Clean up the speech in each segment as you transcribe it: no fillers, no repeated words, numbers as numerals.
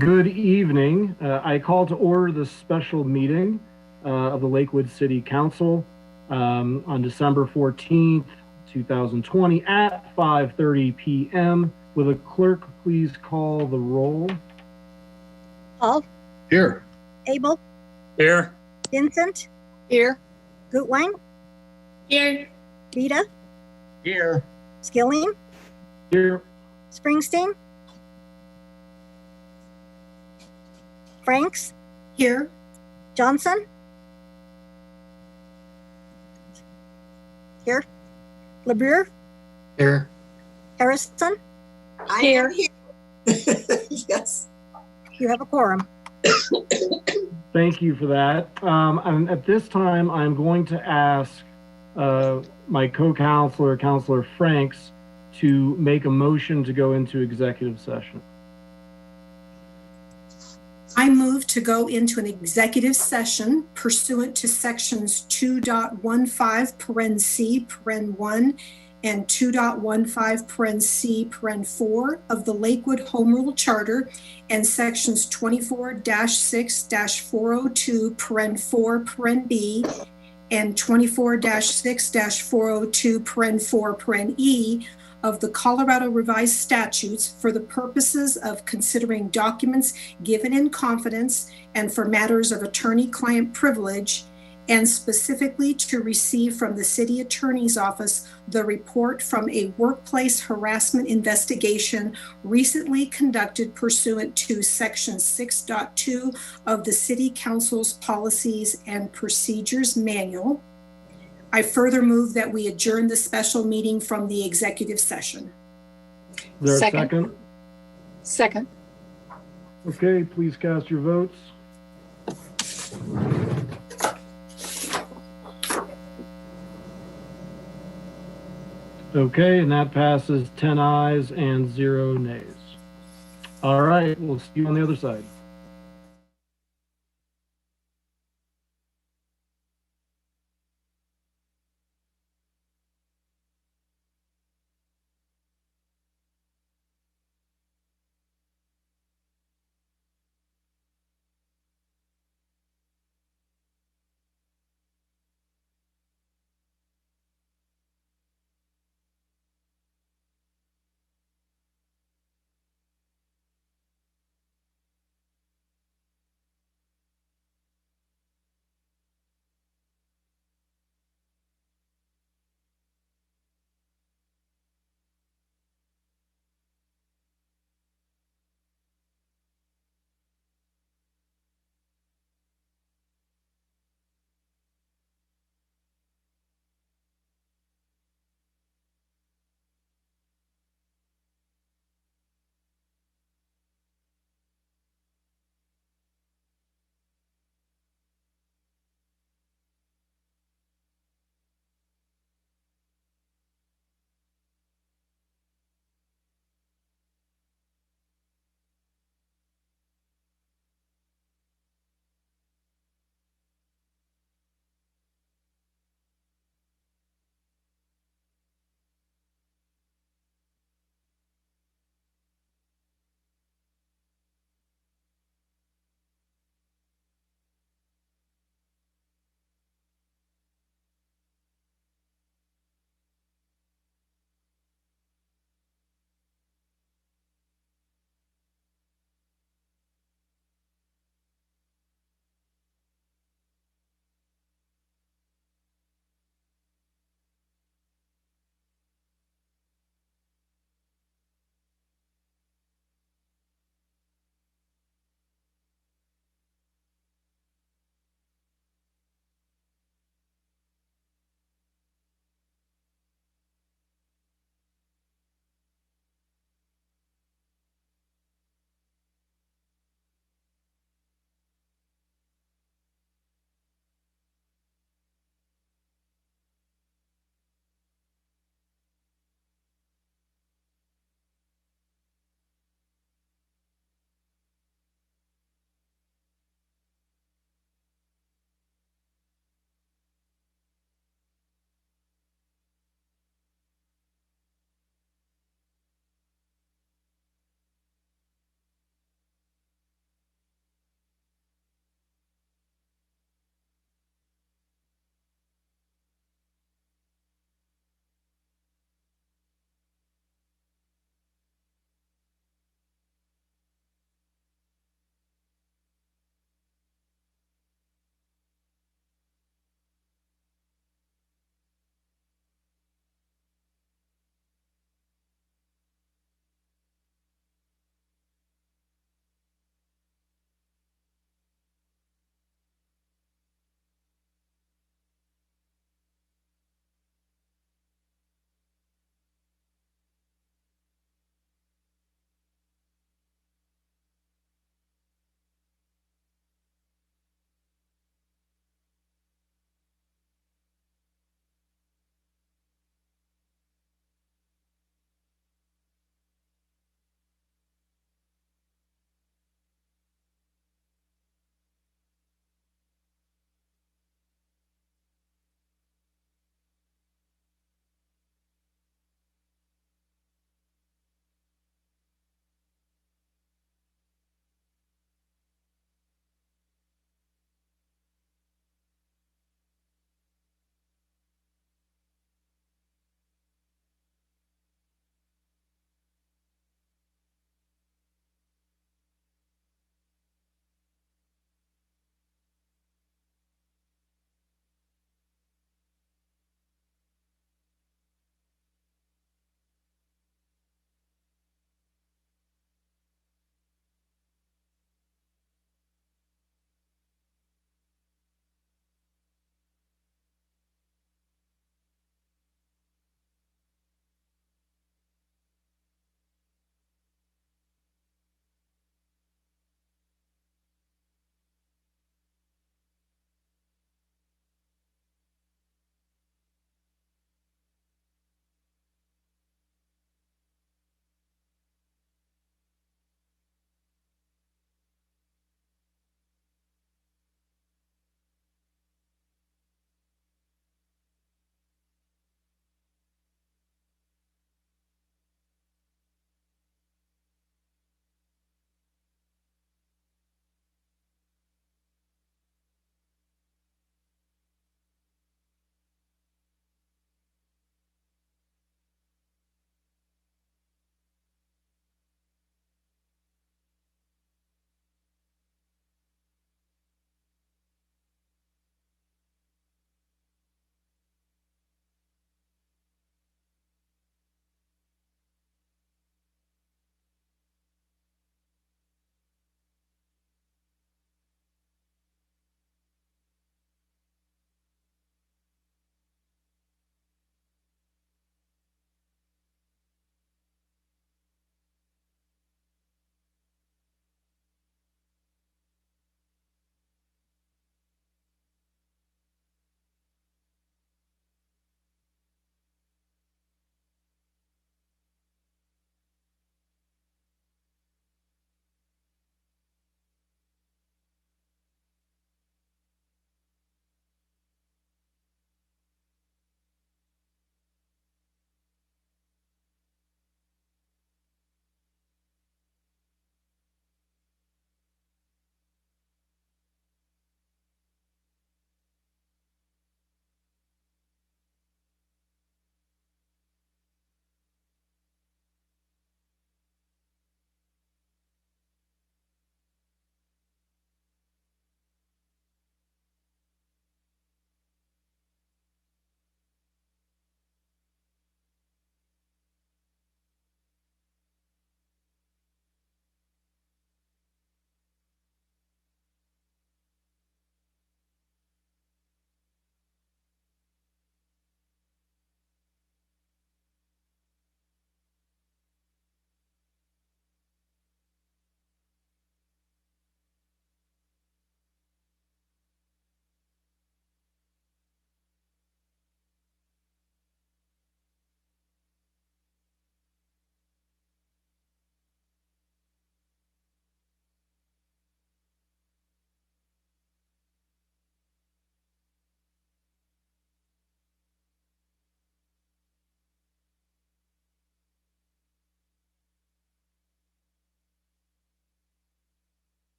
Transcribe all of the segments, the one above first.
Good evening. I call to order this special meeting of the Lakewood City Council on December 14th, 2020 at 5:30 p.m. Will the clerk please call the roll? Hall. Here. Abel. Here. Vincent. Here. Gutwein. Here. Vita. Here. Skilling. Here. Springsteen. Franks. Here. Johnson. Here. LeBure. Here. Harrison. I am here. Yes. You have a quorum. Thank you for that. At this time, I'm going to ask my co-counselor, Counselor Franks, to make a motion to go into executive session. I move to go into an executive session pursuant to sections 2.15 paren C paren 1 and 2.15 paren C paren 4 of the Lakewood Home Rule Charter and sections 24-6-402 paren 4 paren B and 24-6-402 paren 4 paren E of the Colorado Revised Statutes for the purposes of considering documents given in confidence and for matters of attorney-client privilege, and specifically to receive from the City Attorney's Office the report from a workplace harassment investigation recently conducted pursuant to Section 6.2 of the City Council's Policies and Procedures Manual. I further move that we adjourn the special meeting from the executive session. Is there a Second. second? Second. Okay, please cast your votes. Okay, and that passes 10 ayes and 0 nays. All right, we'll see you on the other side.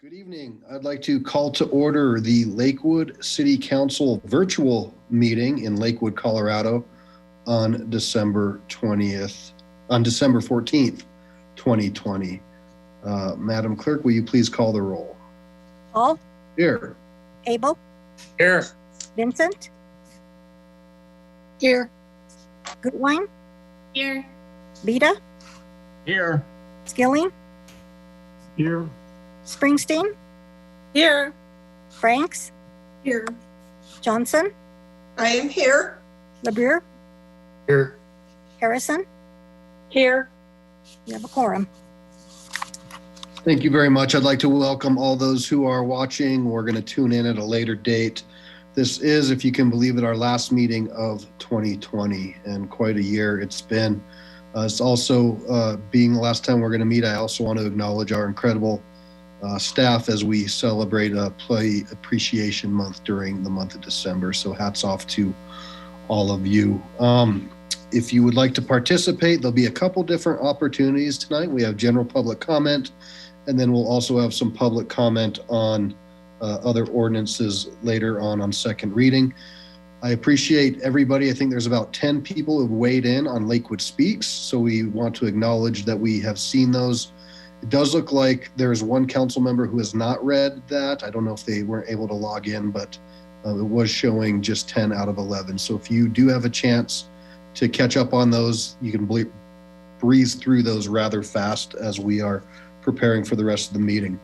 Good evening. I'd like to call to order the Lakewood City Council virtual meeting in Lakewood, Colorado on December 14th, 2020. Madam Clerk, will you please call the roll? Paul, Here. Abel, Here. Vincent, Here. Goodwine, Here. Vita, Here. Skilling, Here. Springsteen, Here. Franks, Here. Johnson, I am here. LeBure, Here. Harrison. Here. You have a quorum. Thank you very much. I'd like to welcome all those who are watching or going to tune in at a later date. This is, if you can believe it, our last meeting of 2020, and quite a year it's been. It's also being the last time we're going to meet. I also want to acknowledge our incredible staff as we celebrate Employee Appreciation Month during the month of December. So hats off to all of you. If you would like to participate, there'll be a couple different opportunities tonight. We have general public comment, and then we'll also have some public comment on other ordinances later on second reading. I appreciate everybody. I think there's about 10 people who've weighed in on Lakewood Speaks. So we want to acknowledge that we have seen those. It does look like there's one council member who has not read that. I don't know if they weren't able to log in, but it was showing just 10 out of 11. So if you do have a chance to catch up on those, you can breeze through those rather fast as we are preparing for the rest of the meeting.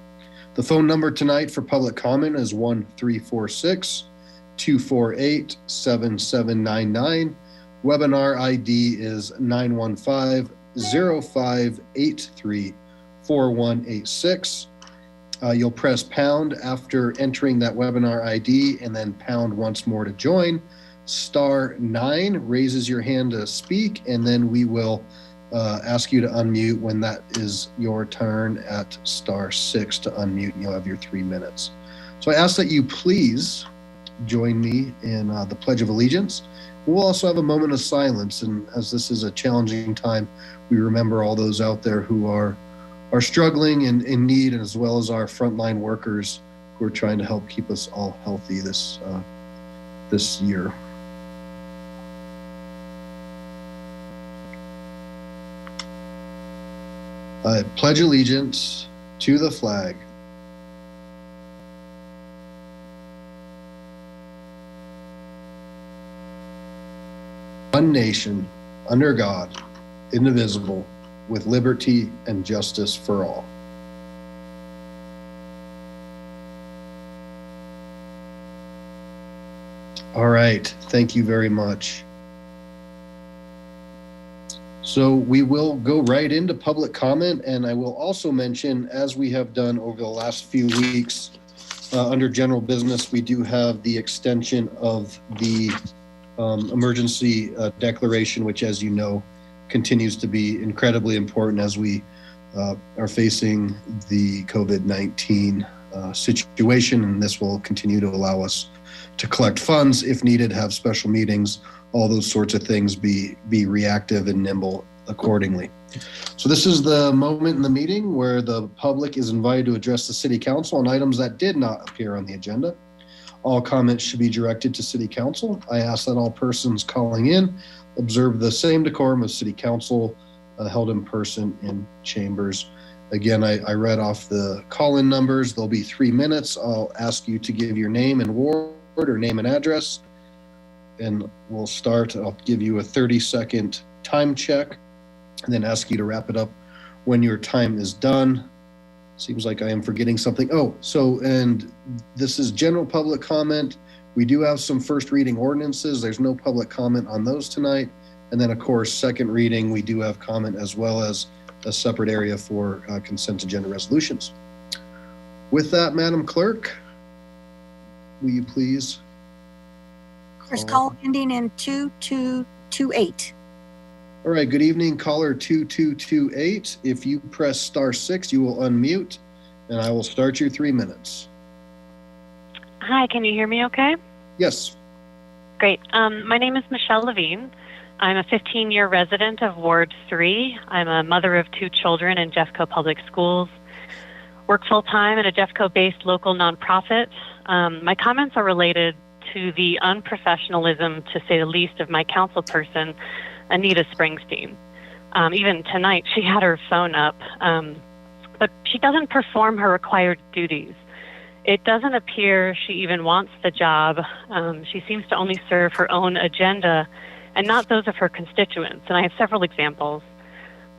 The phone number tonight for public comment is 1-346-248-7799. Webinar ID is 915-0583-4186. You'll press pound after entering that webinar ID and then pound once more to join. *9 raises your hand to speak, and then we will ask you to unmute when that is your turn at *6 to unmute, and you'll have your 3 minutes. So I ask that you please join me in the Pledge of Allegiance. We'll also have a moment of silence, and as this is a challenging time, we remember all those out there who are struggling and in need, as well as our frontline workers who are trying to help keep us all healthy this year. I pledge allegiance to the flag one nation, under God, indivisible, with liberty and justice for all. All right, thank you very much. So we will go right into public comment, and I will also mention, as we have done over the last few weeks, under general business, we do have the extension of the emergency declaration, which, as you know, continues to be incredibly important as we are facing the COVID-19 situation, and this will continue to allow us to collect funds if needed, have special meetings, all those sorts of things, be reactive and nimble accordingly. So this is the moment in the meeting where the public is invited to address the City Council on items that did not appear on the agenda. All comments should be directed to City Council. I ask that all persons calling in observe the same decorum of City Council held in person in chambers. Again, I read off the call-in numbers. There'll be 3 minutes. I'll ask you to give your name and ward or name and address, and we'll start. I'll give you a 30-second time check and then ask you to wrap it up when your time is done. Seems like I am forgetting something. And this is general public comment. We do have some first reading ordinances. There's no public comment on those tonight. And then, of course, second reading, we do have comment, as well as a separate area for consent agenda resolutions. With that, Madam Clerk, will you please? There's call ending in 2228. All right, good evening, caller 2228. If you press *6, you will unmute, and I will start your 3 minutes. Hi, can you hear me okay? Yes. Great. My name is Michelle Levine. I'm a 15-year resident of Ward 3. I'm a mother of 2 children in Jeffco Public Schools. work full-time at a Jeffco-based local nonprofit. My comments are related to the unprofessionalism, to say the least, of my council person, Anita Springsteen. Even tonight, she had her phone up, but she doesn't perform her required duties. It doesn't appear she even wants the job. She seems to only serve her own agenda and not those of her constituents, and I have several examples.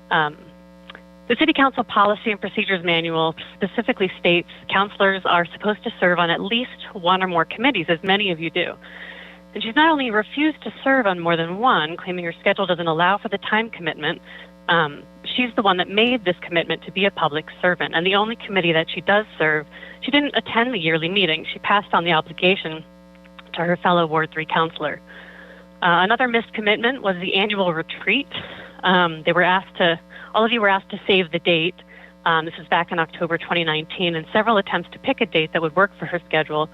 The City Council Policy and Procedures Manual specifically states councilors are supposed to serve on at least one or more committees, as many of you do. And she's not only refused to serve on more than one, claiming her schedule doesn't allow for the time commitment, she's the one that made this commitment to be a public servant. And the only committee that she does serve, she didn't attend the yearly meeting. She passed on the obligation to her fellow Ward 3 councilor. Another missed commitment was the annual retreat. All of you were asked to save the date. This was back in October 2019, and several attempts to pick a date that would work for her schedule.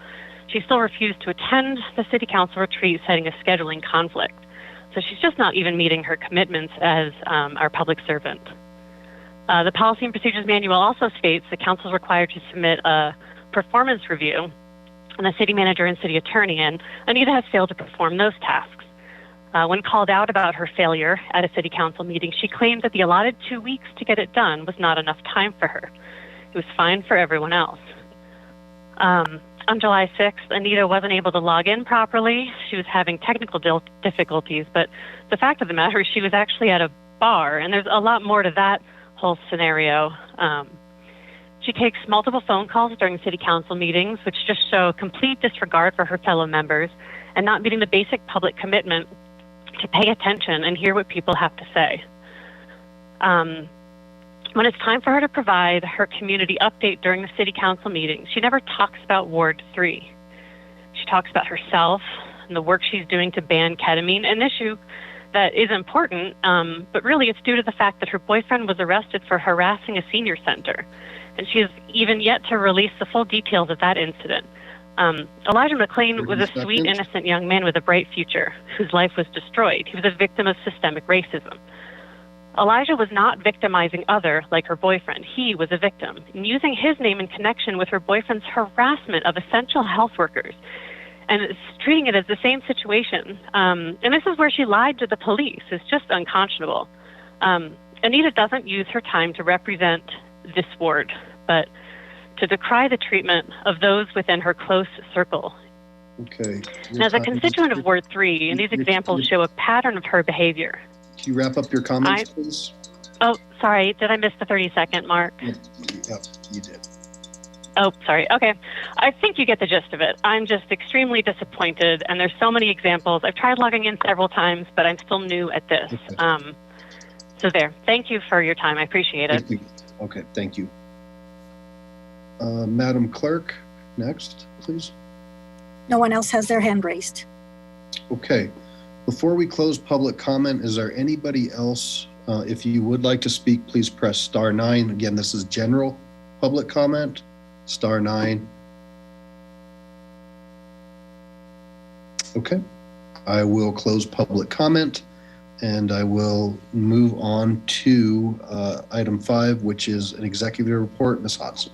She still refused to attend the City Council retreat, citing a scheduling conflict. So she's just not even meeting her commitments as our public servant. The Policy and Procedures Manual also states that council is required to submit a performance review and the city manager and city attorney, and Anita has failed to perform those tasks. When called out about her failure at a city council meeting, she claimed that the allotted 2 weeks to get it done was not enough time for her. It was fine for everyone else. On July 6th, Anita wasn't able to log in properly. She was having technical difficulties, but the fact of the matter is she was actually at a bar, and there's a lot more to that whole scenario. She takes multiple phone calls during city council meetings, which just show complete disregard for her fellow members and not meeting the basic public commitment to pay attention and hear what people have to say. When it's time for her to provide her community update during the city council meeting, she never talks about Ward 3. She talks about herself and the work she's doing to ban ketamine, an issue that is important, but really it's due to the fact that her boyfriend was arrested for harassing a senior center. And she has even yet to release the full details of that incident. Elijah McLean was a sweet, innocent young man with a bright future whose life was destroyed. He was a victim of systemic racism. Elijah was not victimizing other like her boyfriend. He was a victim, and using his name in connection with her boyfriend's harassment of essential health workers, and treating it as the same situation. And this is where she lied to the police. It's just unconscionable. Anita doesn't use her time to represent this ward, but to decry the treatment of those within her close circle. Okay. And as a constituent of Ward 3, and these examples show a pattern of her behavior. Can you wrap up your comments, please? Oh, sorry. Did I miss the 30-second mark? Yep, you did. Oh, sorry. Okay. I think you get the gist of it. I'm just extremely disappointed, and there's so many examples. I've tried logging in several times, but I'm still new at this. Okay. So there. Thank you for your time. I appreciate it. Thank you. Okay, thank you. Madam Clerk, next, please. No one else has their hand raised. Okay. Before we close public comment, is there anybody else? If you would like to speak, please press *9. Again, this is general public comment, *9. Okay. I will close public comment and I will move on to item 5, which is an executive report. Ms. Hodson.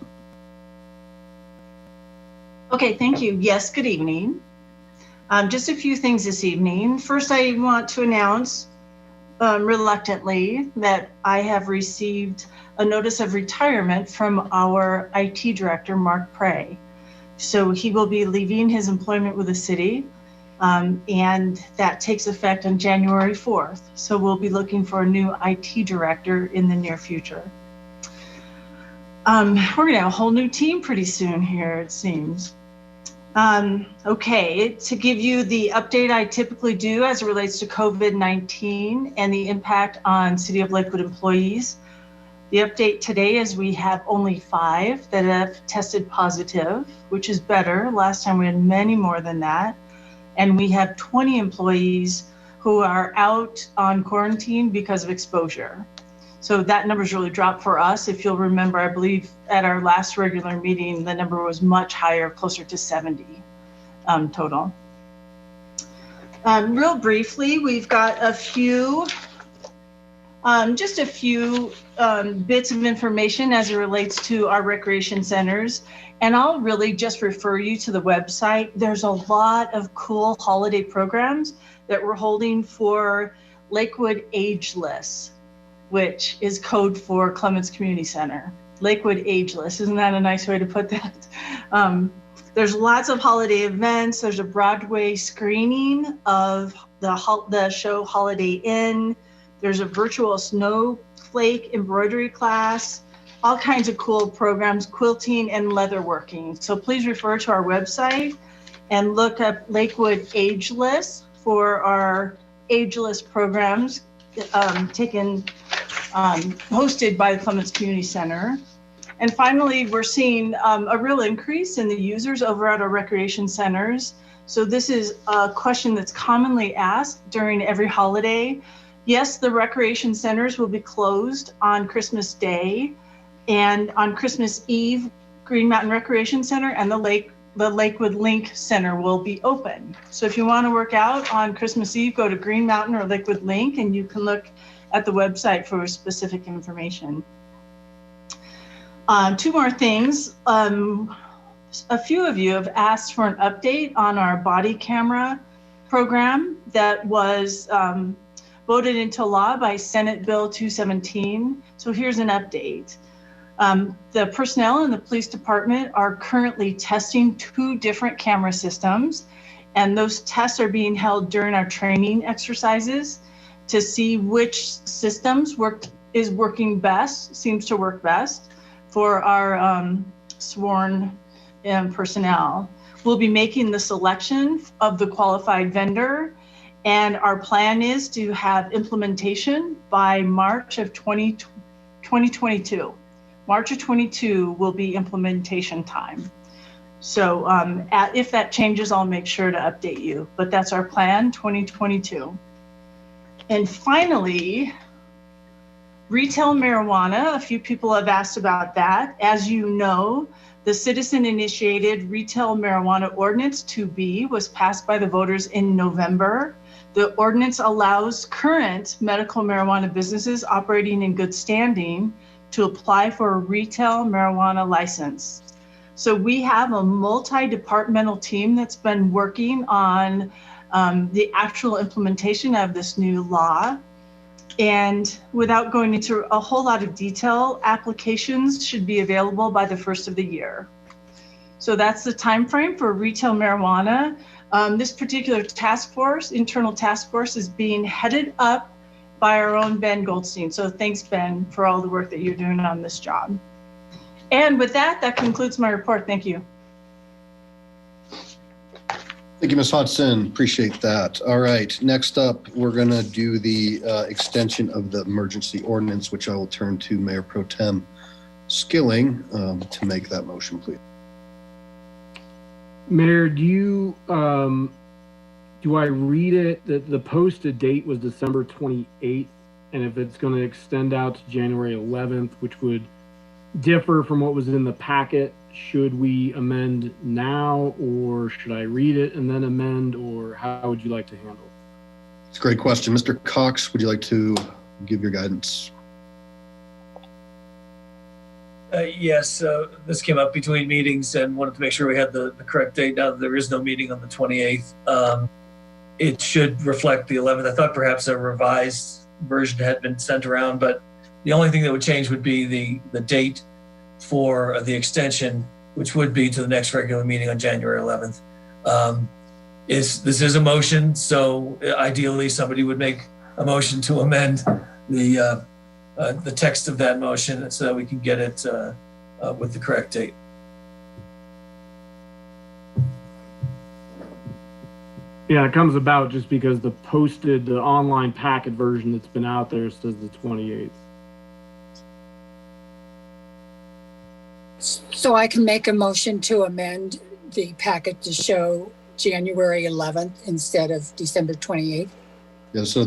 Okay, thank you. Yes, good evening. Just a few things this evening. First, I want to announce reluctantly that I have received a notice of retirement from our IT director, Mark Prey. So he will be leaving his employment with the city, and that takes effect on January 4th. So we'll be looking for a new IT director in the near future. We're gonna have a whole new team pretty soon here, it seems. Okay, to give you the update I typically do as it relates to COVID-19 and the impact on City of Lakewood employees. The update today is we have only 5 that have tested positive, which is better. Last time we had many more than that. And we have 20 employees who are out on quarantine because of exposure. So that number's really dropped for us. If you'll remember, I believe at our last regular meeting, the number was much higher, closer to 70 total. Real briefly, we've got a few Just a few bits of information as it relates to our recreation centers. And I'll really just refer you to the website. There's a lot of cool holiday programs that we're holding for Lakewood Ageless, which is code for Clements Community Center. Lakewood Ageless, isn't that a nice way to put that? There's lots of holiday events. There's a Broadway screening of the show Holiday Inn. There's a virtual snowflake embroidery class, all kinds of cool programs, quilting and leatherworking. So please refer to our website and look up Lakewood Ageless for our Ageless programs hosted by the Clements Community Center. And finally, we're seeing a real increase in the users over at our recreation centers. So this is a question that's commonly asked during every holiday. Yes, the recreation centers will be closed on Christmas Day, and on Christmas Eve, Green Mountain Recreation Center and the Lakewood Link Center will be open. So if you want to work out on Christmas Eve, go to Green Mountain or Lakewood Link, and you can look at the website for specific information. Two more things. A few of you have asked for an update on our body camera program that was voted into law by Senate Bill 217. So here's an update. The personnel in the police department are currently testing 2 different camera systems, and those tests are being held during our training exercises to see which systems seems to work best for our sworn personnel. We'll be making the selection of the qualified vendor, and our plan is to have implementation by March of 2022. March of 22 will be implementation time. So if that changes, I'll make sure to update you, but that's our plan, 2022. And finally, retail marijuana. A few people have asked about that. As you know, the citizen-initiated Retail Marijuana Ordinance 2B was passed by the voters in November. The ordinance allows current medical marijuana businesses operating in good standing to apply for a retail marijuana license. So we have a multi-departmental team that's been working on the actual implementation of this new law. And without going into a whole lot of detail, applications should be available by the first of the year. So that's the time frame for retail marijuana. This particular task force, internal task force, is being headed up by our own Ben Goldstein. So thanks, Ben, for all the work that you're doing on this job. And with that, that concludes my report. Thank you. Thank you, Ms. Hodson. Appreciate that. All right, next up, we're going to do the extension of the emergency ordinance, which I will turn to Mayor Pro Tem Skilling to make that motion, please. Mayor, do I read it that the posted date was December 28th, and if it's going to extend out to January 11th, which would differ from what was in the packet, should we amend now, or should I read it and then amend, or how would you like to handle it? It's a great question. Mr. Cox, would you like to give your guidance? Yes, this came up between meetings and wanted to make sure we had the correct date. Now that there is no meeting on the 28th, it should reflect the 11th. I thought perhaps a revised version had been sent around, but the only thing that would change would be the date for the extension, which would be to the next regular meeting on January 11th. This is a motion, so ideally somebody would make a motion to amend the text of that motion so that we can get it with the correct date. Yeah, it comes about just because the online packet version that's been out there says the 28th. So I can make a motion to amend the packet to show January 11th instead of December 28th. Yeah, so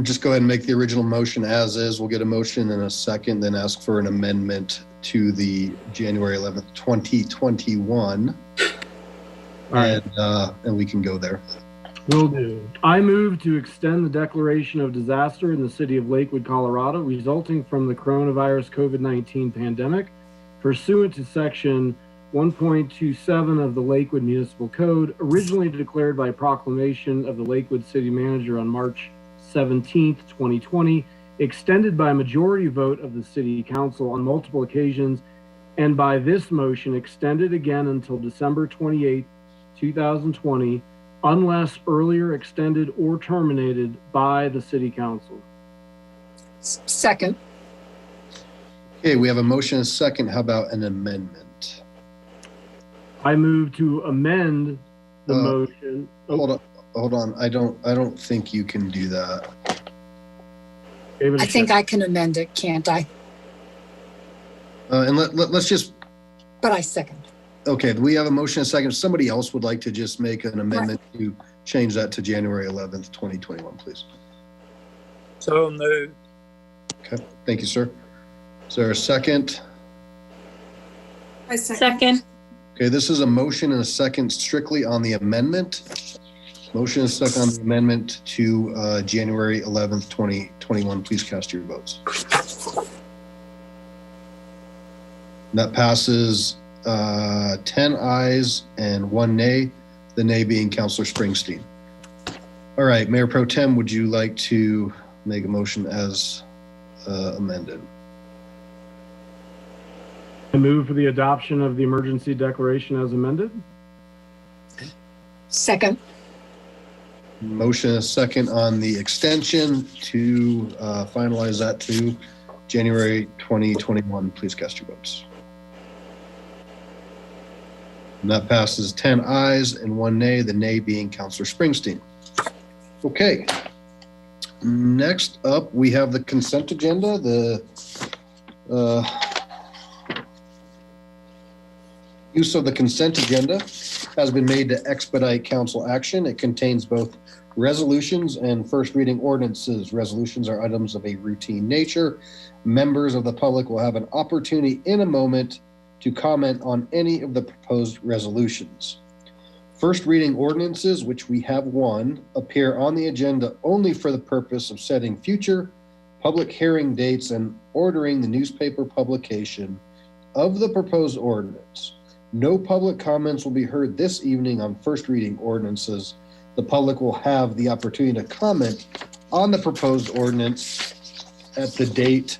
just go ahead and make the original motion as is. We'll get a motion in a second, then ask for an amendment to the January 11th, 2021. And we can go there. Will do. I move to extend the declaration of disaster in the city of Lakewood, Colorado, resulting from the coronavirus COVID-19 pandemic, pursuant to section 1.27 of the Lakewood Municipal Code, originally declared by proclamation of the Lakewood City Manager on March 17th, 2020, extended by majority vote of the City Council on multiple occasions, and by this motion extended again until December 28th, 2020, unless earlier extended or terminated by the City Council. Second. Okay, we have a motion and a second. How about an amendment? I move to amend the motion. Hold on. I don't think you can do that. I think I can amend it, can't I? And let's just. But I second. Okay, we have a motion and a second. If somebody else would like to just make an amendment to change that to January 11th, 2021, please. So moved. Okay, thank you, sir. Is there a second? I second. Second. Okay, this is a motion and a second strictly on the amendment. Motion and second on the amendment to January 11th, 2021. Please cast your votes. And that passes 10 ayes and 1 nay, the nay being Councilor Springsteen. All right, Mayor Pro Tem, would you like to make a motion as amended? I move for the adoption of the emergency declaration as amended. Second. Motion and a second on the extension to finalize that to January 2021. Please cast your votes. And that passes 10 ayes and 1 nay, the nay being Councilor Springsteen. Okay. Next up, we have the consent agenda. The use of the consent agenda has been made to expedite council action. It contains both resolutions and first reading ordinances. Resolutions are items of a routine nature. Members of the public will have an opportunity in a moment to comment on any of the proposed resolutions. First reading ordinances, which we have one, appear on the agenda only for the purpose of setting future public hearing dates and ordering the newspaper publication of the proposed ordinance. No public comments will be heard this evening on first reading ordinances. The public will have the opportunity to comment on the proposed ordinance at the date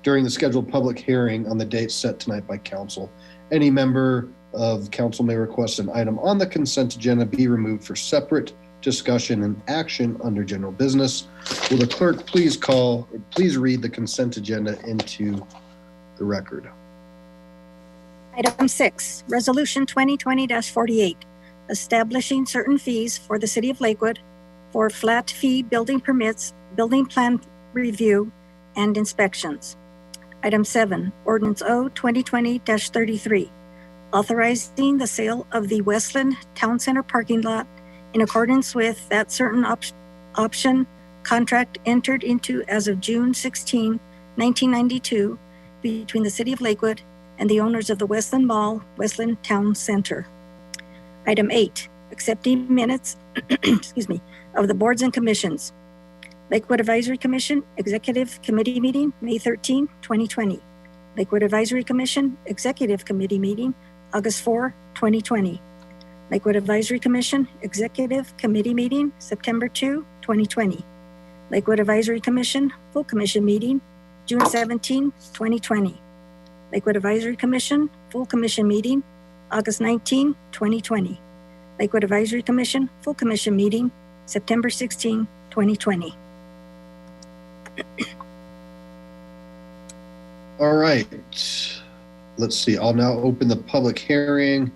during the scheduled public hearing on the date set tonight by council. Any member of council may request an item on the consent agenda be removed for separate discussion and action under general business. Will the clerk please read the consent agenda into the record? Item 6, Resolution 2020-48, establishing certain fees for the City of Lakewood for flat fee building permits, building plan review, and inspections. Item 7, Ordinance O 2020-33, authorizing the sale of the Westland Town Center parking lot in accordance with that certain option contract entered into as of June 16, 1992 between the City of Lakewood and the owners of the Westland Mall, Westland Town Center. Item 8, accepting minutes of the boards and commissions. Lakewood Advisory Commission Executive Committee Meeting, May 13, 2020. Lakewood Advisory Commission Executive Committee Meeting, August 4, 2020. Lakewood Advisory Commission Executive Committee Meeting, September 2, 2020. Lakewood Advisory Commission Full Commission Meeting, June 17, 2020. Lakewood Advisory Commission Full Commission Meeting, August 19, 2020. Lakewood Advisory Commission Full Commission Meeting, September 16, 2020. All right. Let's see. I'll now open the public hearing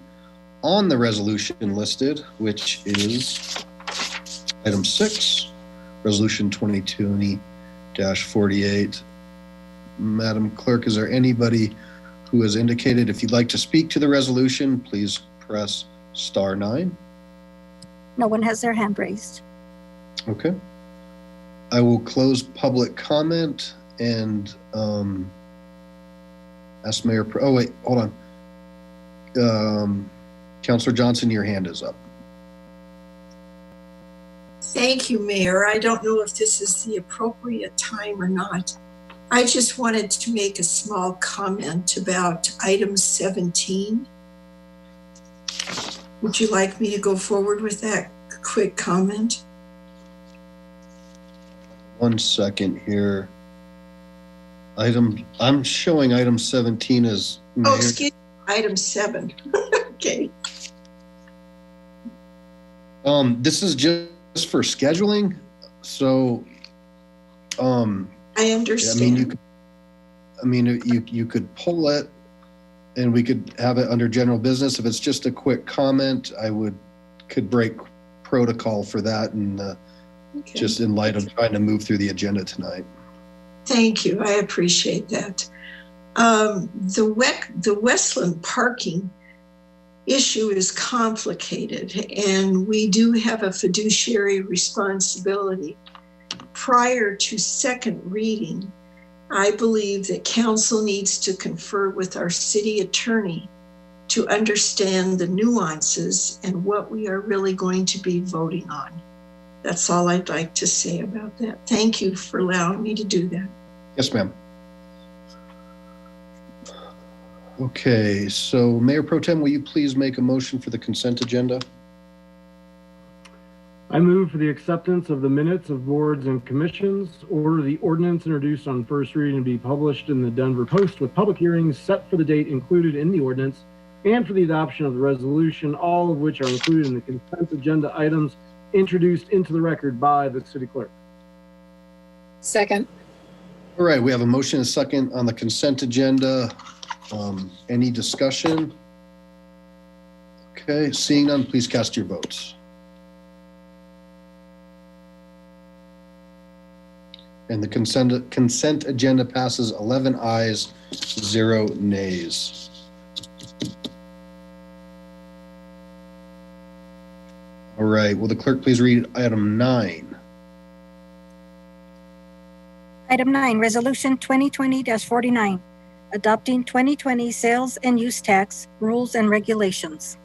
on the resolution listed, which is item 6, Resolution 2020-48. Madam Clerk, is there anybody who has indicated if you'd like to speak to the resolution, please press *9. No one has their hand raised. Okay. I will close public comment and ask Mayor oh wait, hold on. Councilor Johnson, your hand is up. Thank you, Mayor. I don't know if this is the appropriate time or not. I just wanted to make a small comment about item 17. Would you like me to go forward with that quick comment? 1 second here. I'm showing item 17 as. Oh, excuse me, item 7. Okay. This is just for scheduling, so. I understand. You could pull it, and we could have it under general business. If it's just a quick comment, could break protocol for that, and Okay. just in light of trying to move through the agenda tonight. Thank you. I appreciate that. The Westland parking issue is complicated, and we do have a fiduciary responsibility. Prior to second reading, I believe that council needs to confer with our city attorney to understand the nuances and what we are really going to be voting on. That's all I'd like to say about that. Thank you for allowing me to do that. Yes, ma'am. Okay, so Mayor Pro Tem, will you please make a motion for the consent agenda? I move for the acceptance of the minutes of boards and commissions, order the ordinance introduced on first reading to be published in the Denver Post with public hearings set for the date included in the ordinance, and for the adoption of the resolution, all of which are included in the consent agenda items introduced into the record by the city clerk. Second. All right, we have a motion and a second on the consent agenda. Any discussion? Okay, seeing none, please cast your votes. And the consent agenda passes 11 ayes, 0 nays. All right, will the clerk please read item 9? Item 9, Resolution 2020-49, adopting 2020 sales and use tax rules and regulations.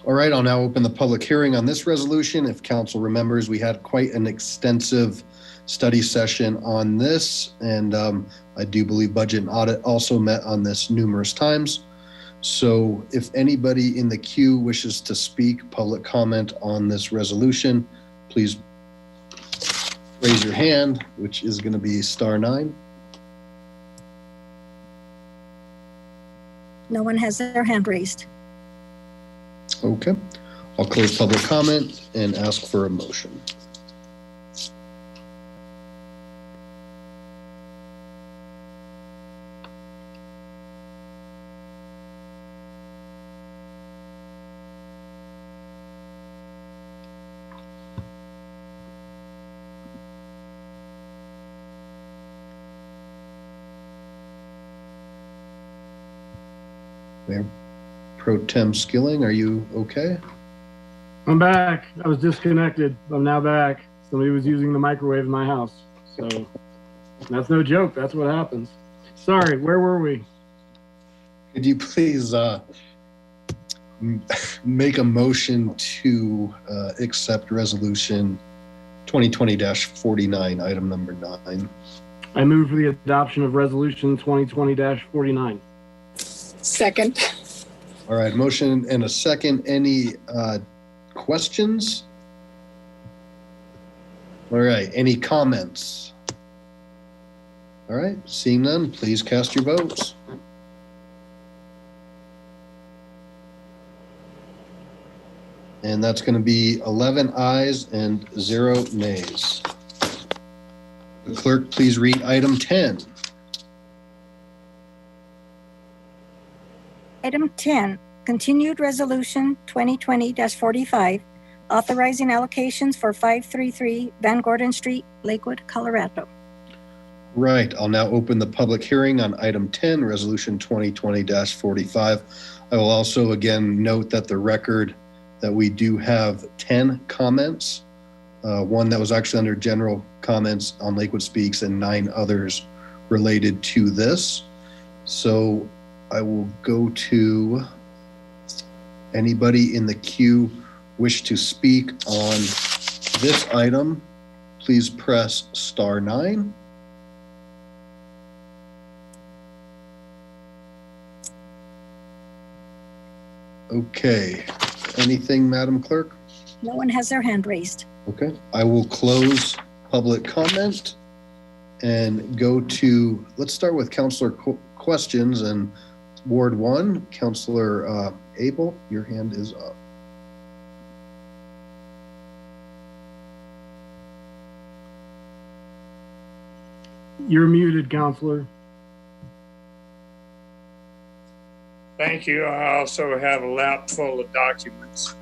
All right, I'll now open the public hearing on this resolution. If council remembers, we had quite an extensive study session on this, and I do believe Budget and Audit also met on this numerous times. So if anybody in the queue wishes to speak, public comment on this resolution, please raise your hand, which is going to be *9. No one has their hand raised. Okay, I'll close public comment and ask for a motion. Mayor Pro Tem Skilling, are you okay? I'm back. I was disconnected. I'm now back. Somebody was using the microwave in my house. So that's no joke. That's what happens. Sorry, where were we? Could you please make a motion to accept resolution 2020-49, item number 9? I move for the adoption of resolution 2020-49. Second. All right, motion and a second. Any questions? All right, any comments? All right, seeing none, please cast your votes. And that's going to be 11 ayes and 0 nays. The clerk, please read item 10. Item 10, continued resolution 2020-45, authorizing allocations for 533 Van Gordon Street, Lakewood, Colorado. Right, I'll now open the public hearing on item 10, resolution 2020-45. I will also again note that the record that we do have 10 comments, one that was actually under general comments on Lakewood Speaks and 9 others related to this. So I will go to anybody in the queue wish to speak on this item, please press *9. Okay. Anything, Madam Clerk? No one has their hand raised. Okay. I will close public comment and go to, let's start with Councilor questions, and Ward 1, Councilor Abel, your hand is up. You're muted, Counselor. Thank you. I also have a lap full of documents.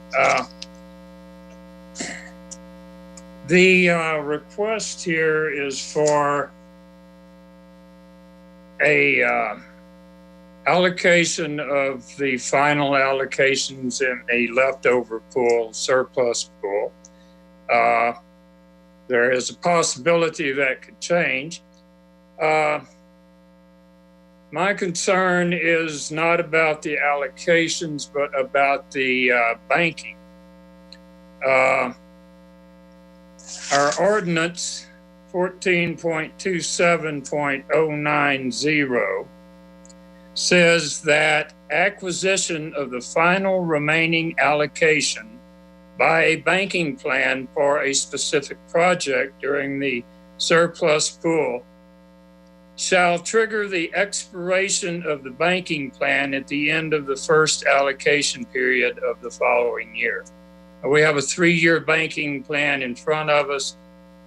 The request here is for a allocation of the final allocations in a leftover pool, surplus pool. There is a possibility that could change. My concern is not about the allocations, but about the banking. Our ordinance 14.27.090 says that acquisition of the final remaining allocation by a banking plan for a specific project during the surplus pool shall trigger the expiration of the banking plan at the end of the first allocation period of the following year. We have a 3-year banking plan in front of us.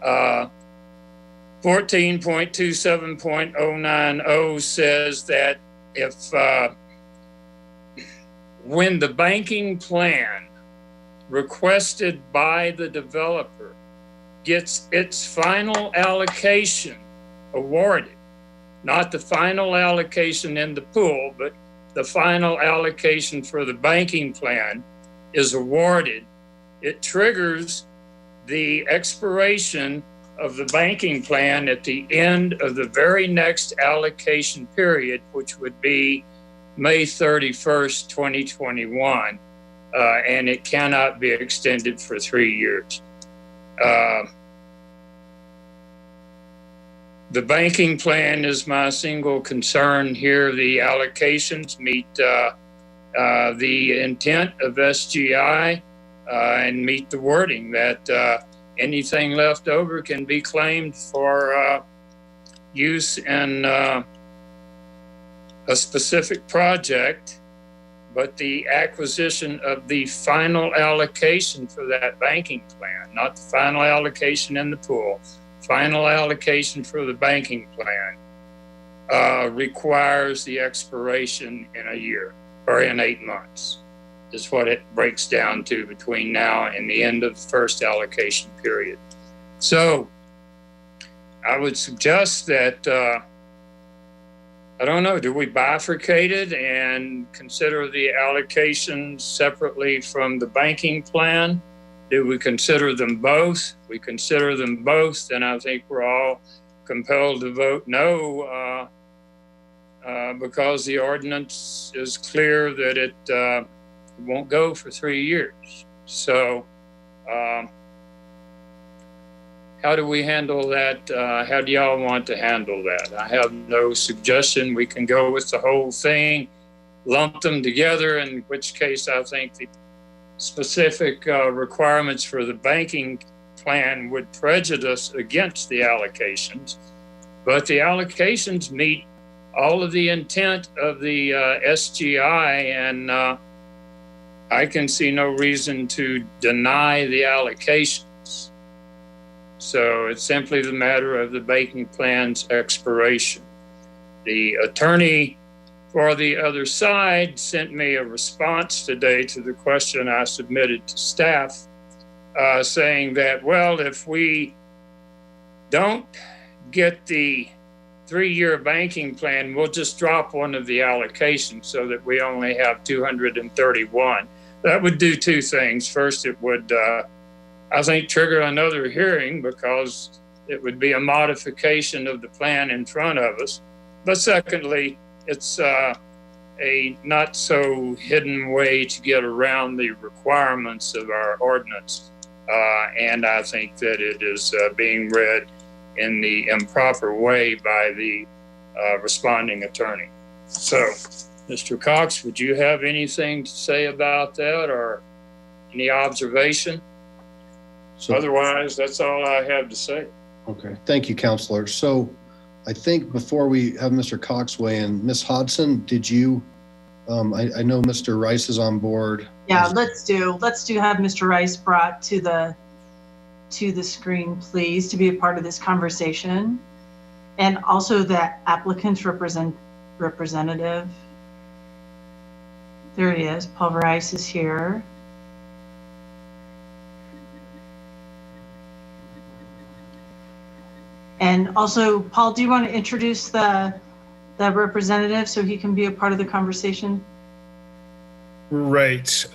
14.27.090 says that if when the banking plan requested by the developer gets its final allocation awarded, not the final allocation in the pool, but the final allocation for the banking plan is awarded, it triggers the expiration of the banking plan at the end of the very next allocation period, which would be May 31st, 2021, and it cannot be extended for 3 years. The banking plan is my single concern here. The allocations meet the intent of SGI and meet the wording that anything left over can be claimed for use in a specific project, but the acquisition of the final allocation for that banking plan, not the final allocation in the pool, final allocation for the banking plan requires the expiration in a year or in 8 months. Is what it breaks down to between now and the end of the first allocation period. So I would suggest that, I don't know, do we bifurcate it and consider the allocations separately from the banking plan? Do we consider them both? We consider them both, then I think we're all compelled to vote no because the ordinance is clear that it won't go for 3 years. So how do we handle that? How do y'all want to handle that? I have no suggestion. We can go with the whole thing, lump them together, in which case I think the specific requirements for the banking plan would prejudice against the allocations, but the allocations meet all of the intent of the SGI, and I can see no reason to deny the allocations. So it's simply the matter of the banking plan's expiration. The attorney for the other side sent me a response today to the question I submitted to staff, saying that, well, if we don't get the 3-year banking plan, we'll just drop one of the allocations so that we only have 231. That would do two things. First, it would, I think, trigger another hearing because it would be a modification of the plan in front of us. But secondly, it's a not so hidden way to get around the requirements of our ordinance. and I think that it is being read in the improper way by the responding attorney. So, Mr. Cox, would you have anything to say about that or any observation? So, Otherwise, that's all I have to say. okay, thank you, Counselor. So I think before we have Mr. Cox weigh in, Ms. Hodson, did you, I know Mr. Rice is on board. Yeah, let's do have Mr. Rice brought to the screen, please, to be a part of this conversation. And also the applicant's representative. There he is, Paul Rice is here. And also, Paul, do you want to introduce the representative so he can be a part of the conversation? Right.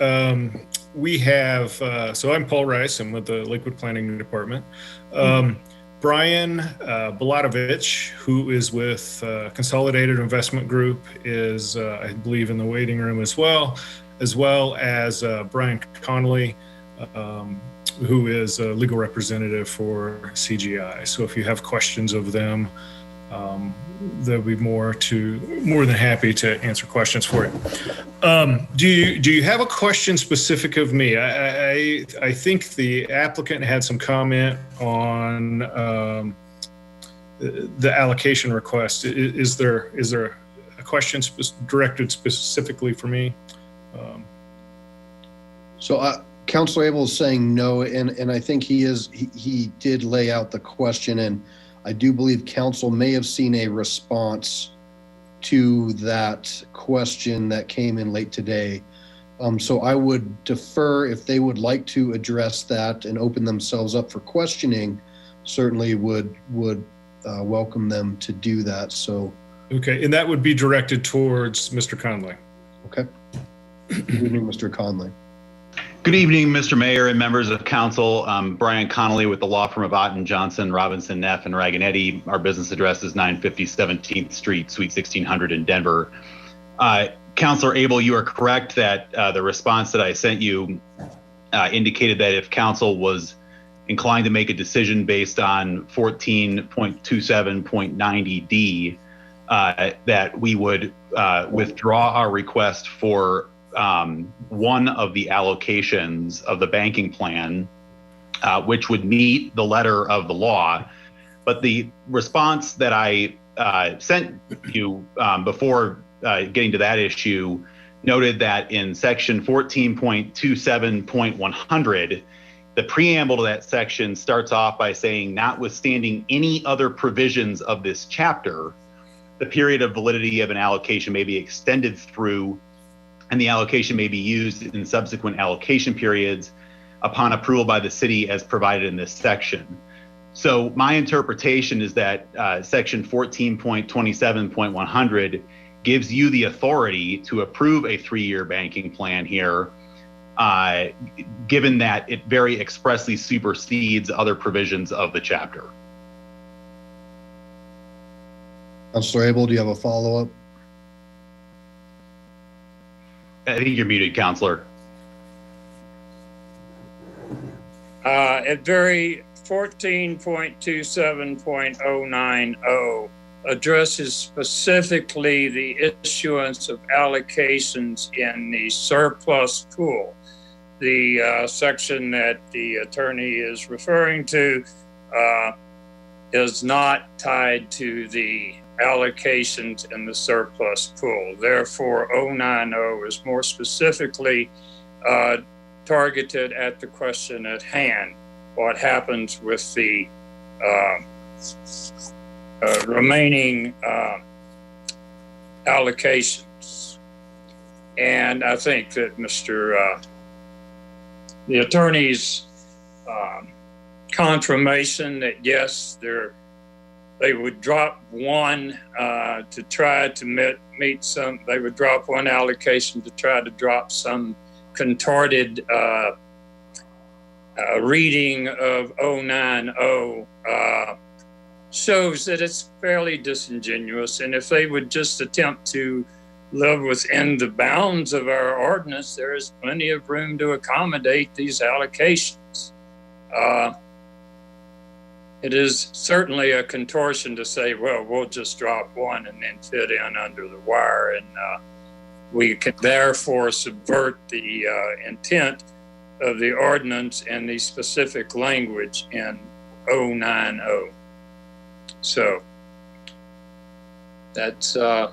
We have, so I'm Paul Rice. I'm with the Lakewood Planning Department. Brian Balatovich, who is with Consolidated Investment Group, is, I believe, in the waiting room as well as Brian Connolly, who is a legal representative for CGI. So if you have questions of them, they'll be more than happy to answer questions for you. Do you have a question specific of me? I think the applicant had some comment on the allocation request. Is there a question directed specifically for me? So Councilor Abel is saying no, and I think he did lay out the question, and I do believe council may have seen a response to that question that came in late today. So I would defer if they would like to address that and open themselves up for questioning, certainly would welcome them to do that. So. Okay, and that would be directed towards Mr. Conley. Okay. Good evening, Mr. Conley. Good evening, Mr. Mayor and members of council. Brian Connolly with the law firm of Otten, Johnson, Robinson, Neff, and Raganetti. Our business address is 950 17th Street, Suite 1600 in Denver. Councilor Abel, you are correct that the response that I sent you indicated that if council was inclined to make a decision based on 14.27.90D, that we would withdraw our request for one of the allocations of the banking plan, which would meet the letter of the law. But the response that I sent you before getting to that issue noted that in section 14.27.100, the preamble to that section starts off by saying, notwithstanding any other provisions of this chapter, the period of validity of an allocation may be extended through, and the allocation may be used in subsequent allocation periods upon approval by the city as provided in this section. So my interpretation is that section 14.27.100 gives you the authority to approve a 3-year banking plan here, given that it very expressly supersedes other provisions of the chapter. Councilor Abel, do you have a follow-up? I think you're muted, Counselor. At very 14.27.090 addresses specifically the issuance of allocations in the surplus pool. The section that the attorney is referring to is not tied to the allocations in the surplus pool. Therefore, 090 is more specifically targeted at the question at hand, what happens with the remaining allocations. And I think that the attorney's confirmation that yes, they would drop one to try to meet some, they would drop one allocation to try to drop some contorted reading of 090 shows that it's fairly disingenuous. And if they would just attempt to live within the bounds of our ordinance, there is plenty of room to accommodate these allocations. It is certainly a contortion to say, well, we'll just drop one and then fit in under the wire. And we can therefore subvert the intent of the ordinance and the specific language in 090. So that's where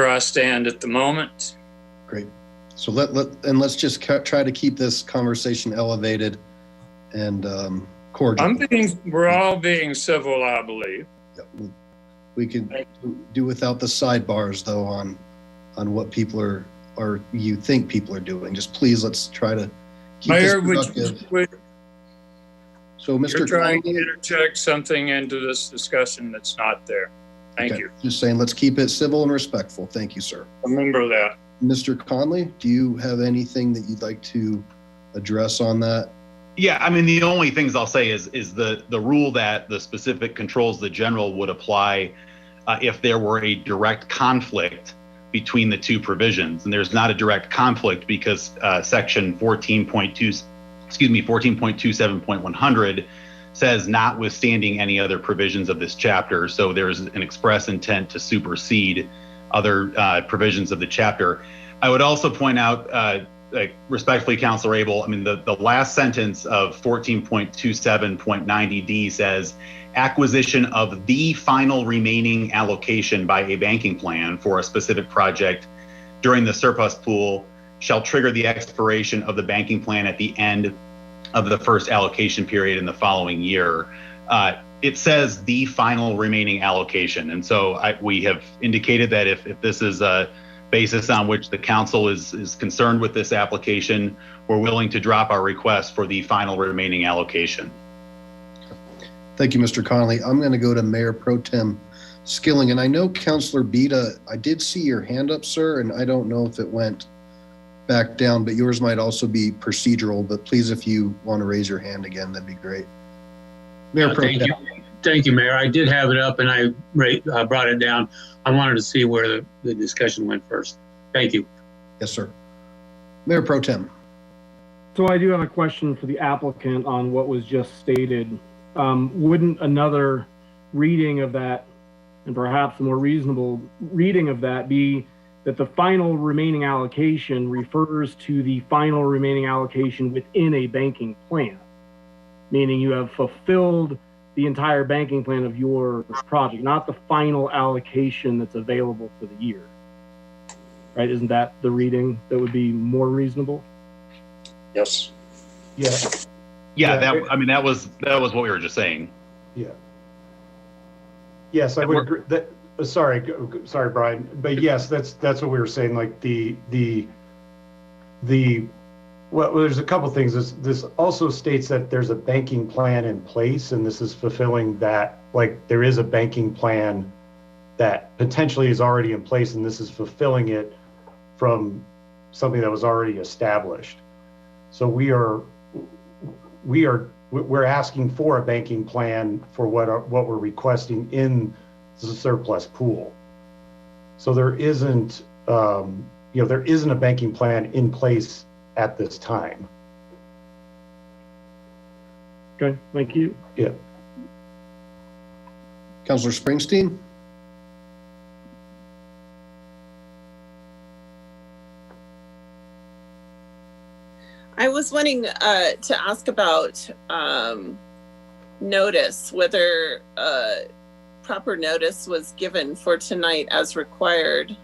I stand at the moment. Great. So let's just try to keep this conversation elevated and cordial. We're all being civil, I believe. Yeah, we can do without the sidebars though on what people are or you think people are doing. Just please, let's try to keep Mayor, this productive. So, Mr. You're trying to interject something into this discussion that's not there. Thank you. Just saying, let's keep it civil and respectful. Thank you, sir. Remember that. Mr. Conley, do you have anything that you'd like to address on that? Yeah, I mean, the only things I'll say is the rule that the specific controls the general would apply if there were a direct conflict between the two provisions. And there's not a direct conflict because section 14.27.100 says notwithstanding any other provisions of this chapter. So there's an express intent to supersede other provisions of the chapter. I would also point out, respectfully, Councilor Abel, I mean, the last sentence of 14.27.90D says acquisition of the final remaining allocation by a banking plan for a specific project during the surplus pool shall trigger the expiration of the banking plan at the end of the first allocation period in the following year. It says the final remaining allocation. And so we have indicated that if this is a basis on which the council is concerned with this application, we're willing to drop our request for the final remaining allocation. Thank you, Mr. Connolly. I'm going to go to Mayor Pro Tem Skilling. And I know Councilor Beta, I did see your hand up, sir, and I don't know if it went back down, but yours might also be procedural. But please, if you want to raise your hand again, that'd be great. Mayor Pro Tem. Thank you, Mayor. I did have it up and I brought it down. I wanted to see where the discussion went first. Thank you. Yes, sir. Mayor Pro Tem. So I do have a question for the applicant on what was just stated. Wouldn't another reading of that, and perhaps a more reasonable reading of that, be that the final remaining allocation refers to the final remaining allocation within a banking plan, meaning you have fulfilled the entire banking plan of your project, not the final allocation that's available for the year, right? Isn't that the reading that would be more reasonable? Yes. Yeah. Yeah, that was what we were just saying. Yeah. Yes, I would agree. Sorry, Brian, but yes, that's what we were saying. Like well, there's a couple things. This also states that there's a banking plan in place, and this is fulfilling that. Like there is a banking plan that potentially is already in place, and this is fulfilling it from something that was already established. So we're asking for a banking plan for what we're requesting in the surplus pool. So there isn't a banking plan in place at this time. Okay, thank you. Yeah. Councilor Springsteen. I was wanting to ask about notice, whether proper notice was given for tonight as required.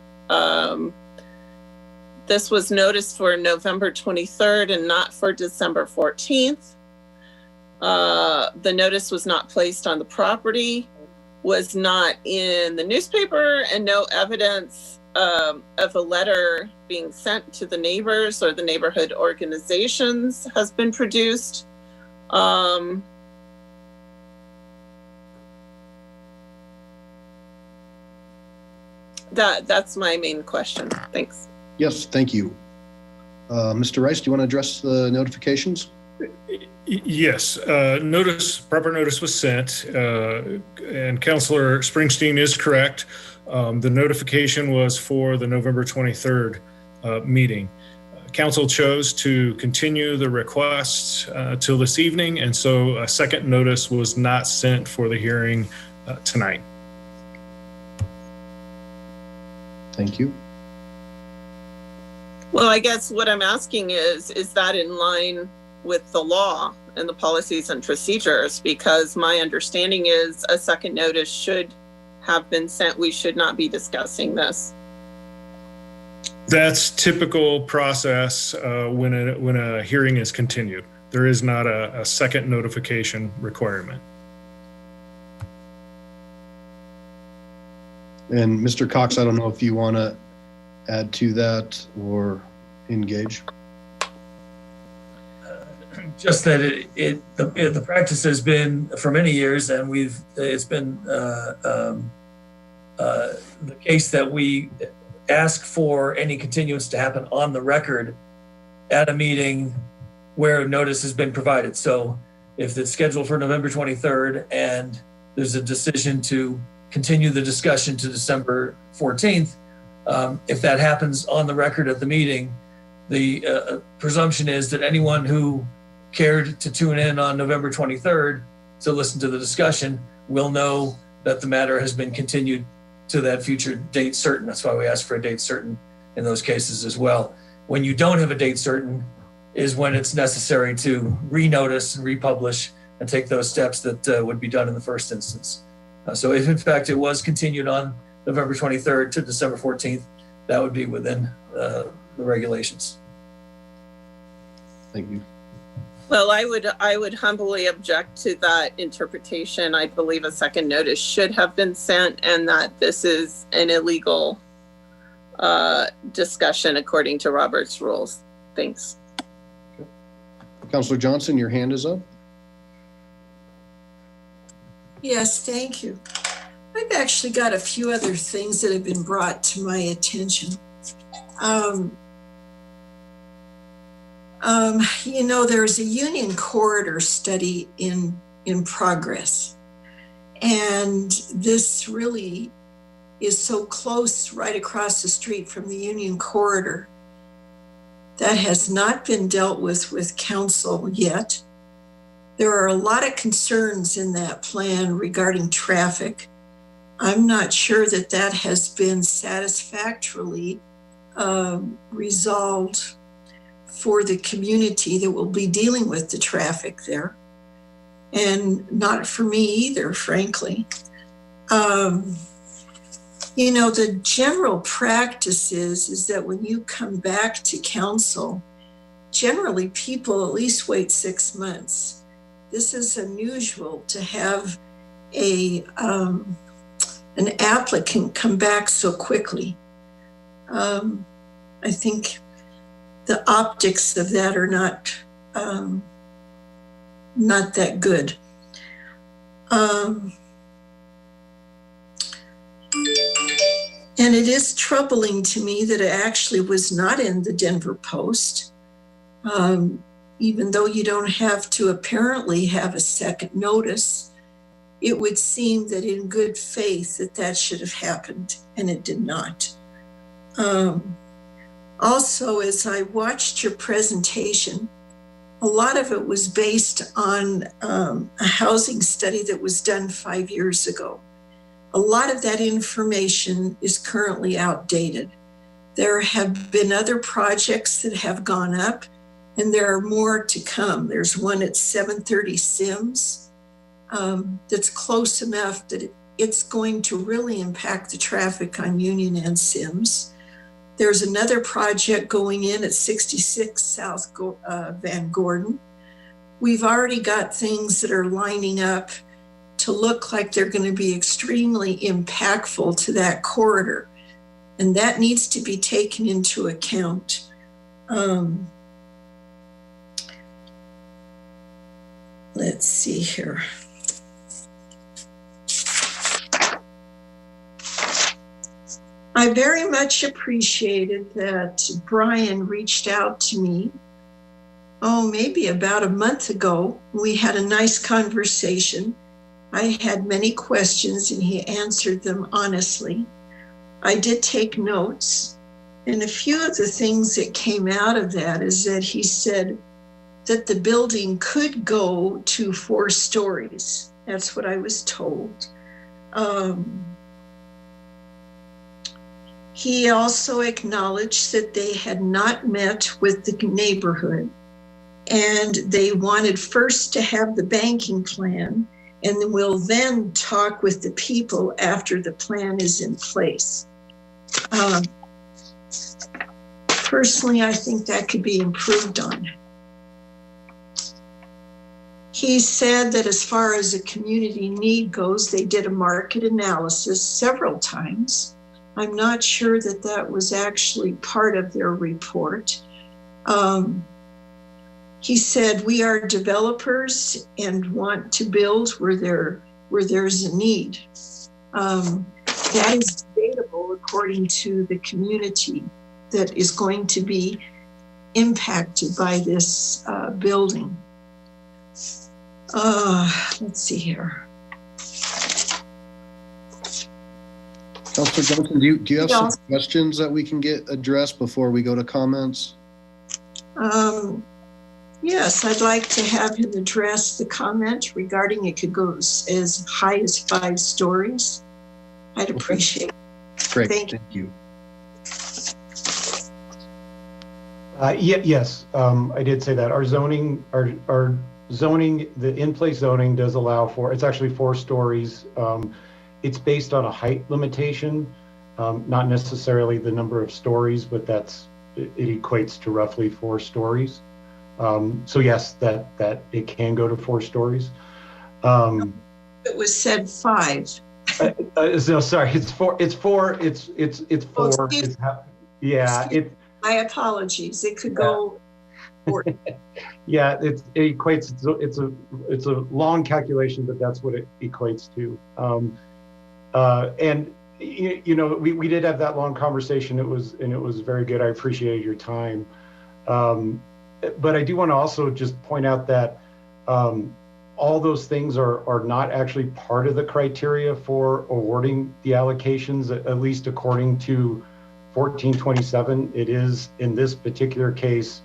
This was noticed for November 23rd and not for December 14th. The notice was not placed on the property, was not in the newspaper, and no evidence of a letter being sent to the neighbors or the neighborhood organizations has been produced. That's my main question. Thanks. Yes, thank you. Mr. Rice, do you want to address the notifications? Yes, proper notice was sent, and Councilor Springsteen is correct. The notification was for the November 23rd meeting. Council chose to continue the request till this evening, and so a second notice was not sent for the hearing tonight. Thank you. Well, I guess what I'm asking is that in line with the law and the policies and procedures? Because my understanding is a second notice should have been sent. We should not be discussing this. That's typical process when a hearing is continued. There is not a second notification requirement. And Mr. Cox, I don't know if you want to add to that or engage. Just that the practice has been for many years, and it's been the case that we ask for any continuance to happen on the record at a meeting where notice has been provided. So if it's scheduled for November 23rd and there's a decision to continue the discussion to December 14th, if that happens on the record at the meeting, the presumption is that anyone who cared to tune in on November 23rd to listen to the discussion will know that the matter has been continued to that future date certain. That's why we ask for a date certain in those cases as well. When you don't have a date certain is when it's necessary to renotice and republish and take those steps that would be done in the first instance. So if in fact it was continued on November 23rd to December 14th, that would be within the regulations. Thank you. Well, I would humbly object to that interpretation. I believe a second notice should have been sent, and that this is an illegal discussion according to Robert's rules. Thanks. Okay. Councilor Johnson, your hand is up. Yes, thank you. I've actually got a few other things that have been brought to my attention. You know, there's a Union Corridor study in progress, and this really is so close right across the street from the Union Corridor. That has not been dealt with council yet. There are a lot of concerns in that plan regarding traffic. I'm not sure that that has been satisfactorily resolved for the community that will be dealing with the traffic there. And not for me either, frankly. You know, the general practice is that when you come back to council, generally people at least wait 6 months. This is unusual to have an applicant come back so quickly. I think the optics of that are not that good. And it is troubling to me that it actually was not in the Denver Post, even though you don't have to apparently have a second notice. It would seem that in good faith that should have happened, and it did not. Also, as I watched your presentation, a lot of it was based on a housing study that was done 5 years ago. A lot of that information is currently outdated. There have been other projects that have gone up, and there are more to come. There's one at 730 Sims that's close enough that it's going to really impact the traffic on Union and Sims. There's another project going in at 66 South Van Gordon. We've already got things that are lining up to look like they're going to be extremely impactful to that corridor. And that needs to be taken into account. Let's see here. I very much appreciated that Brian reached out to me, maybe about a month ago. We had a nice conversation. I had many questions and he answered them honestly. I did take notes, And a few of the things that came out of that is that he said that the building could go to 4 stories. That's what I was told. He also acknowledged that they had not met with the neighborhood, and they wanted first to have the banking plan, and will then talk with the people after the plan is in place. Personally, I think that could be improved on. He said that as far as a community need goes, they did a market analysis several times. I'm not sure that that was actually part of their report. He said, we are developers and want to build where there's a need. That is debatable according to the community that is going to be impacted by this building. Let's see here. Councilor Johnson, do you have some questions that we can get addressed before we go to comments? Yes, I'd like to have him address the comment regarding it could go as high as 5 stories. I'd appreciate it. Great, Thank you. Yes, I did say that. Our zoning, the in-place zoning does allow for, it's actually 4 stories. It's based on a height limitation, not necessarily the number of stories, but it equates to roughly 4 stories. So yes, that it can go to 4 stories. It was said 5. No, sorry, it's 4. It's 4. It's 4. Yeah, my apologies. It could go. Yeah, it equates. It's a long calculation, but that's what it equates to. And you know, we did have that long conversation. It was very good. I appreciated your time. But I do want to also just point out that all those things are not actually part of the criteria for awarding the allocations, at least according to 1427. It is, in this particular case,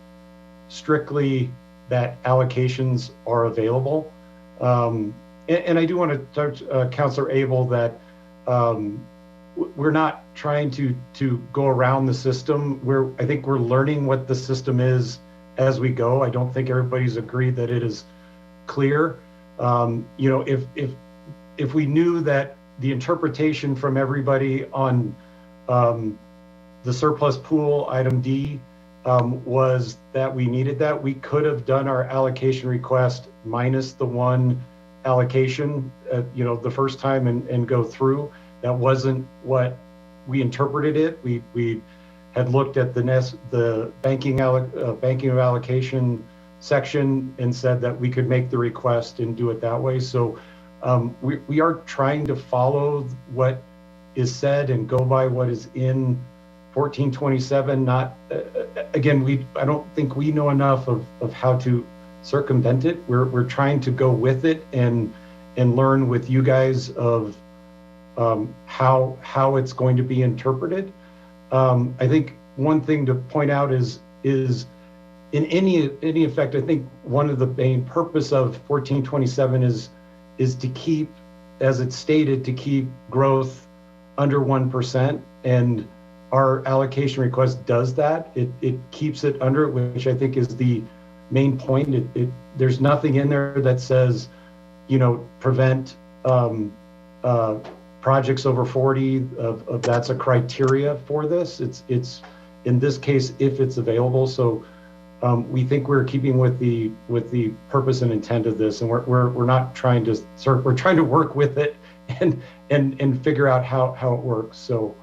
strictly that allocations are available. And I do want to touch, Councilor Abel, that we're not trying to go around the system. I think we're learning what the system is as we go. I don't think everybody's agreed that it is clear. You know, if we knew that the interpretation from everybody on the surplus pool item D was that we needed that, we could have done our allocation request minus the 1 allocation, you know, the first time and go through. That wasn't what we interpreted it. We had looked at the banking of allocation section and said that we could make the request and do it that way. So we are trying to follow what is said and go by what is in 1427. Not again, I don't think we know enough of how to circumvent it. We're trying to go with it and learn with you guys of how it's going to be interpreted. I think one thing to point out is in any effect, I think one of the main purpose of 1427 is to keep, as it's stated, to keep growth under 1%, and our allocation request does that. It keeps it under it, which I think is the main point. There's nothing in there that says, you know, prevent projects over 40 of that's a criteria for this. It's in this case if it's available. So we think we're keeping with the purpose and intent of this, and we're not trying to we're trying to work with it and figure out how it works. So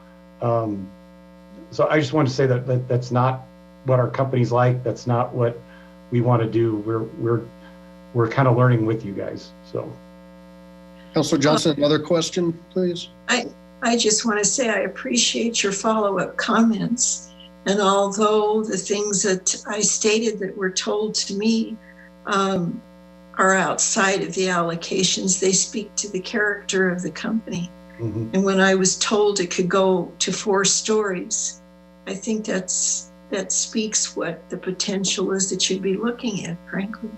so I just want to say that that's not what our company's like. That's not what we want to do. We're kind of learning with you guys. So. Councilor Johnson, another question, please. I just want to say I appreciate your follow-up comments. And although the things that I stated that were told to me are outside of the allocations, they speak to the character of the company. Mm-hmm. And when I was told it could go to 4 stories, I think that speaks what the potential is that you'd be looking at, frankly.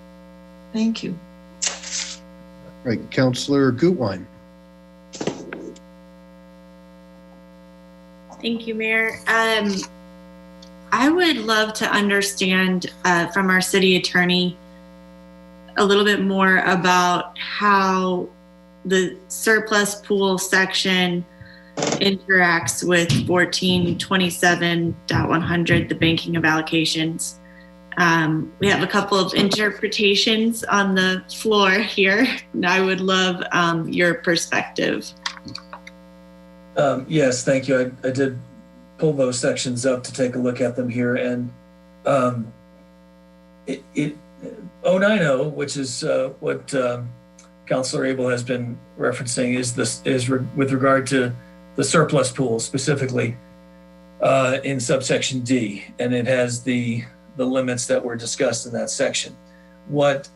Thank you. Right, Councillor Gutwein. Thank you, Mayor. I would love to understand from our city attorney a little bit more about how the surplus pool section interacts with 1427.100, the banking of allocations. We have a couple of interpretations on the floor here, and I would love your perspective. Yes, thank you. I did pull those sections up to take a look at them here, and 090, which is what Councilor Abel has been referencing, is with regard to the surplus pool specifically in subsection D, and it has the limits that were discussed in that section. What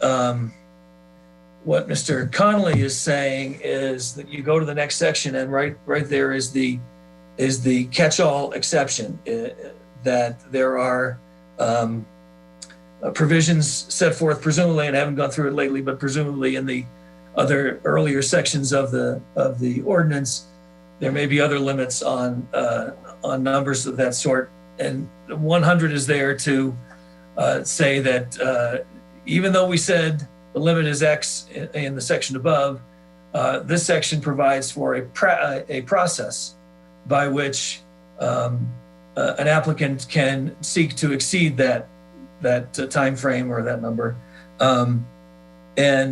Mr. Connolly is saying is that you go to the next section, and right there is the catch-all exception, that there are provisions set forth presumably, and I haven't gone through it lately, but presumably in the other earlier sections of the ordinance, there may be other limits on numbers of that sort, and 100 is there to say that even though we said the limit is X in the section above, this section provides for a process by which an applicant can seek to exceed that time frame or that number, and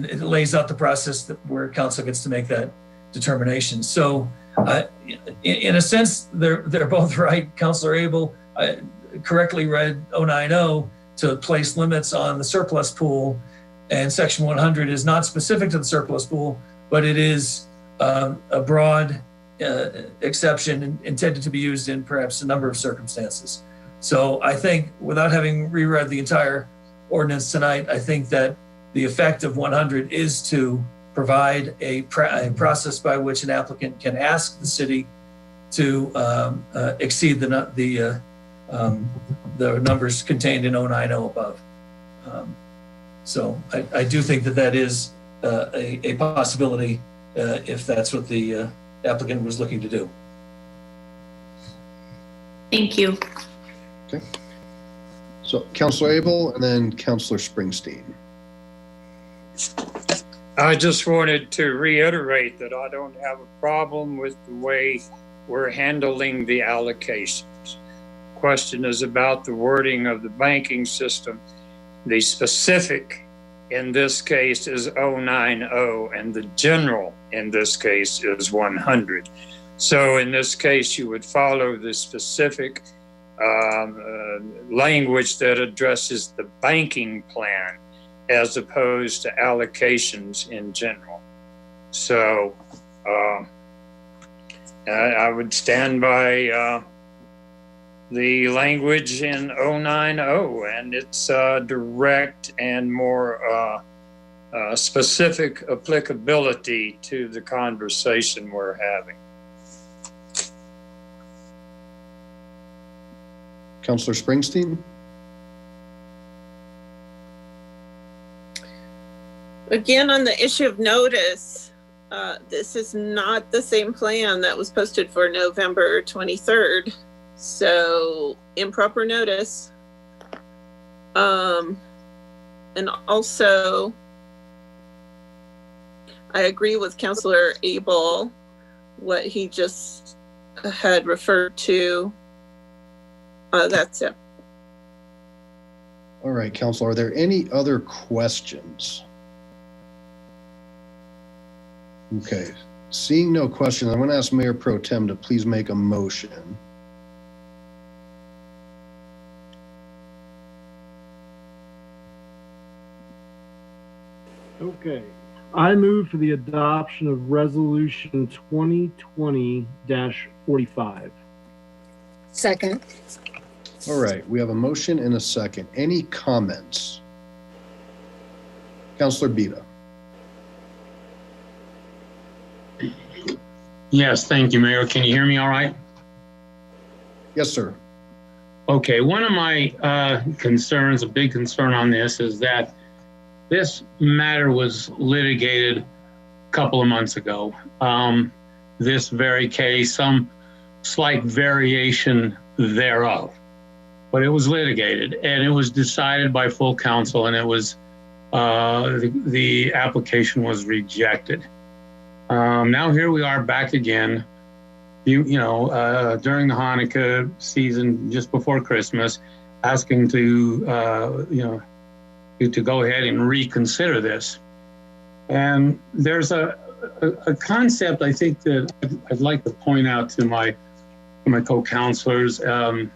it lays out the process where council gets to make that determination. So, in a sense, they're both right. Councilor Abel correctly read 090 to place limits on the surplus pool, and Section 100 is not specific to the surplus pool, but it is a broad exception intended to be used in perhaps a number of circumstances. So I think, without having reread the entire ordinance tonight, I think that the effect of 100 is to provide a process by which an applicant can ask the city to exceed the numbers contained in 090 above. So I do think that is a possibility if that's what the applicant was looking to do. Thank you. Okay. So Councilor Abel and then Councilor Springsteen. I just wanted to reiterate that I don't have a problem with the way we're handling the allocations. Question is about the wording of the banking system. The specific in this case is 090, and the general in this case is 100. So in this case, you would follow the specific language that addresses the banking plan as opposed to allocations in general. So I would stand by the language in 090, and its direct and more specific applicability to the conversation we're having. Councilor Springsteen? Again, on the issue of notice, this is not the same plan that was posted for November 23rd. So improper notice. And also, I agree with Councilor Abel, what he just had referred to. That's it. All right, Councilor, are there any other questions? Okay, seeing no questions, I'm going to ask Mayor Pro Tem to please make a motion. Okay. I move for the adoption of Resolution 2020-45. Second. All right, we have a motion and a second. Any comments? Councilor Bida. Yes, thank you, Mayor. Can you hear me all right? Yes, sir. Okay, one of my concerns, a big concern on this, is that this matter was litigated a couple of months ago. This very case, some slight variation thereof, but it was litigated and it was decided by full council, and it was the application was rejected. Now here we are back again. During the Hanukkah season, just before Christmas, asking to go ahead and reconsider this. And there's a concept I think that I'd like to point out to my co-counselors. And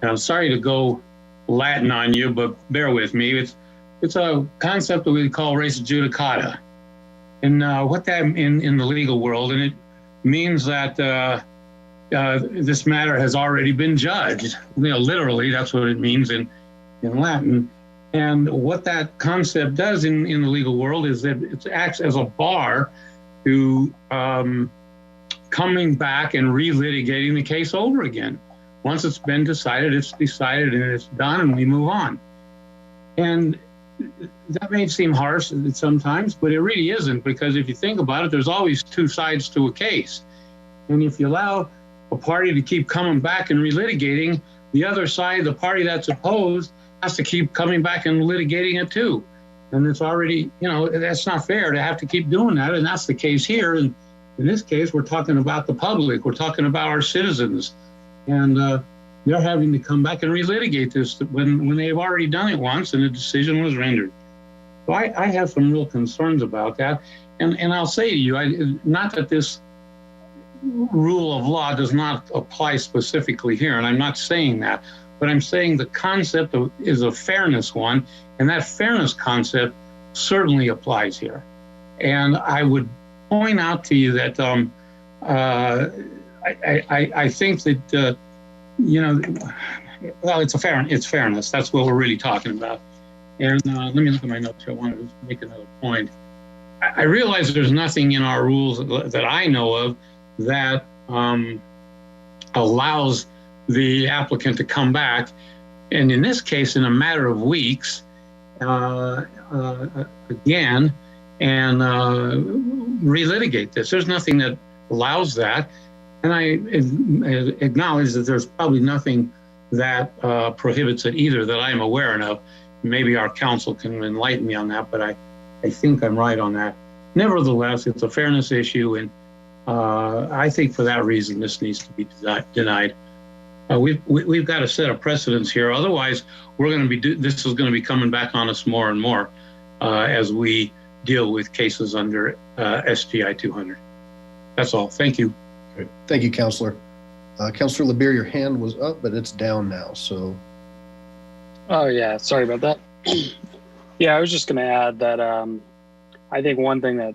I'm sorry to go Latin on you, but bear with me. It's a concept that we call res judicata, and what that in the legal world, and it means that this matter has already been judged. Literally, that's what it means in Latin. And what that concept does in the legal world is that it acts as a bar to coming back and relitigating the case over again. Once it's been decided, it's decided and it's done, and we move on. And that may seem harsh sometimes, but it really isn't, because if you think about it, there's always two sides to a case. And if you allow a party to keep coming back and relitigating, the other side, the party that's opposed, has to keep coming back and litigating it too. And it's already, that's not fair to have to keep doing that. And that's the case here. And in this case, we're talking about the public. We're talking about our citizens. And they're having to come back and relitigate this when they've already done it once and a decision was rendered. So I have some real concerns about that. And I'll say to you, not that this rule of law does not apply specifically here, and I'm not saying that, but I'm saying the concept is a fairness one, and that fairness concept certainly applies here. And I would point out to you that I think that it's fairness. That's what we're really talking about. And let me look at my notes here. I wanted to make another point. I realize there's nothing in our rules that I know of that allows the applicant to come back, and in this case, in a matter of weeks, again, and relitigate this. There's nothing that allows that. And I acknowledge that there's probably nothing that prohibits it either that I'm aware of. Maybe our counsel can enlighten me on that, but I think I'm right on that. Nevertheless, it's a fairness issue, and I think for that reason, this needs to be denied. We've got to set a precedence here. Otherwise, this is going to be coming back on us more and more as we deal with cases under SGI 200. That's all. Thank you. Great. Thank you, Councilor. Councilor LeBeer, your hand was up, but it's down now. So. Oh yeah, sorry about that. Yeah, I was just going to add that I think one thing that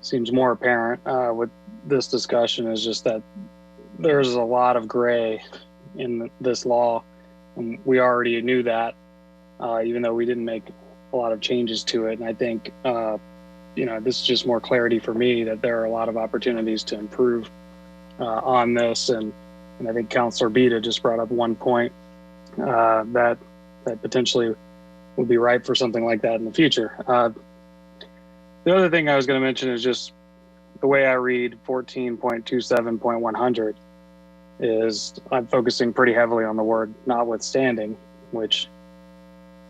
seems more apparent with this discussion is just that there's a lot of gray in this law. And we already knew that, even though we didn't make a lot of changes to it. And I think, this is just more clarity for me that there are a lot of opportunities to improve on this. And I think Councilor Bita just brought up one point that potentially would be ripe for something like that in the future. The other thing I was going to mention is just the way I read 14.27.100 is I'm focusing pretty heavily on the word notwithstanding, which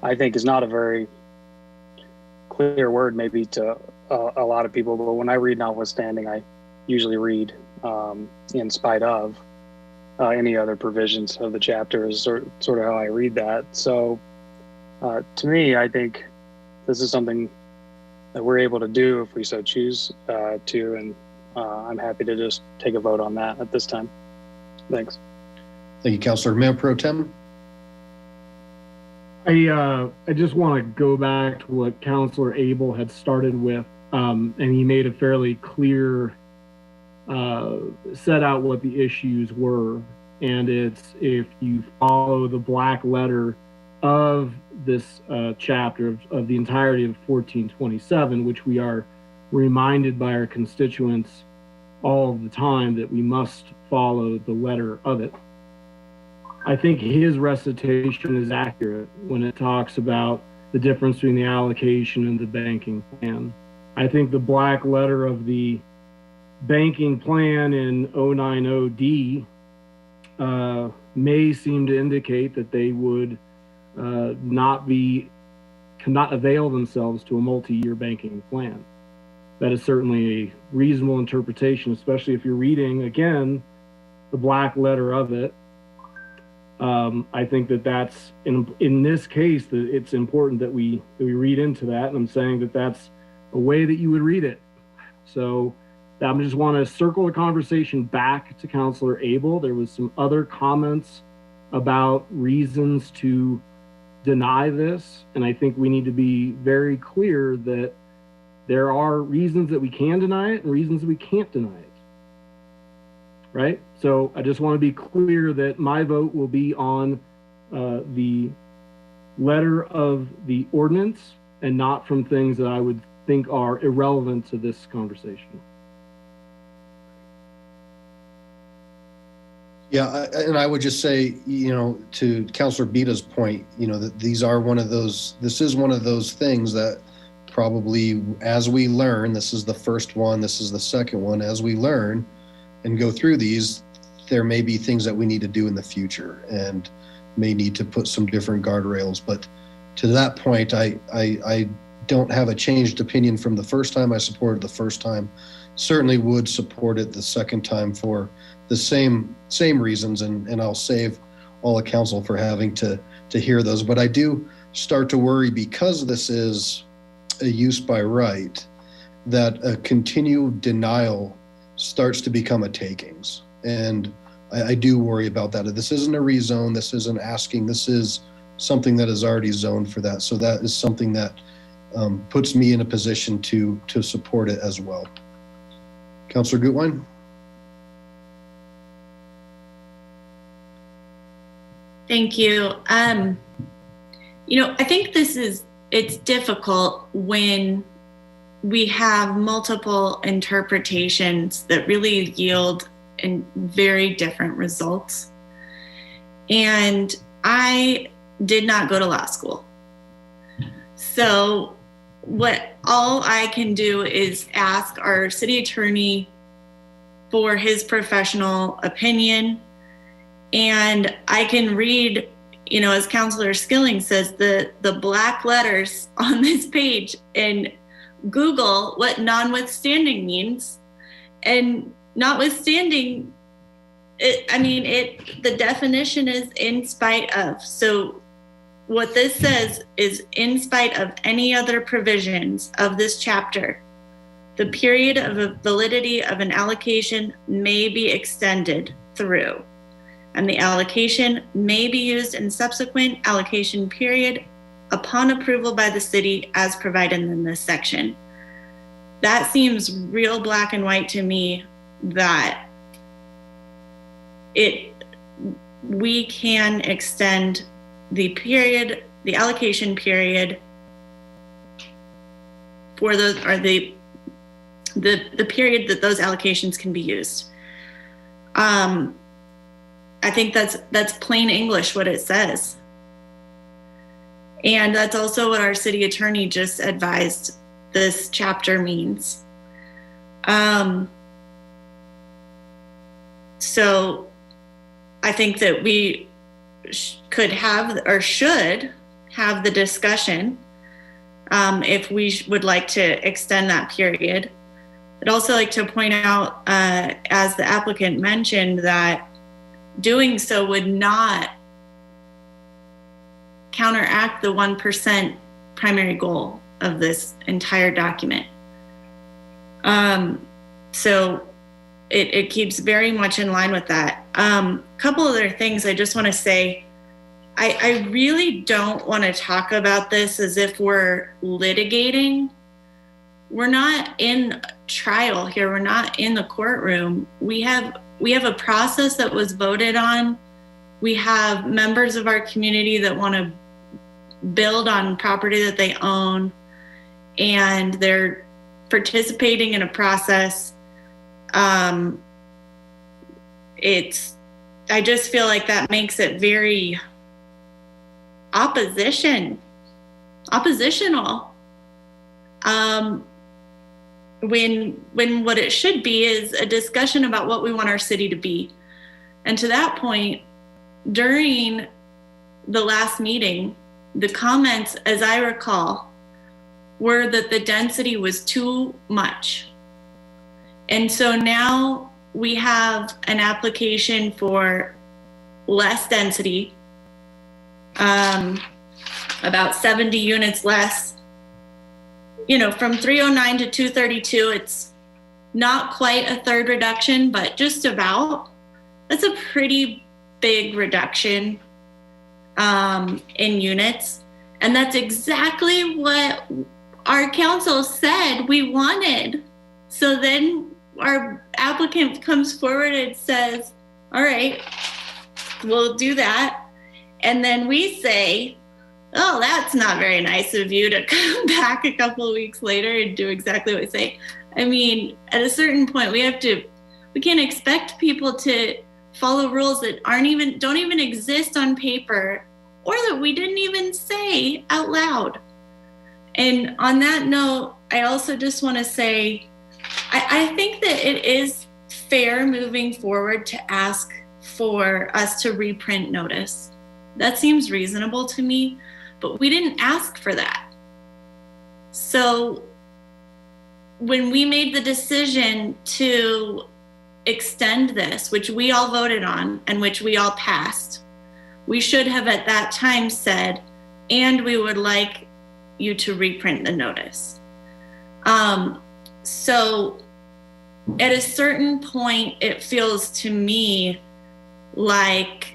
I think is not a very clear word maybe to a lot of people, but when I read notwithstanding, I usually read in spite of any other provisions of the chapter is sort of how I read that. So to me, I think this is something that we're able to do if we so choose to, and I'm happy to just take a vote on that at this time. Thanks. Thank you, Councilor. Mayor Pro Tem. I just want to go back to what Councilor Abel had started with, and he made a fairly clear set out what the issues were, and it's if you follow the black letter of this chapter of the entirety of 1427, which we are reminded by our constituents all of the time that we must follow the letter of it. I think his recitation is accurate when it talks about the difference between the allocation and the banking plan. I think the black letter of the banking plan in 090D may seem to indicate that they would cannot avail themselves to a multi-year banking plan. That is certainly a reasonable interpretation, especially if you're reading, again, the black letter of it. I think that that's, in this case, that it's important that we read into that, and I'm saying that that's a way that you would read it. So I just want to circle the conversation back to Councilor Abel. There was some other comments about reasons to deny this, and I think we need to be very clear that there are reasons that we can deny it and reasons that we can't deny it. Right? So I just want to be clear that my vote will be on the letter of the ordinance and not from things that I would think are irrelevant to this conversation. Yeah, and I would just say, to Councilor Bita's point, that this is one of those things that probably, as we learn, this is the first one, this is the second one, as we learn and go through these, there may be things that we need to do in the future and may need to put some different guardrails. But to that point, I don't have a changed opinion from the first time I supported the first time. Certainly would support it the second time for the same reasons, and I'll save all the council for having to hear those. But I do start to worry, because this is a use by right, that a continued denial starts to become a takings. And I do worry about that. This isn't a rezone, this isn't asking, this is something that is already zoned for that. So that is something that puts me in a position to support it as well. Councilor Gutwein? Thank you. I think it's difficult when we have multiple interpretations that really yield in very different results. And I did not go to law school. So all I can do is ask our city attorney for his professional opinion. And I can read, as Councilor Skilling says, the black letters on this page and Google what notwithstanding means. And notwithstanding, the definition is in spite of. So what this says is, in spite of any other provisions of this chapter, the period of validity of an allocation may be extended through, and the allocation may be used in subsequent allocation period upon approval by the city as provided in this section. That seems real black and white to me, that we can extend the allocation period for those, or the period that those allocations can be used. I think that's plain English what it says. And that's also what our city attorney just advised this chapter means. So I think that we could have, or should have, the discussion if we would like to extend that period. I'd also like to point out, as the applicant mentioned, that doing so would not counteract the 1% primary goal of this entire document. So it keeps very much in line with that. Couple other things I just want to say. I really don't want to talk about this as if we're litigating. We're not in trial here. We're not in the courtroom. We have a process that was voted on. We have members of our community that want to build on property that they own, and they're participating in a process. I just feel like that makes it very oppositional. When what it should be is a discussion about what we want our city to be. And to that point, during the last meeting, the comments, as I recall, were that the density was too much. And so now we have an application for less density, about 70 units less. You know, from 309 to 232, it's not quite a third reduction, but just about. That's a pretty big reduction in units. And that's exactly what our council said we wanted. So then our applicant comes forward and says, all right, we'll do that. And then we say, oh, that's not very nice of you to come back a couple of weeks later and do exactly what we say. I mean, at a certain point, we can't expect people to follow rules that don't even exist on paper, or that we didn't even say out loud. And on that note, I also just want to say, I think that it is fair moving forward to ask for us to reprint notice. That seems reasonable to me, but we didn't ask for that. So when we made the decision to extend this, which we all voted on and which we all passed, we should have at that time said, and we would like you to reprint the notice. So at a certain point, it feels to me like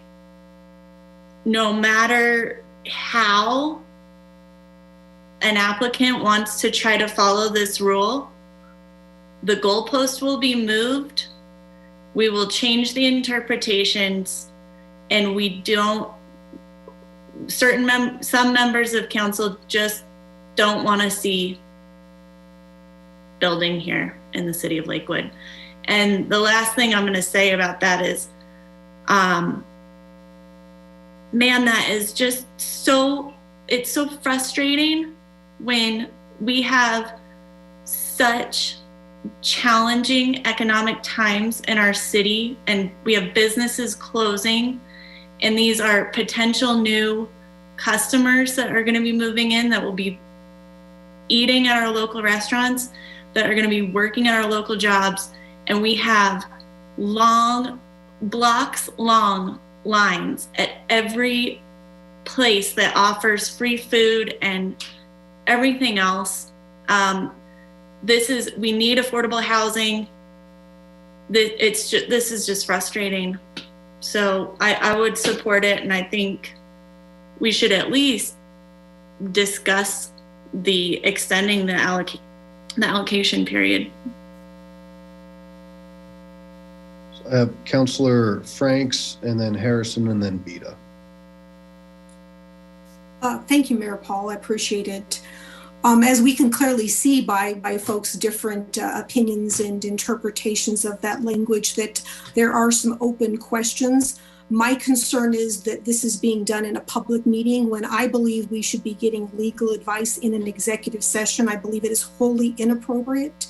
no matter how an applicant wants to try to follow this rule, the goalpost will be moved. We will change the interpretations, and some members of council just don't want to see building here in the city of Lakewood. And the last thing I'm going to say about that is, man, that is just it's so frustrating when we have such challenging economic times in our city and we have businesses closing, and these are potential new customers that are going to be moving in, that will be eating at our local restaurants, that are going to be working at our local jobs, and we have blocks long lines at every place that offers free food and everything else. We need affordable housing. This is just frustrating. So I would support it, and I think we should at least discuss the extending the allocation period. So I have Councilor Franks, and then Harrison, and then Beta. Thank you, Mayor Paul. I appreciate it. As we can clearly see by folks' different opinions and interpretations of that language, that there are some open questions. My concern is that this is being done in a public meeting when I believe we should be getting legal advice in an executive session. I believe it is wholly inappropriate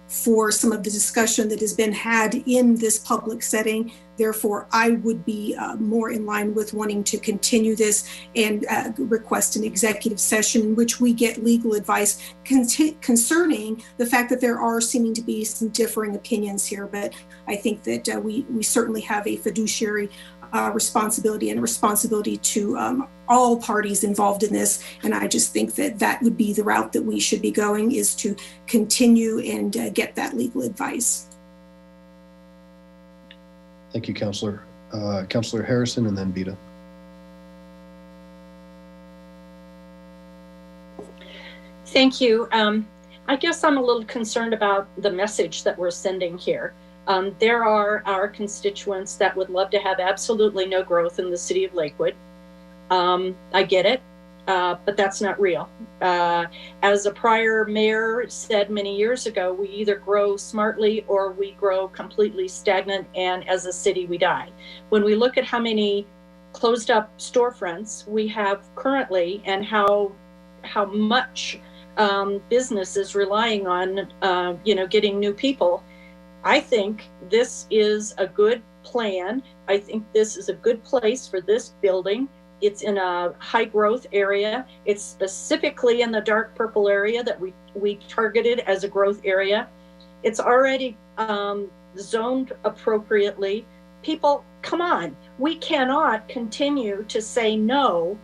for some of the discussion that has been had in this public setting. Therefore, I would be more in line with wanting to continue this and request an executive session in which we get legal advice concerning the fact that there are seeming to be some differing opinions here. But I think that we certainly have a fiduciary responsibility and a responsibility to all parties involved in this. And I just think that that would be the route that we should be going, is to continue and get that legal advice. Thank you, Councilor. Councilor Harrison, and then Beta. Thank you. I guess I'm a little concerned about the message that we're sending here. There are our constituents that would love to have absolutely no growth in the city of Lakewood. I get it. but that's not real. As a prior mayor said many years ago, we either grow smartly or we grow completely stagnant, and as a city, we die. When we look at how many closed up storefronts we have currently and how much business is relying on, getting new people, I think this is a good plan. I think this is a good place for this building. It's in a high growth area. It's specifically in the dark purple area that we targeted as a growth area. It's already zoned appropriately. People, come on. We cannot continue to say no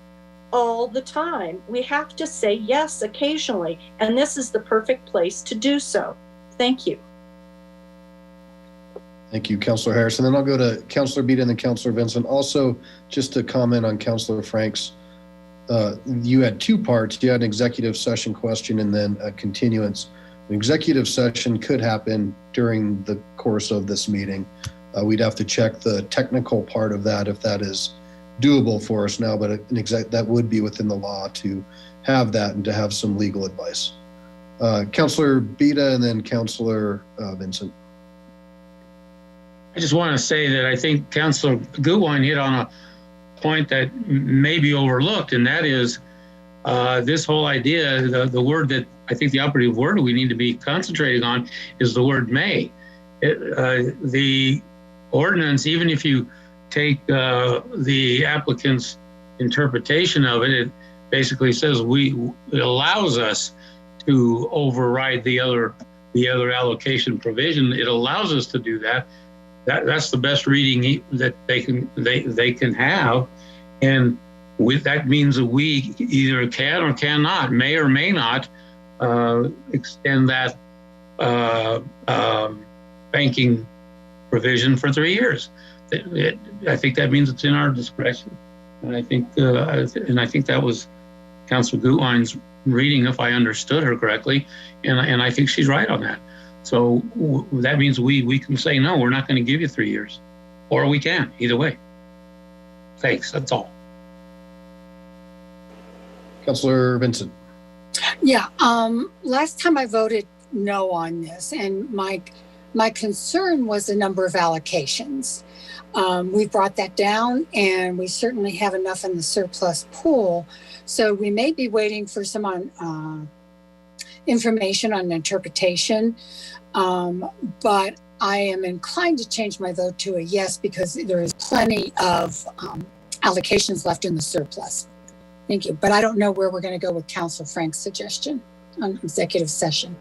all the time. We have to say yes occasionally, and this is the perfect place to do so. Thank you. Thank you, Councilor Harris. And then I'll go to Councilor Bida and then Councilor Vincent. Also, just to comment on Councilor Franks, you had two parts. You had an executive session question and then a continuance. An executive session could happen during the course of this meeting. We'd have to check the technical part of that if that is doable for us now, but that would be within the law to have that and to have some legal advice. Councilor Bida and then Councilor Vincent. I just want to say that I think Councilor Gutwein hit on a point that may be overlooked, and that is this whole idea, the word that I think the operative word we need to be concentrating on is the word may. The ordinance, even if you take the applicant's interpretation of it, it basically says it allows us to override the other allocation provision. It allows us to do that. That's the best reading that they can have, and with that means that we either can or cannot, may or may not extend that banking provision for 3 years. I think that means it's in our discretion, and I think that was Councilor Gutwein's reading, if I understood her correctly, and I think she's right on that. So that means we can say, no, we're not going to give you 3 years, or we can, either way. Thanks, that's all. Councilor Vincent. Yeah, last time I voted no on this, and my concern was the number of allocations. We brought that down, and we certainly have enough in the surplus pool. So we may be waiting for some information on interpretation, but I am inclined to change my vote to a yes because there is plenty of allocations left in the surplus. Thank you. But I don't know where we're going to go with Councilor Frank's suggestion on executive session.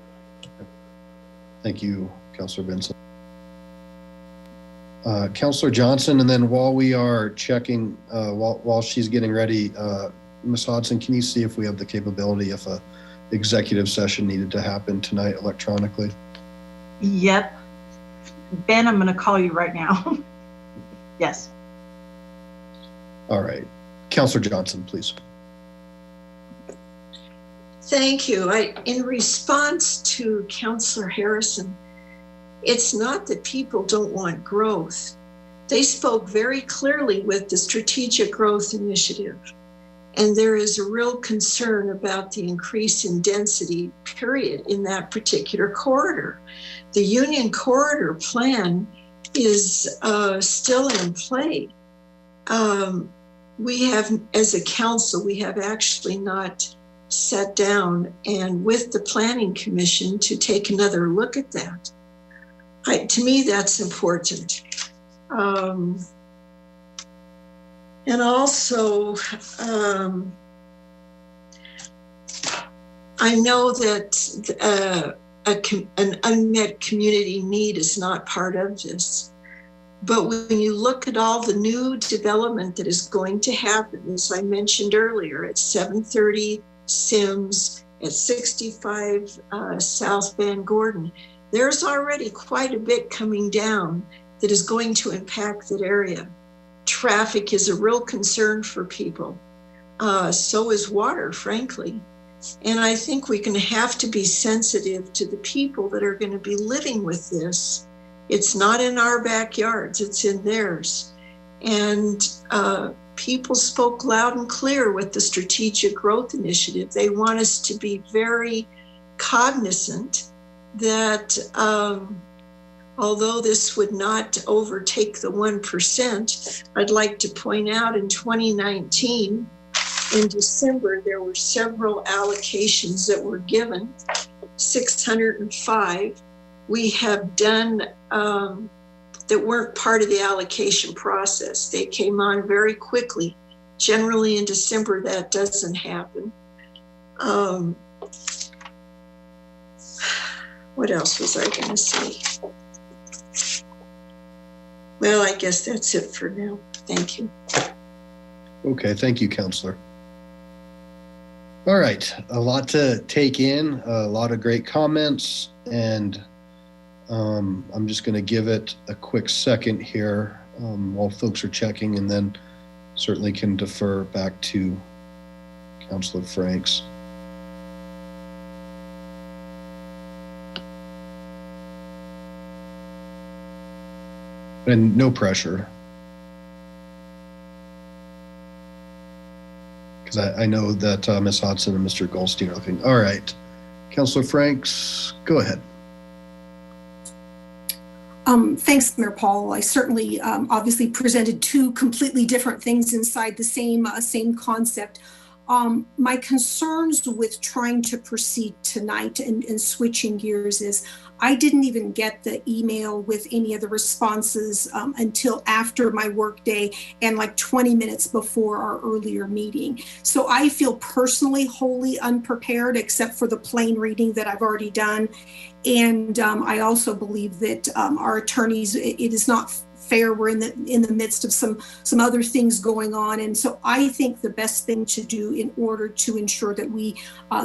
Thank you, Councilor Vincent. Councilor Johnson, and then while we are checking, while she's getting ready, Ms. Hodson, can you see if we have the capability if a executive session needed to happen tonight electronically? Yep. Ben, I'm going to call you right now. Yes. All right. Councilor Johnson, please. Thank you. In response to Councilor Harrison, it's not that people don't want growth. They spoke very clearly with the Strategic Growth Initiative, and there is a real concern about the increase in density, period, in that particular corridor. The Union Corridor plan is still in play. We have, as a council, we have actually not sat down and with the Planning Commission to take another look at that. To me, that's important. And also, I know that an unmet community need is not part of this. But when you look at all the new development that is going to happen, as I mentioned earlier, at 730 Sims, at 65 South Van Gordon, there's already quite a bit coming down that is going to impact that area. Traffic is a real concern for people. So is water, frankly. And I think we're going to have to be sensitive to the people that are going to be living with this. It's not in our backyards, it's in theirs. And people spoke loud and clear with the Strategic Growth Initiative. They want us to be very cognizant that although this would not overtake the 1%, I'd like to point out in 2019, in December, there were several allocations that were given, 605. We have done that weren't part of the allocation process. They came on very quickly. Generally in December, that doesn't happen. What else was I going to say? Well, I guess that's it for now. Thank you. Okay, thank you, Counselor. All right, a lot to take in, a lot of great comments, and I'm just going to give it a quick second here while folks are checking, and then certainly can defer back to Counselor Franks. And no pressure, because I know that Ms. Hodson and Mr. Goldstein are looking. All right, Councilor Franks, go ahead. Thanks, Mayor Paul. I certainly obviously presented two completely different things inside the same concept. My concerns with trying to proceed tonight and switching gears is I didn't even get the email with any of the responses until after my workday and like 20 minutes before our earlier meeting. So I feel personally wholly unprepared except for the plain reading that I've already done. And I also believe that our attorneys, it is not fair. We're in the midst of some other things going on. And so I think the best thing to do in order to ensure that we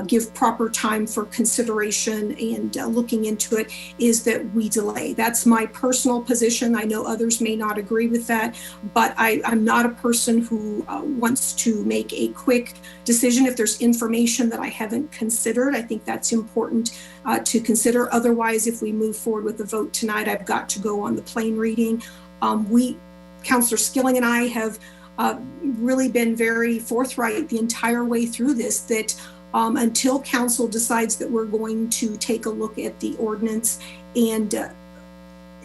give proper time for consideration and looking into it is that we delay. That's my personal position. I know others may not agree with that, but I'm not a person who wants to make a quick decision if there's information that I haven't considered. I think that's important to consider. Otherwise, if we move forward with the vote tonight, I've got to go on the plain reading. Councillor Skilling and I have really been very forthright the entire way through this, that until council decides that we're going to take a look at the ordinance and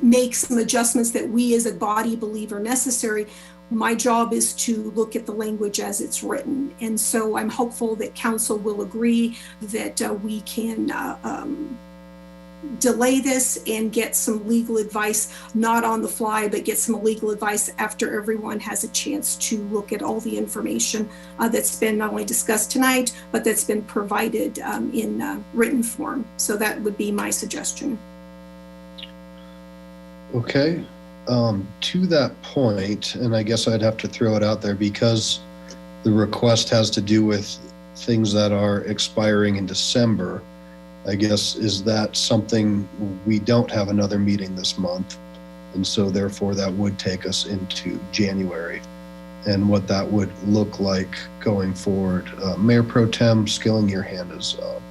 make some adjustments that we as a body believe are necessary, my job is to look at the language as it's written. And so I'm hopeful that council will agree that we can delay this and get some legal advice, not on the fly, but get some legal advice after everyone has a chance to look at all the information that's been not only discussed tonight, but that's been provided in written form. So that would be my suggestion. Okay, to that point, and I guess I'd have to throw it out there because the request has to do with things that are expiring in December. I guess, is that something we don't have another meeting this month? And so therefore that would take us into January and what that would look like going forward. Mayor Pro Tem Skilling, your hand is up.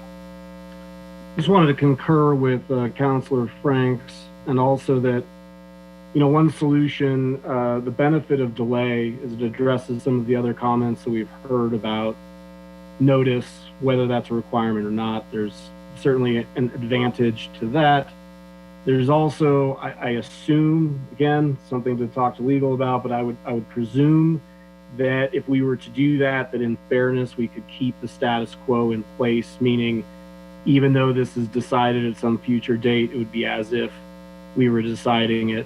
Just wanted to concur with Councilor Franks, and also that, you know, one solution, the benefit of delay is it addresses some of the other comments that we've heard about notice, whether that's a requirement or not. There's certainly an advantage to that. There's also, I assume, again, something to talk to legal about, but I would presume that if we were to do that, that in fairness, we could keep the status quo in place, meaning even though this is decided at some future date, it would be as if we were deciding it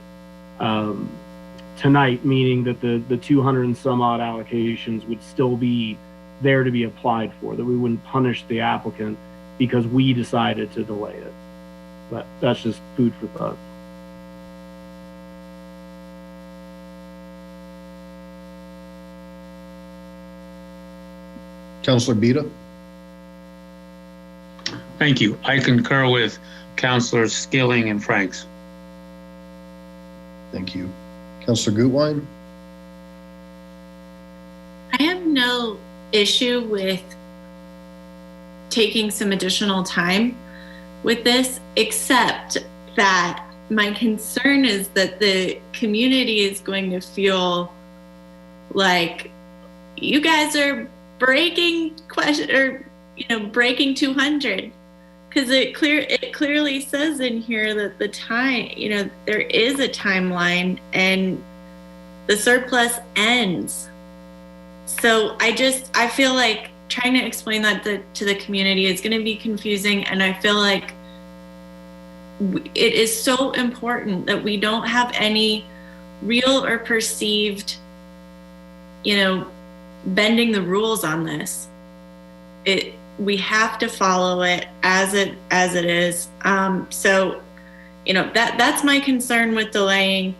tonight, meaning that the 200 and some odd allocations would still be there to be applied for, that we wouldn't punish the applicant because we decided to delay it. But that's just food for thought. Councilor Bita. Thank you. I concur with Councilors Skilling and Franks. Thank you. Councilor Gutwein. I have no issue with taking some additional time with this, except that my concern is that the community is going to feel like you guys are breaking breaking 200, because it clearly says in here that the time, there is a timeline and the surplus ends. So I feel like trying to explain that to the community is going to be confusing, and I feel like it is so important that we don't have any real or perceived, bending the rules on this. We have to follow it as it is. So, that's my concern with delaying.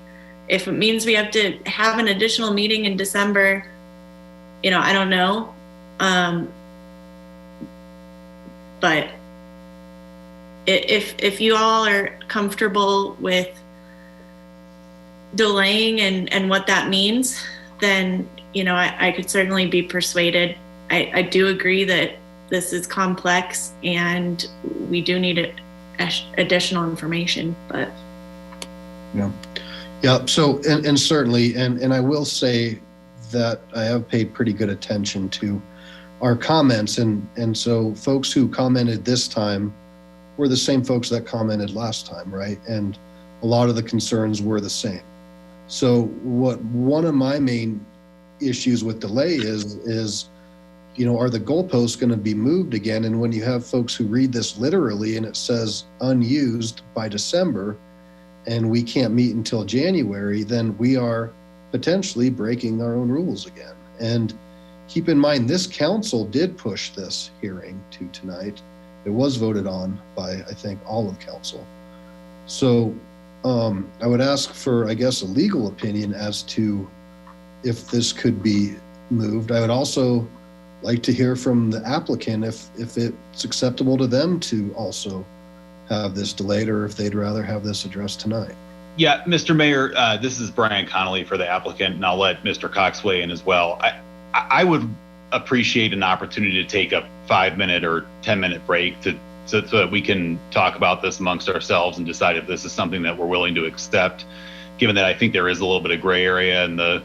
If it means we have to have an additional meeting in December, I don't know. But if you all are comfortable with delaying and what that means, then, I could certainly be persuaded. I do agree that this is complex and we do need additional information, but. Yeah. So, and certainly, and I will say that I have paid pretty good attention to our comments. And so folks who commented this time were the same folks that commented last time, right? And a lot of the concerns were the same. So one of my main issues with delay is, are the goalposts going to be moved again? And when you have folks who read this literally and it says unused by December and we can't meet until January, then we are potentially breaking our own rules again. And keep in mind, this council did push this hearing to tonight. It was voted on by, I think, all of council. So I would ask for, I guess, a legal opinion as to if this could be moved. I would also like to hear from the applicant if it's acceptable to them to also have this delayed, or if they'd rather have this addressed tonight. Yeah, Mr. Mayor, this is Brian Connolly for the applicant, and I'll let Mr. Cox weigh in as well. I would appreciate an opportunity to take a 5-minute or 10-minute break so that we can talk about this amongst ourselves and decide if this is something that we're willing to accept, given that I think there is a little bit of gray area in the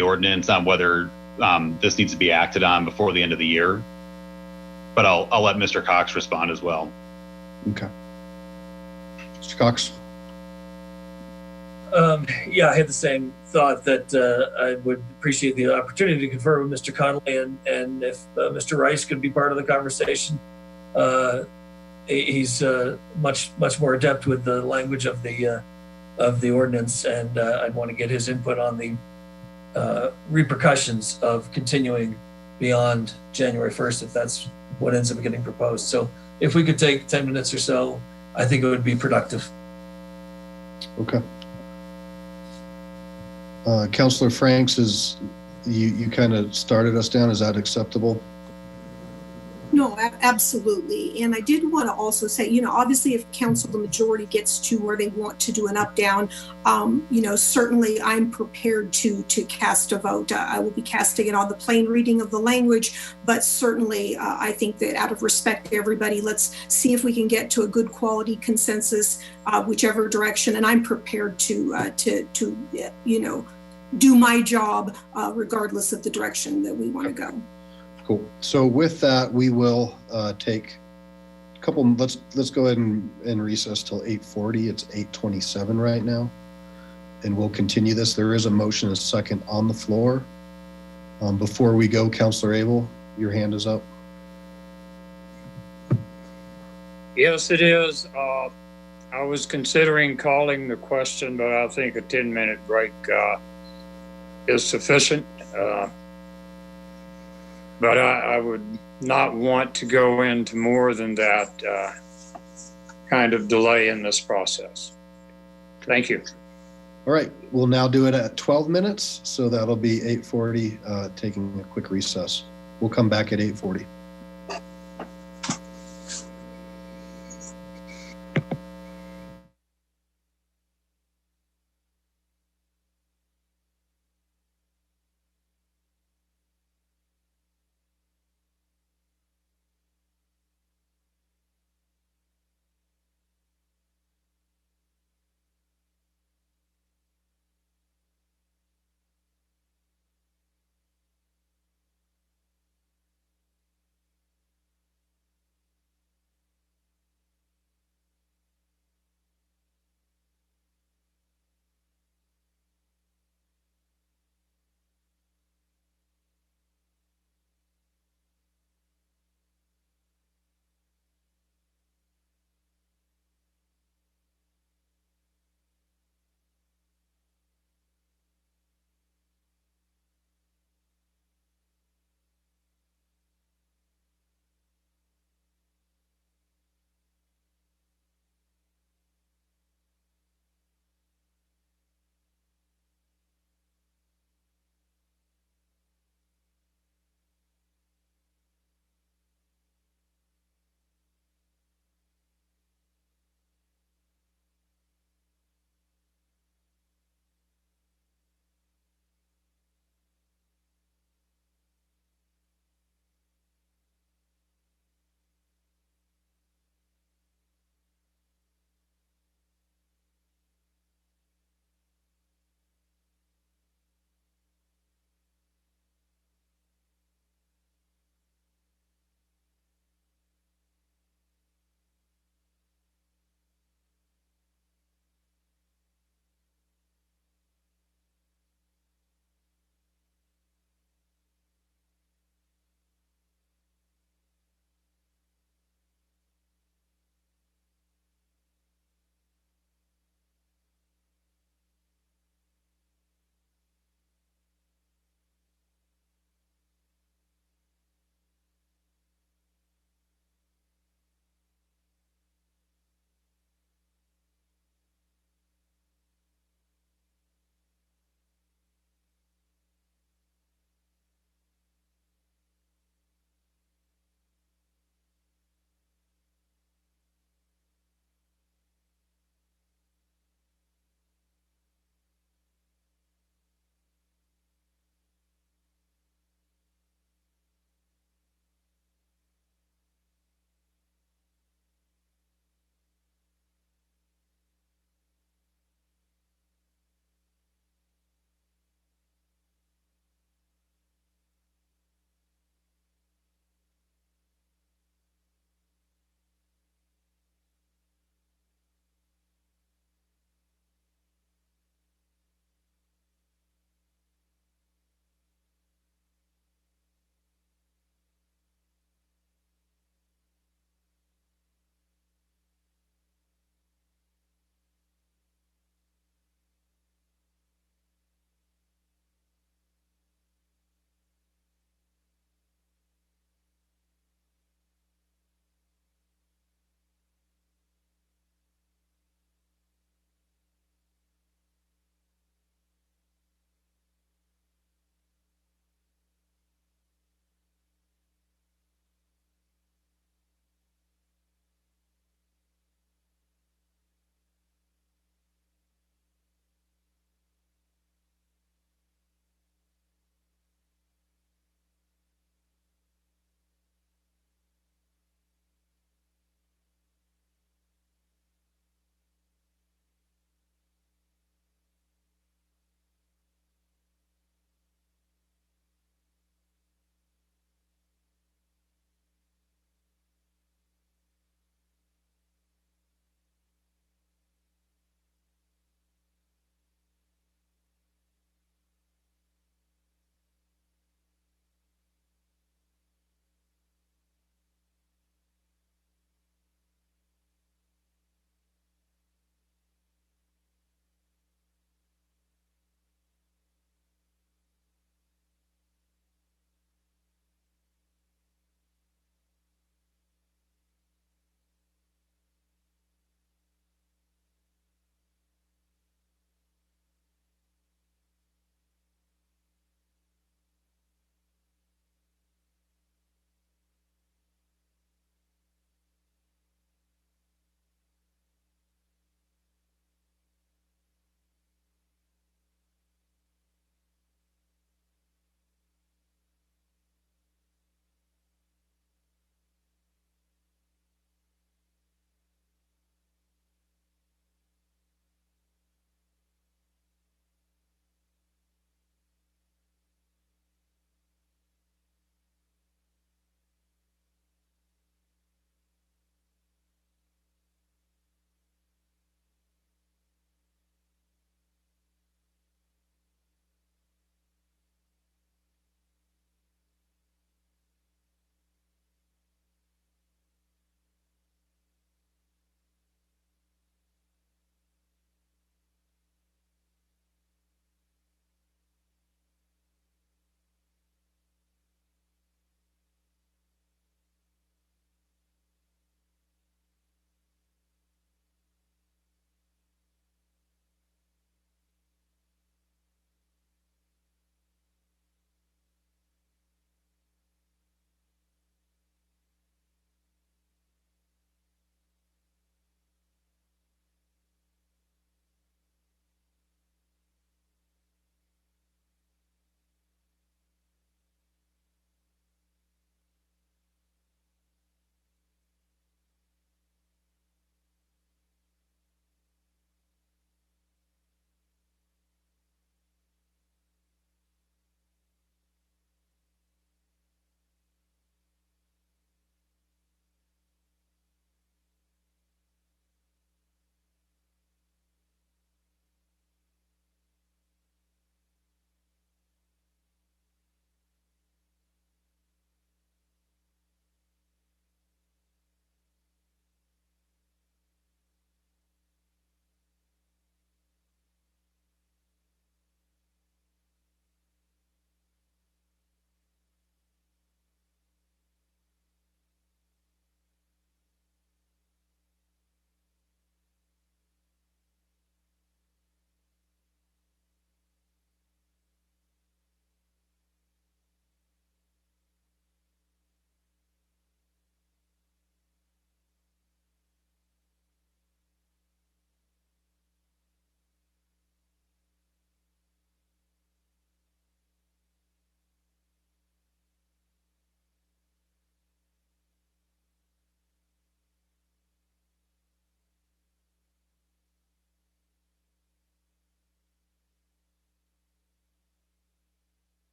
ordinance on whether this needs to be acted on before the end of the year. But I'll let Mr. Cox respond as well. Okay. Mr. Cox. Yeah, I had the same thought that I would appreciate the opportunity to confer with Mr. Connolly, and if Mr. Rice could be part of the conversation. He's much more adept with the language of the ordinance, and I'd want to get his input on the repercussions of continuing beyond January 1st, if that's what ends up getting proposed. So if we could take 10 minutes or so, I think it would be productive. Okay. Councilor Franks, you kind of started us down. Is that acceptable? No, absolutely. And I did want to also say, obviously if council, the majority gets to where they want to do an up down, certainly I'm prepared to cast a vote. I will be casting it on the plain reading of the language, but certainly I think that out of respect to everybody, let's see if we can get to a good quality consensus, whichever direction. And I'm prepared to do my job regardless of the direction that we want to go. Cool. So with that, we will take a couple. Let's go ahead and recess till 8:40. It's 8:27 right now, and we'll continue this. There is a motion and a second on the floor. Before we go, Councilor Abel, your hand is up. Yes, it is. I was considering calling the question, but I think a 10-minute break is sufficient. But I would not want to go into more than that kind of delay in this process. Thank you. All right, we'll now do it at 12 minutes. So that'll be 8:40, taking a quick recess. We'll come back at 8:40.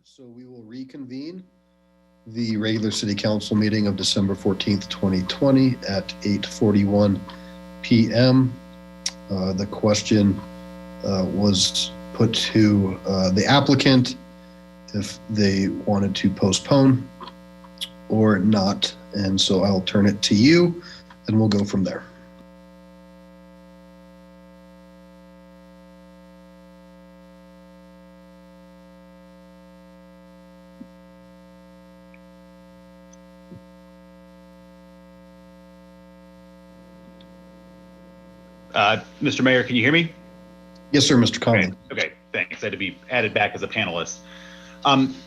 So we will reconvene the regular city council meeting of December 14th, 2020 at 8:41 p.m. The question was put to the applicant if they wanted to postpone or not. And so I'll turn it to you and we'll go from there. Mr. Mayor, can you hear me? Yes, sir, Mr. Conley. Okay, thanks. I had to be added back as a panelist.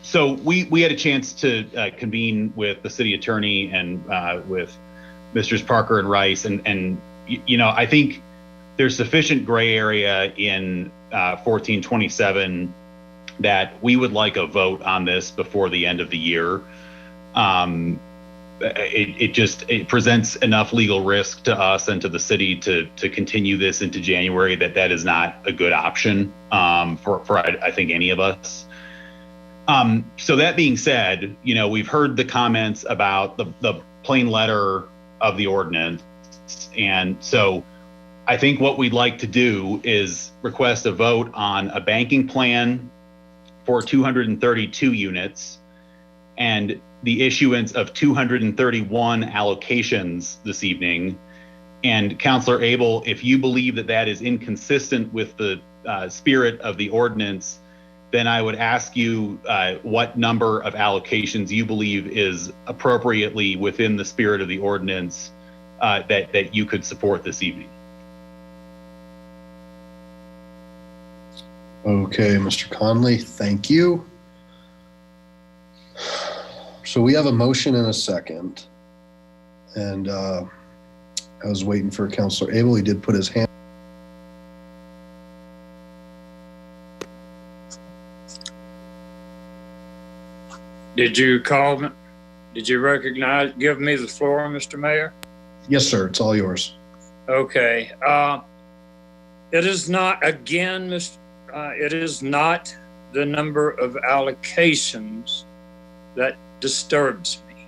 So we had a chance to convene with the city attorney and with Misters Parker and Rice, and you know, I think there's sufficient gray area in 1427 that we would like a vote on this before the end of the year. It presents enough legal risk to us and to the city to continue this into January that is not a good option for I think any of us. So that being said, you know, we've heard the comments about the plain letter of the ordinance, and so I think what we'd like to do is request a vote on a banking plan for 232 units and the issuance of 231 allocations this evening. And Councilor Abel, if you believe that that is inconsistent with the spirit of the ordinance, then I would ask you what number of allocations you believe is appropriately within the spirit of the ordinance that you could support this evening. Okay, Mr. Conley, thank you. So we have a motion and a second. And I was waiting for Councilor Abel. He did put his hand. Did you call me? Did you recognize, give me the floor, Mr. Mayor? Yes, sir. It's all yours. Okay. It is not, again, it is not the number of allocations that disturbs me.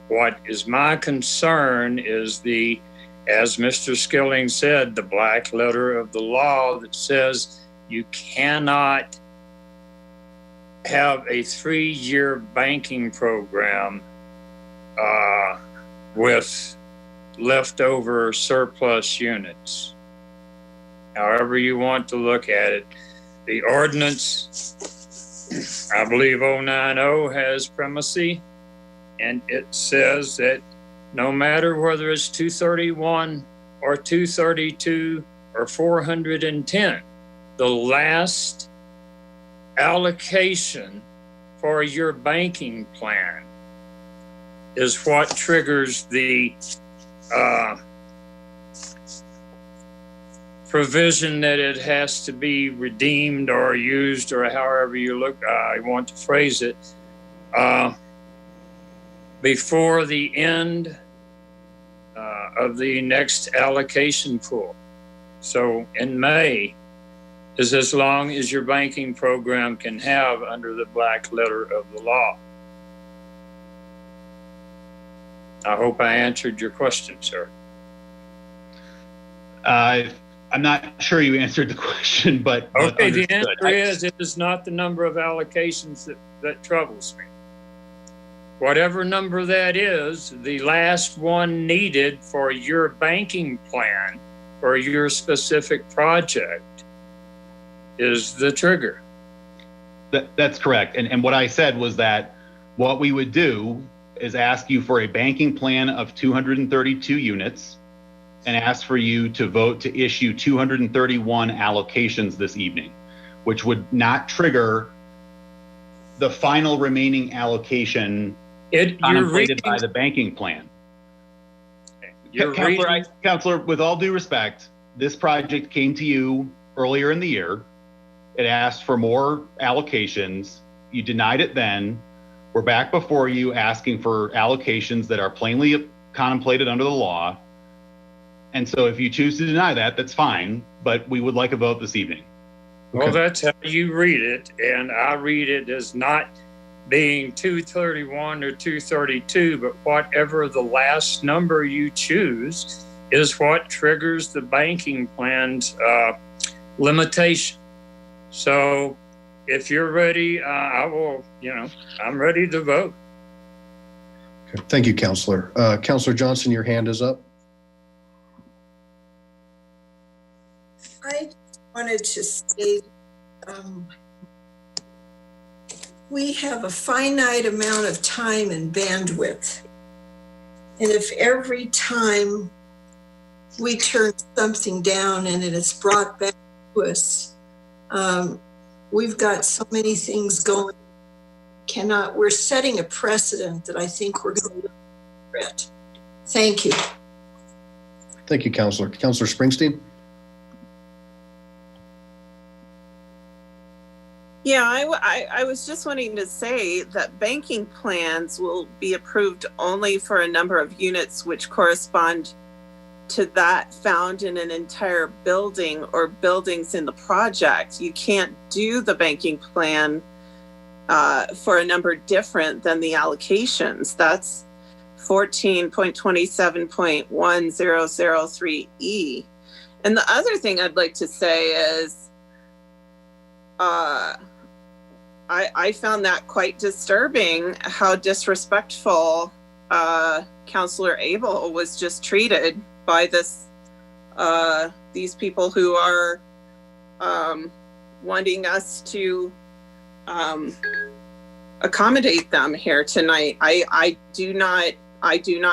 What is my concern is as Mr. Skilling said, the black letter of the law that says you cannot have a 3-year banking program with leftover surplus units. However you want to look at it, the ordinance, I believe 090 has primacy, and it says that no matter whether it's 231 or 232 or 410, the last allocation for your banking plan is what triggers the provision that it has to be redeemed or used, or however you want to phrase it, before the end of the next allocation pool. So in May is as long as your banking program can have under the black letter of the law. I hope I answered your question, sir. I'm not sure you answered the question, but okay, the answer is it is not the number of allocations that troubles me. Whatever number that is, the last one needed for your banking plan for your specific project is the trigger. That's correct. And what I said was that what we would do is ask you for a banking plan of 232 units and ask for you to vote to issue 231 allocations this evening, which would not trigger the final remaining allocation contemplated by the banking plan. Councilor, with all due respect, this project came to you earlier in the year. It asked for more allocations. You denied it then. We're back before you asking for allocations that are plainly contemplated under the law. And so if you choose to deny that, that's fine, but we would like a vote this evening. Well, that's how you read it, and I read it as not being 231 or 232, but whatever the last number you choose is what triggers the banking plan's limitation. So if you're ready, I will, I'm ready to vote. Okay. Thank you, Counselor. Counselor Johnson, your hand is up. I wanted to say we have a finite amount of time and bandwidth. And if every time we turn something down and it is brought back to us, we've got so many things going. We're setting a precedent that I think we're going to regret. Thank you. Thank you, Counselor. Counselor Springsteen? Yeah, I was just wanting to say that banking plans will be approved only for a number of units which correspond to that found in an entire building or buildings in the project. You can't do the banking plan for a number different than the allocations. That's 14.27.1003E. And the other thing I'd like to say is I found that quite disturbing how disrespectful Councillor Abel was just treated by these people who are wanting us to accommodate them here tonight. I do not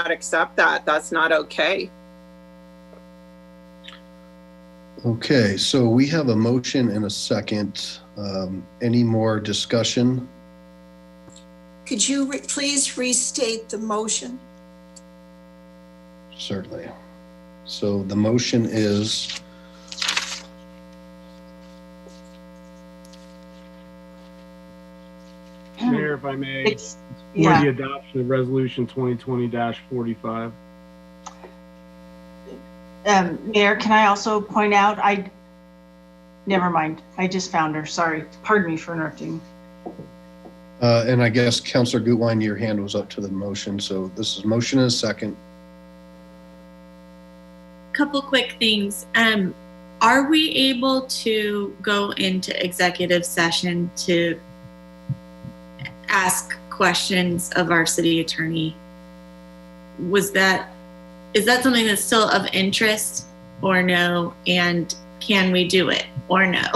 accept that. That's not okay. Okay, so we have a motion and a second. Any more discussion? Could you please restate the motion? Certainly. So the motion is Mayor, if I may, for the adoption of Resolution 2020-45. Mayor, can I also point out, never mind, I just found her, sorry. Pardon me for interrupting. and I guess Councillor Gutwein, your hand was up to the motion. So this is motion and a second. Couple quick things. Are we able to go into executive session to ask questions of our city attorney? Is that something that's still of interest or no? And can we do it or no?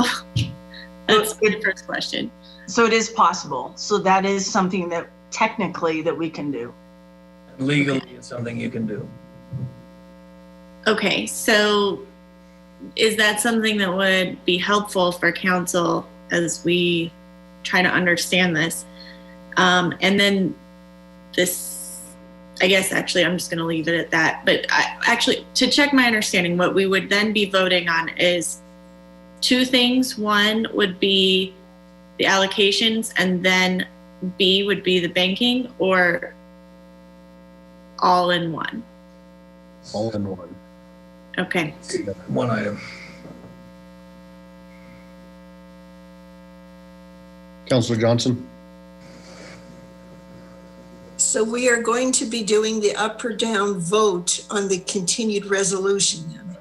That's a good first question. So it is possible. So that is something that technically that we can do. Legally, it's something you can do. Okay, so is that something that would be helpful for council as we try to understand this? And then this, I guess actually I'm just going to leave it at that. But actually, to check my understanding, what we would then be voting on is two things. One would be the allocations, and then B would be the banking, or all in one? All in one. Okay. One item. Councillor Johnson. So we are going to be doing the up or down vote on the continued resolution then.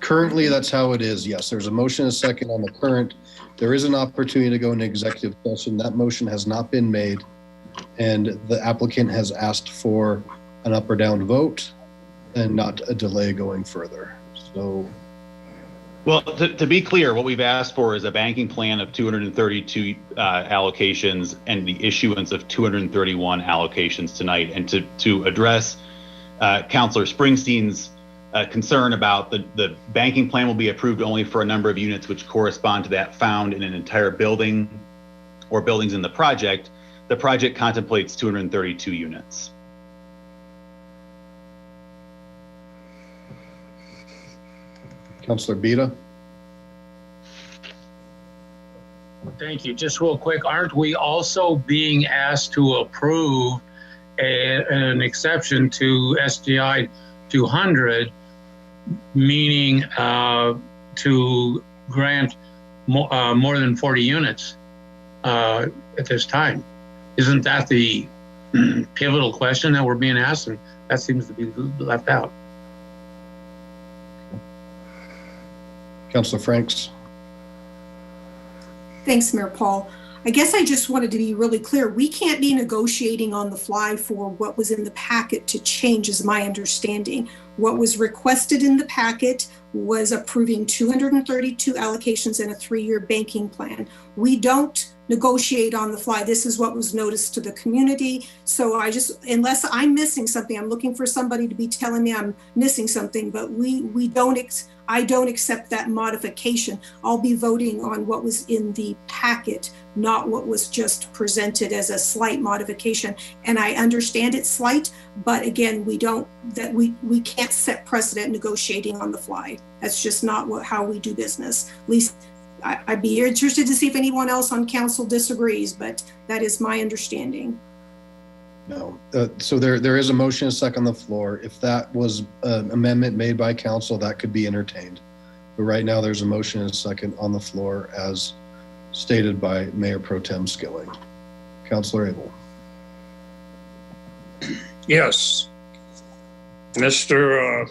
Currently, that's how it is. Yes, there's a motion and a second on the current. There is an opportunity to go into executive session. That motion has not been made, and the applicant has asked for an up or down vote and not a delay going further. So, well, to be clear, what we've asked for is a banking plan of 232 allocations and the issuance of 231 allocations tonight. And to address Councillor Springsteen's concern about the banking plan will be approved only for a number of units which correspond to that found in an entire building or buildings in the project contemplates 232 units. Councillor Bida. Thank you. Just real quick, aren't we also being asked to approve an exception to SDI 200, meaning to grant more than 40 units at this time? Isn't that the pivotal question that we're being asked? And that seems to be left out. Councilor Franks. Thanks, Mayor Paul. I guess I just wanted to be really clear. We can't be negotiating on the fly for what was in the packet to change, is my understanding. What was requested in the packet was approving 232 allocations and a 3-year banking plan. We don't negotiate on the fly. This is what was noticed to the community. So I just, unless I'm missing something, I'm looking for somebody to be telling me I'm missing something, but I don't accept that modification. I'll be voting on what was in the packet, not what was just presented as a slight modification. And I understand it's slight, but again, we can't set precedent negotiating on the fly. That's just not how we do business. At least I'd be interested to see if anyone else on council disagrees, but that is my understanding. No. So there is a motion, a second on the floor. If that was an amendment made by council, that could be entertained. But right now there's a motion and a second on the floor as stated by Mayor Pro Tem Skilling. Councilor Abel. Yes. The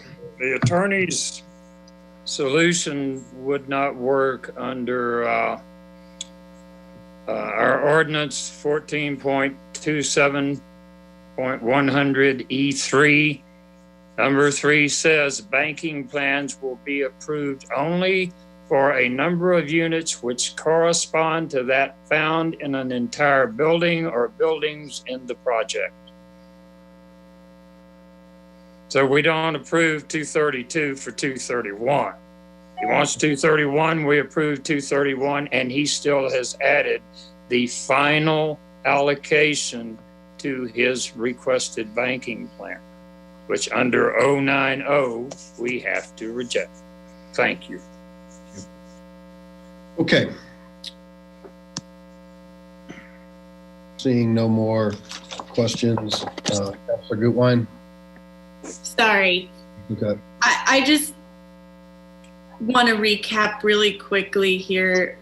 attorney's solution would not work under our ordinance 14.27.100E3. Number 3 says banking plans will be approved only for a number of units which correspond to that found in an entire building or buildings in the project. So we don't approve 232 for 231. He wants 231, we approve 231, and he still has added the final allocation to his requested banking plan, which under 090, we have to reject. Thank you. Okay. Seeing no more questions, Councilor Gutwein. Sorry. Okay. I just want to recap really quickly here.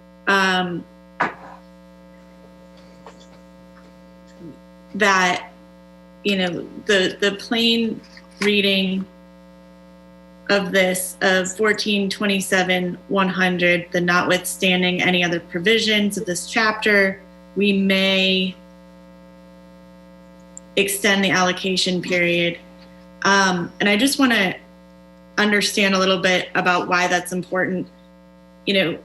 That, you know, the plain reading of this of 1427-100, the notwithstanding any other provisions of this chapter, we may extend the allocation period. And I just want to understand a little bit about why that's important. You know,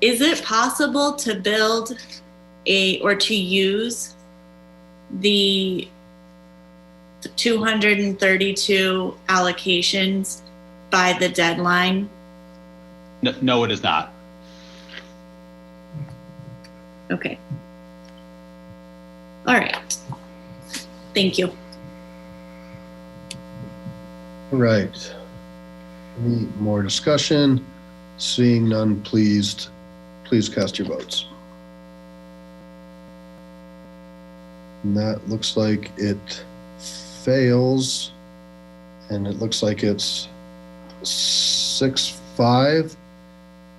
is it possible to build or to use the 232 allocations by the deadline? No, it is not. Okay. All right. Thank you. All right. Any more discussion? Seeing none, please cast your votes. And that looks like it fails. And it looks like it's 6-5.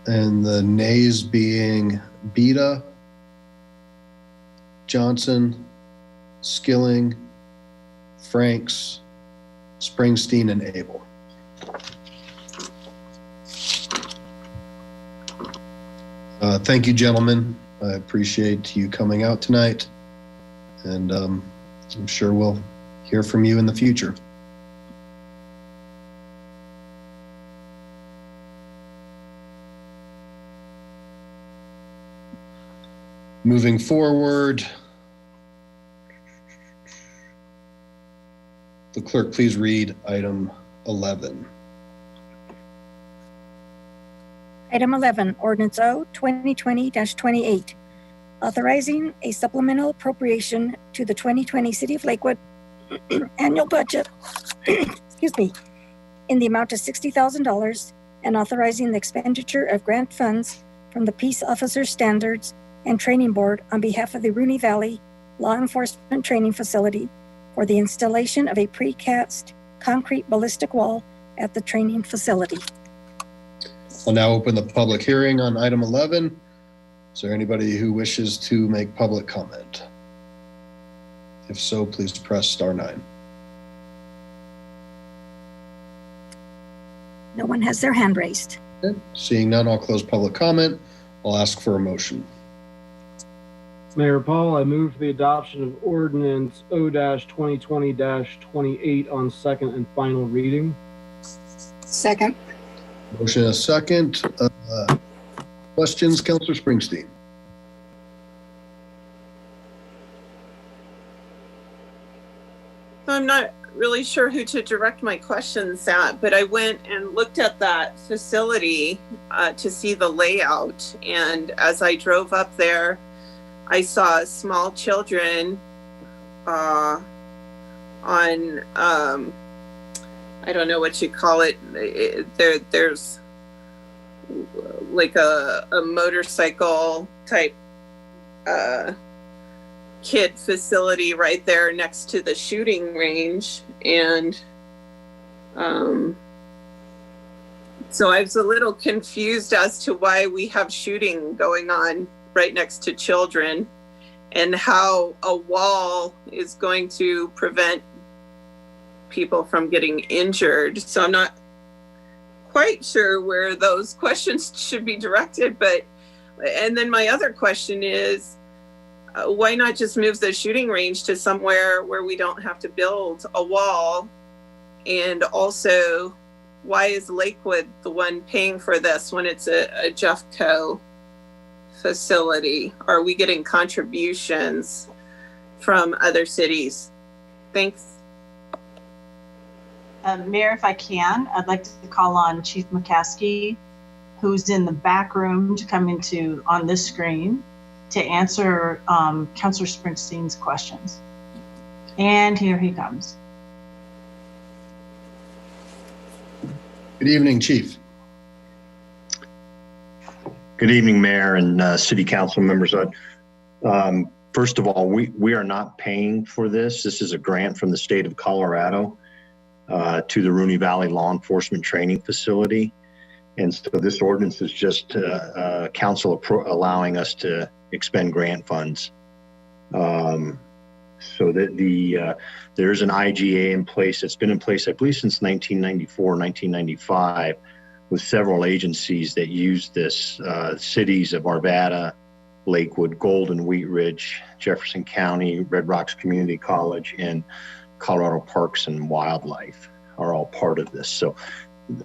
And the nays being Beta, Johnson, Skilling, Franks, Springsteen, and Abel. Thank you, gentlemen. I appreciate you coming out tonight, and I'm sure we'll hear from you in the future. Moving forward, the clerk, please read item 11. Item 11, Ordinance O 2020-28, authorizing a supplemental appropriation to the 2020 City of Lakewood annual budget, excuse me, in the amount of $60,000 and authorizing the expenditure of grant funds from the Peace Officer Standards and Training Board on behalf of the Rooney Valley Law Enforcement Training Facility for the installation of a precast concrete ballistic wall at the training facility. I'll now open the public hearing on item 11. Is there anybody who wishes to make public comment? If so, please press *9. No one has their hand raised. Okay. Seeing none, I'll close public comment. I'll ask for a motion. Mayor Paul, I move for the adoption of ordinance O-2020-28 on second and final reading. Second. Motion and a second. Questions, Councilor Springsteen? I'm not really sure who to direct my questions at, but I went and looked at that facility to see the layout. And as I drove up there, I saw small children on, I don't know what you call it. There's like a motorcycle type kid facility right there next to the shooting range. And so I was a little confused as to why we have shooting going on right next to children and how a wall is going to prevent people from getting injured. So I'm not quite sure where those questions should be directed, and then my other question is, why not just move the shooting range to somewhere where we don't have to build a wall? And also, why is Lakewood the one paying for this when it's a Jeffco facility? Are we getting contributions from other cities? Thanks. Mayor, if I can, I'd like to call on Chief McCaskey, who's in the back room, to come into on this screen to answer Councilor Springsteen's questions. And here he comes. Good evening, Chief. Good evening, Mayor and City Council members. First of all, we are not paying for this. This is a grant from the state of Colorado to the Rooney Valley Law Enforcement Training Facility. And so this ordinance is just council allowing us to expend grant funds. So that there's an IGA in place that's been in place, I believe, since 1994, 1995, with several agencies that use this, cities of Arvada, Lakewood, Golden, Wheat Ridge, Jefferson County, Red Rocks Community College, and Colorado Parks and Wildlife are all part of this. So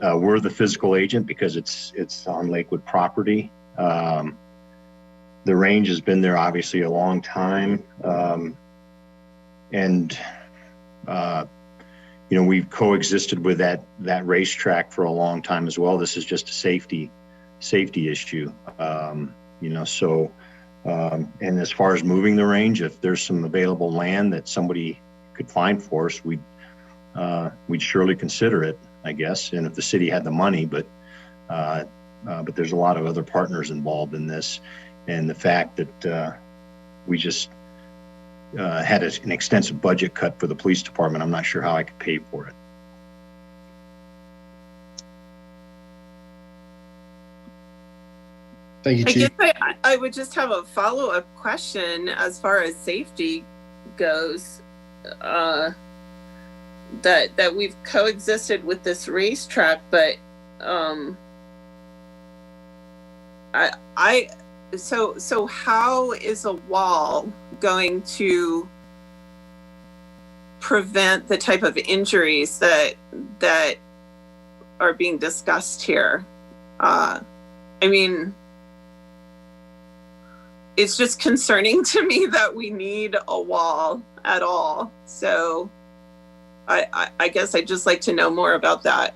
we're the physical agent because it's on Lakewood property. The range has been there obviously a long time. You know, we've coexisted with that racetrack for a long time as well. This is just a safety issue. You know, so, and as far as moving the range, if there's some available land that somebody could find for us, we'd surely consider it, I guess. And if the city had the money, but there's a lot of other partners involved in this. And the fact that we just had an extensive budget cut for the police department, I'm not sure how I could pay for it. Thank you, Chief. I guess I would just have a follow-up question as far as safety goes. That we've coexisted with this racetrack, but so how is a wall going to prevent the type of injuries that are being discussed here? I mean, it's just concerning to me that we need a wall at all. So I guess I'd just like to know more about that.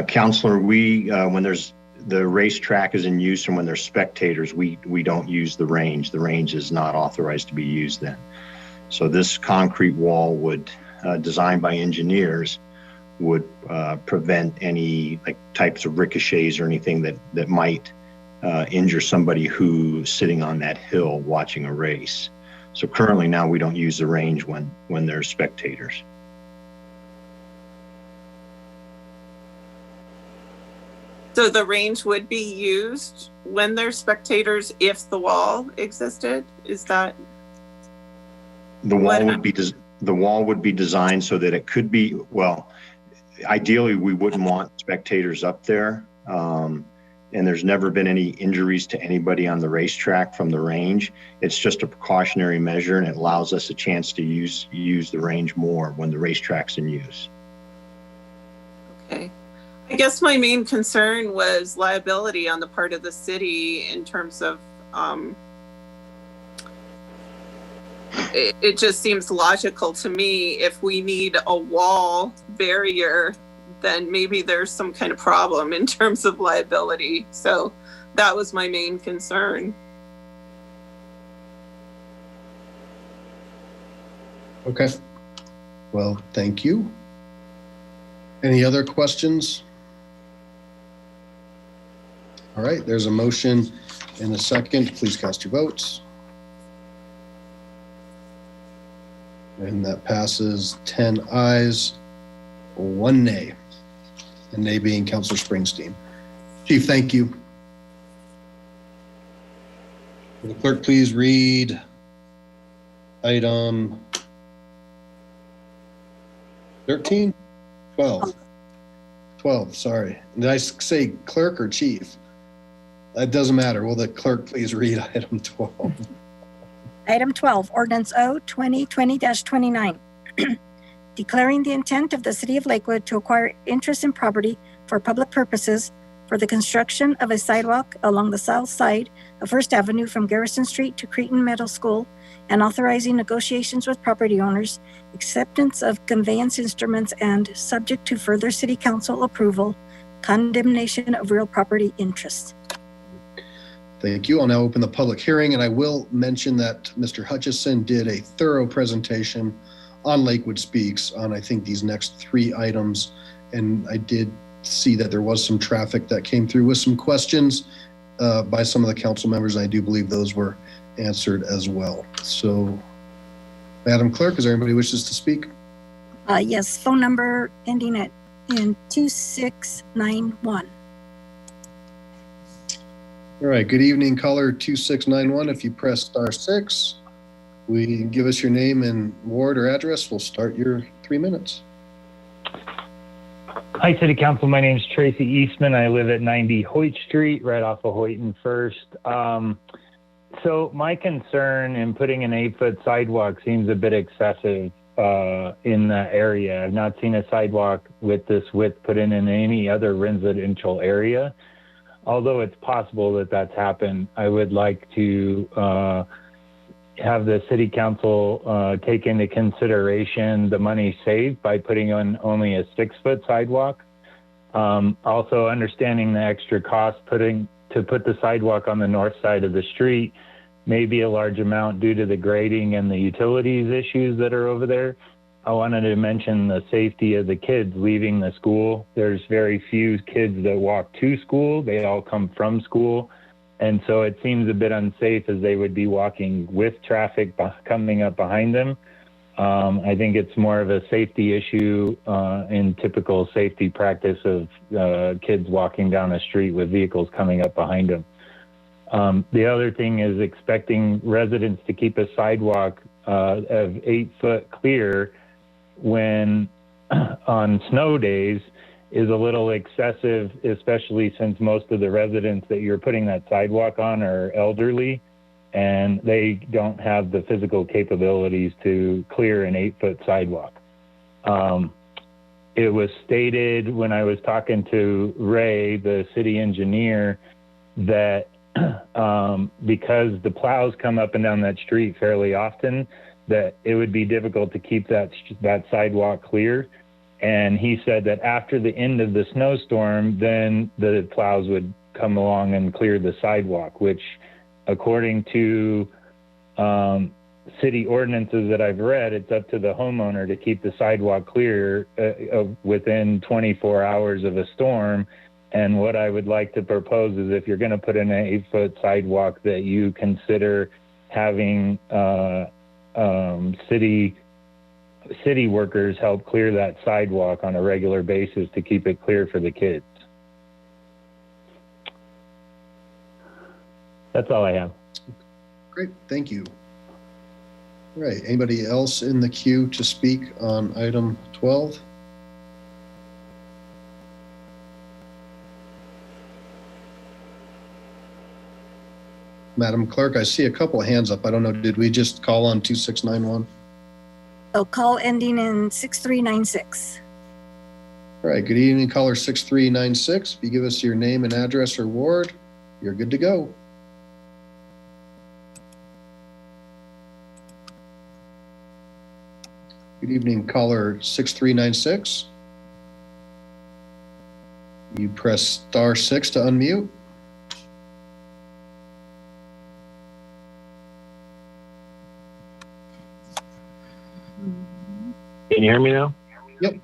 Counselor, when there's the racetrack is in use and when there's spectators, we don't use the range. The range is not authorized to be used then. So this concrete wall would, designed by engineers, would prevent any like types of ricochets or anything that might injure somebody who's sitting on that hill watching a race. So currently now we don't use the range when there's spectators. So the range would be used when there's spectators if the wall existed? Is that? The wall would be designed so that it could be, well, ideally we wouldn't want spectators up there. And there's never been any injuries to anybody on the racetrack from the range. It's just a precautionary measure, and it allows us a chance to use the range more when the racetrack's in use. Okay. I guess my main concern was liability on the part of the city in terms of, it just seems logical to me if we need a wall barrier, then maybe there's some kind of problem in terms of liability. So that was my main concern. Okay. Well, thank you. Any other questions? All right, there's a motion and a second. Please cast your votes. And that passes 10 ayes, 1 nay. And nay being Councilor Springsteen. Chief, thank you. Will the clerk please read item 13? 12. 12, sorry. Did I say clerk or chief? That doesn't matter. Will the clerk please read item 12? Item 12, Ordinance O 2020-29. Declaring the intent of the City of Lakewood to acquire interest in property for public purposes for the construction of a sidewalk along the south side of First Avenue from Garrison Street to Cretin Middle School, and authorizing negotiations with property owners, acceptance of conveyance instruments, and, subject to further City Council approval, condemnation of real property interests. Thank you. I'll now open the public hearing, and I will mention that Mr. Hutchison did a thorough presentation on Lakewood Speaks on, I think, these next 3 items. And I did see that there was some traffic that came through with some questions by some of the council members. I do believe those were answered as well. So, Madam Clerk, is there anybody who wishes to speak? Yes, phone number ending in 2691. All right, good evening, caller 2691. If you press *6, we give us your name and ward or address. We'll start your 3 minutes. Hi, City Council. My name is Tracy Eastman. I live at 90 Hoyt Street, right off of Hoyt and First. So my concern in putting an 8-foot sidewalk seems a bit excessive in that area. I've not seen a sidewalk with this width put in any other residential area. Although it's possible that that's happened, I would like to have the City Council take into consideration the money saved by putting on only a 6-foot sidewalk. Also understanding the extra cost to put the sidewalk on the north side of the street may be a large amount due to the grading and the utilities issues that are over there. I wanted to mention the safety of the kids leaving the school. There's very few kids that walk to school. They all come from school. And so it seems a bit unsafe as they would be walking with traffic coming up behind them. I think it's more of a safety issue in typical safety practice of kids walking down a street with vehicles coming up behind them. The other thing is expecting residents to keep a sidewalk of 8 foot clear when on snow days is a little excessive, especially since most of the residents that you're putting that sidewalk on are elderly and they don't have the physical capabilities to clear an 8-foot sidewalk. It was stated when I was talking to Ray, the city engineer, that because the plows come up and down that street fairly often, that it would be difficult to keep that sidewalk clear. And he said that after the end of the snowstorm, then the plows would come along and clear the sidewalk, which according to city ordinances that I've read, it's up to the homeowner to keep the sidewalk clear within 24 hours of a storm. And what I would like to propose is if you're going to put in an 8-foot sidewalk, that you consider having city workers help clear that sidewalk on a regular basis to keep it clear for the kids. That's all I have. Great, thank you. All right, anybody else in the queue to speak on item 12? Madam Clerk, I see a couple of hands up. I don't know, did we just call on 2691? So call ending in 6396. All right, good evening, caller 6396. If you give us your name and address or ward, you're good to go. Good evening, caller 6396. You press *6 to unmute. Can you hear me now? Yep.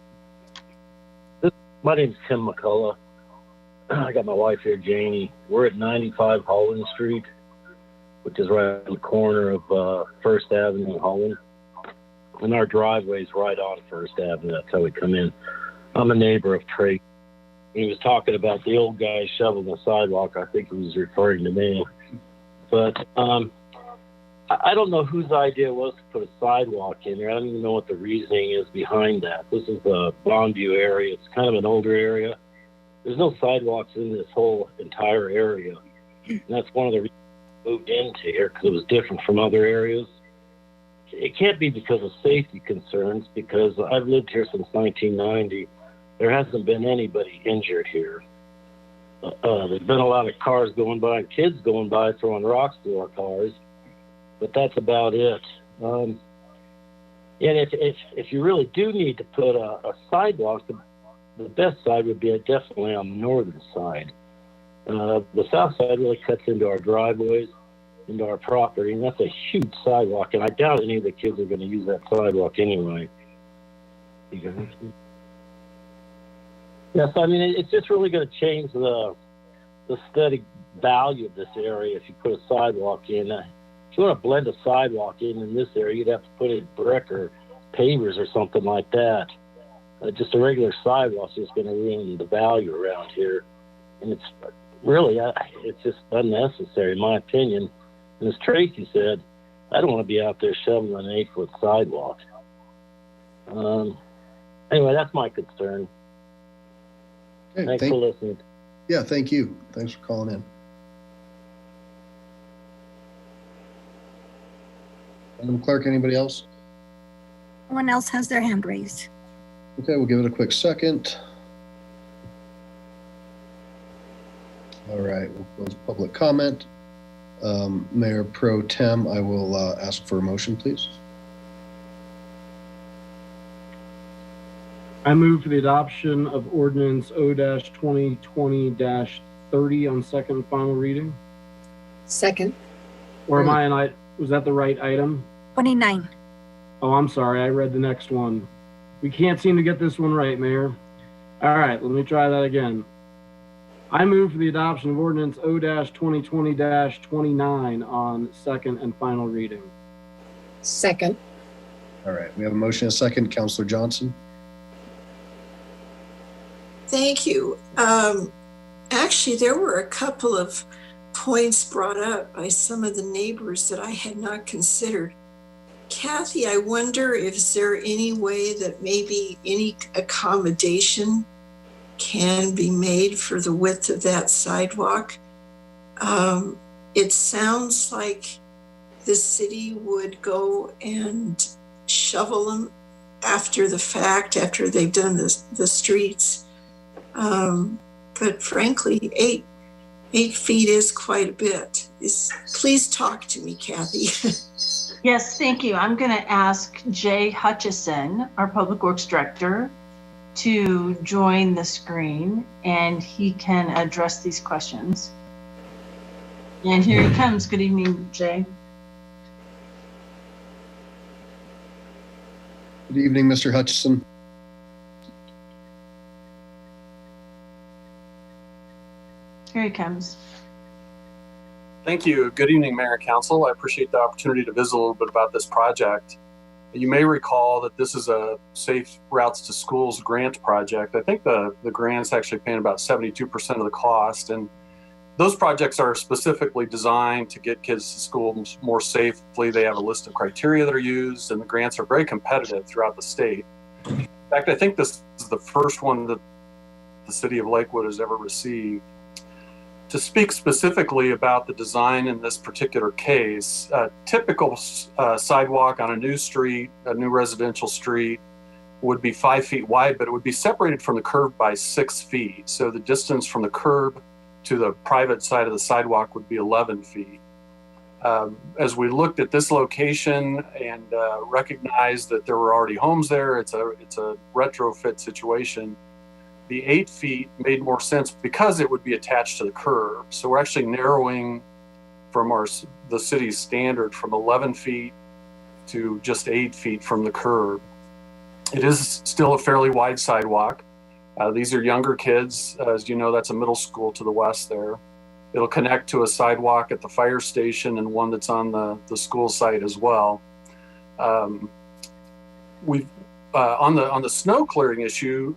My name's Tim McCullough. I got my wife here, Janie. We're at 95 Holland Street, which is right on the corner of First Avenue and Holland. And our driveway's right on First Avenue. That's how we come in. I'm a neighbor of Trey. He was talking about the old guy shoveling the sidewalk. I think he was referring to me. But I don't know whose idea it was to put a sidewalk in there. I don't even know what the reasoning is behind that. This is the Bondview area. It's kind of an older area. There's no sidewalks in this whole entire area. And that's one of the reasons we moved into here, because it was different from other areas. It can't be because of safety concerns, because I've lived here since 1990. There hasn't been anybody injured here. There's been a lot of cars going by and kids going by throwing rocks through our cars, but that's about it. And if you really do need to put a sidewalk, the best side would be definitely on the northern side. The south side really cuts into our driveways, into our property, and that's a huge sidewalk, and I doubt any of the kids are going to use that sidewalk anyway. Yes, I mean, it's just really going to change the aesthetic value of this area if you put a sidewalk in. If you want to blend a sidewalk in this area, you'd have to put in brick or pavers or something like that. Just a regular sidewalk is going to ruin the value around here, and it's really, it's just unnecessary in my opinion. And as Tracy said, I don't want to be out there shoveling an 8-foot sidewalk. Anyway, that's my concern. Okay, Thanks for listening. Yeah, thank you. Thanks for calling in. Madam Clerk, anybody else? No one else has their hand raised. Okay, we'll give it a quick second. All right, we'll close public comment. Mayor Pro Tem, I will ask for a motion, please. I move for the adoption of ordinance O-2020-30 on second and final reading. Second. Or was that the right item? 29. Oh, I'm sorry. I read the next one. We can't seem to get this one right, Mayor. All right, let me try that again. I move for the adoption of ordinance O-2020-29 on second and final reading. Second. All right, we have a motion and a second. Councilor Johnson. Thank you. Actually, there were a couple of points brought up by some of the neighbors that I had not considered. Kathy, I wonder if there any way that maybe any accommodation can be made for the width of that sidewalk. It sounds like the city would go and shovel them after the fact, after they've done the streets. But frankly, 8 feet is quite a bit. Please talk to me, Kathy. Yes, thank you. I'm going to ask Jay Hutchison, our Public Works Director, to join the screen, and he can address these questions. And here he comes. Good evening, Jay. Good evening, Mr. Hutchison. Here he comes. Thank you. Good evening, Mayor and Council. I appreciate the opportunity to visit a little bit about this project. You may recall that this is a Safe Routes to Schools grant project. I think the grant's actually paying about 72% of the cost. And those projects are specifically designed to get kids to school more safely. They have a list of criteria that are used, and the grants are very competitive throughout the state. In fact, I think this is the first one that the city of Lakewood has ever received. To speak specifically about the design in this particular case, a typical sidewalk on a new street, a new residential street, would be 5 feet wide, but it would be separated from the curb by 6 feet. So the distance from the curb to the private side of the sidewalk would be 11 feet. As we looked at this location and recognized that there were already homes there, it's a retrofit situation. The 8 feet made more sense because it would be attached to the curb. So we're actually narrowing from the city's standard from 11 feet to just 8 feet from the curb. It is still a fairly wide sidewalk. These are younger kids. As you know, that's a middle school to the west there. It'll connect to a sidewalk at the fire station and one that's on the school site as well. On the snow clearing issue,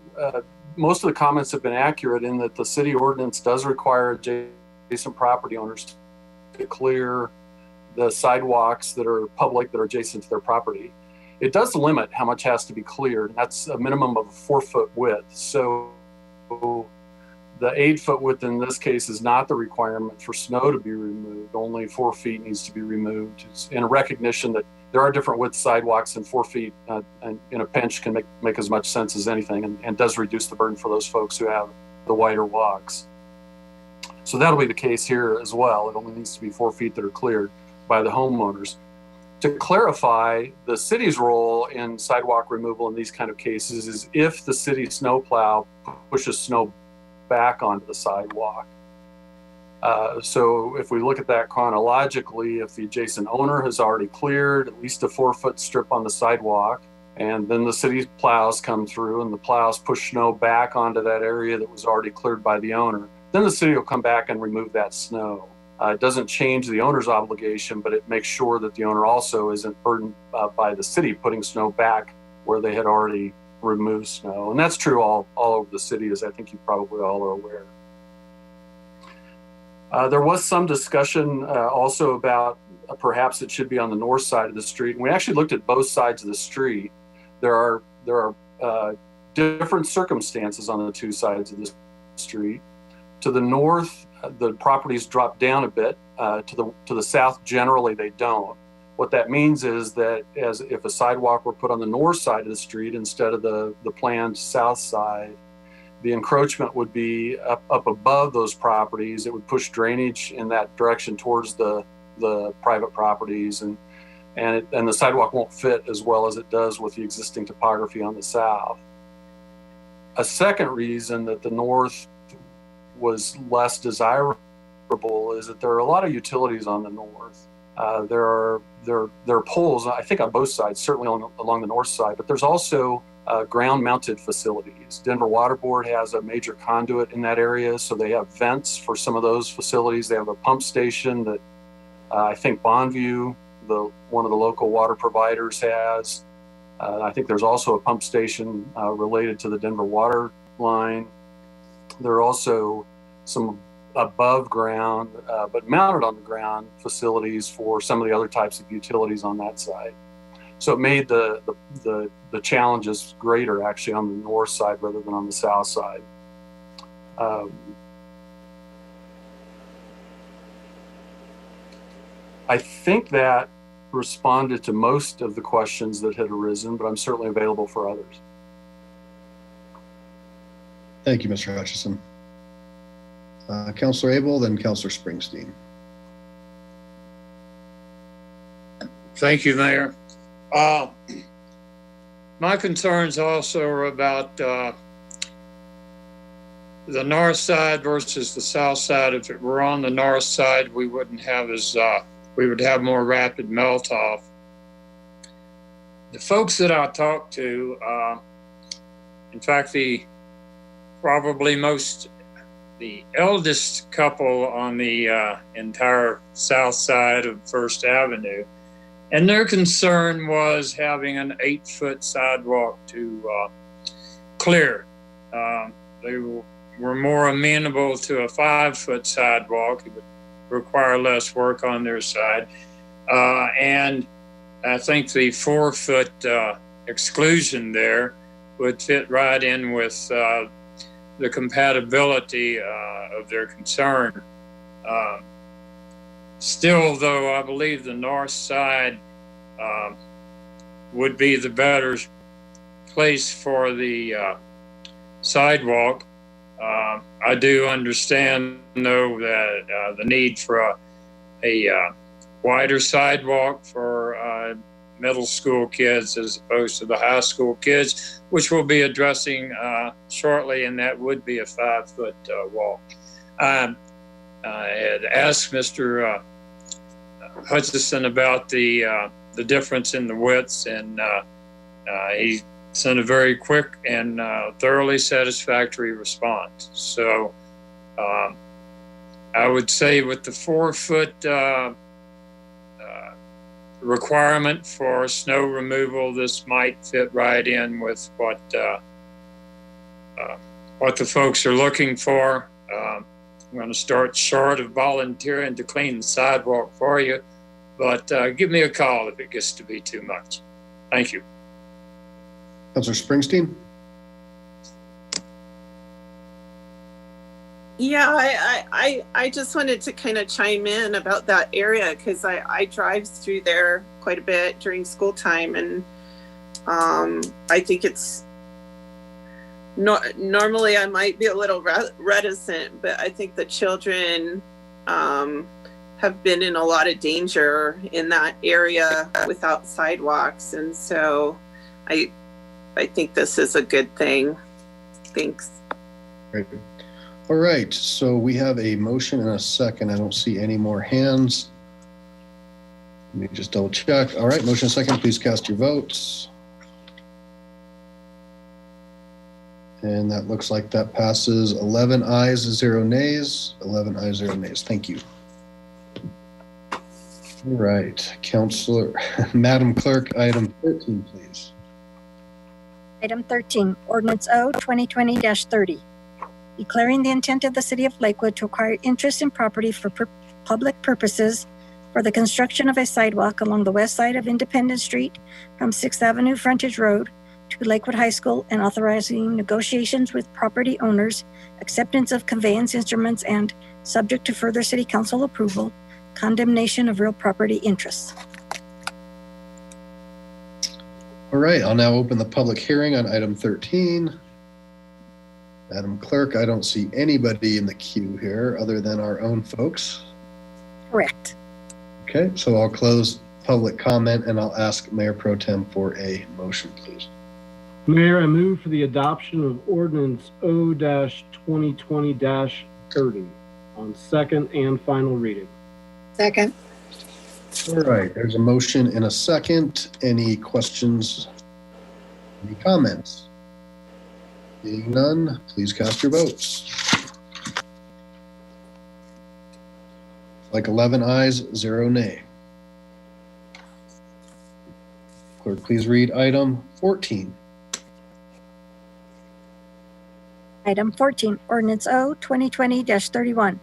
most of the comments have been accurate in that the city ordinance does require adjacent property owners to clear the sidewalks that are public, that are adjacent to their property. It does limit how much has to be cleared. That's a minimum of a 4-foot width. So the 8-foot width in this case is not the requirement for snow to be removed. Only 4 feet needs to be removed. It's in a recognition that there are different width sidewalks, and 4 feet and in a pinch can make as much sense as anything, and does reduce the burden for those folks who have the wider walks. So that'll be the case here as well. It only needs to be 4 feet that are cleared by the homeowners. To clarify, the city's role in sidewalk removal in these kind of cases is if the city snowplow pushes snow back onto the sidewalk. So if we look at that chronologically, if the adjacent owner has already cleared at least a 4-foot strip on the sidewalk, and then the city plows come through and the plows push snow back onto that area that was already cleared by the owner, then the city will come back and remove that snow. It doesn't change the owner's obligation, but it makes sure that the owner also isn't burdened by the city putting snow back where they had already removed snow. And that's true all over the city, as I think you probably all are aware. There was some discussion also about perhaps it should be on the north side of the street. And we actually looked at both sides of the street. There are different circumstances on the two sides of the street. To the north, the properties drop down a bit. To the south, generally they don't. What that means is that if a sidewalk were put on the north side of the street instead of the planned south side, the encroachment would be up above those properties. It would push drainage in that direction towards the private properties, and the sidewalk won't fit as well as it does with the existing topography on the south. A second reason that the north was less desirable is that there are a lot of utilities on the north. There are poles, I think, on both sides, certainly along the north side, but there's also ground-mounted facilities. Denver Water Board has a major conduit in that area, so they have vents for some of those facilities. They have a pump station that I think Bonneview, one of the local water providers, has. I think there's also a pump station related to the Denver water line. There are also some above ground, but mounted on the ground facilities for some of the other types of utilities on that side. So it made the challenges greater actually on the north side rather than on the south side. I think that responded to most of the questions that had arisen, but I'm certainly available for others. Thank you, Mr. Hutchison. Councilor Abel, then Councilor Springsteen. Thank you, Mayor. My concerns also are about the north side versus the south side. If it were on the north side, we wouldn't have we would have more rapid melt off. The folks that I talked to, in fact, the eldest couple on the entire south side of First Avenue, and their concern was having an 8-foot sidewalk to clear. They were more amenable to a 5-foot sidewalk. It would require less work on their side. And I think the 4-foot exclusion there would fit right in with the compatibility of their concern. Still, though, I believe the north side would be the better place for the sidewalk. I do understand, though, that the need for a wider sidewalk for middle school kids as opposed to the high school kids, which we'll be addressing shortly, and that would be a 5-foot walk. I had asked Mr. Hutchison about the difference in the widths, and he sent a very quick and thoroughly satisfactory response. So I would say with the 4-foot requirement for snow removal, this might fit right in with what the folks are looking for. I'm going to start short of volunteering to clean the sidewalk for you, but give me a call if it gets to be too much. Thank you. Councilor Springsteen? Yeah, I just wanted to kind of chime in about that area because I drive through there quite a bit during school time, and I think it's normally I might be a little reticent, but I think the children have been in a lot of danger in that area without sidewalks, and so I think this is a good thing. Thanks. Great. All right, so we have a motion and a second. I don't see any more hands. Let me just double check. All right, motion and second, please cast your votes. And that looks like that passes 11 ayes, 0 nays. 11 ayes, 0 nays. Thank you. All right, Councilor, Madam Clerk, item 13, please. Item 13, Ordinance O 2020-30. Declaring the intent of the City of Lakewood to acquire interest in property for public purposes for the construction of a sidewalk along the west side of Independence Street from 6th Avenue Frontage Road to Lakewood High School, and authorizing negotiations with property owners, acceptance of conveyance instruments, and, subject to further City Council approval, condemnation of real property interests. All right, I'll now open the public hearing on item 13. Madam Clerk, I don't see anybody in the queue here other than our own folks. Correct. Okay, so I'll close public comment and I'll ask Mayor Pro Tem for a motion, please. Mayor, I move for the adoption of Ordinance O-2020-30 on second and final reading. Second. All right, there's a motion and a second. Any questions? Any comments? Being none, please cast your votes. Like 11 ayes, 0 nay. Clerk, please read item 14. Item 14, Ordinance O 2020-31.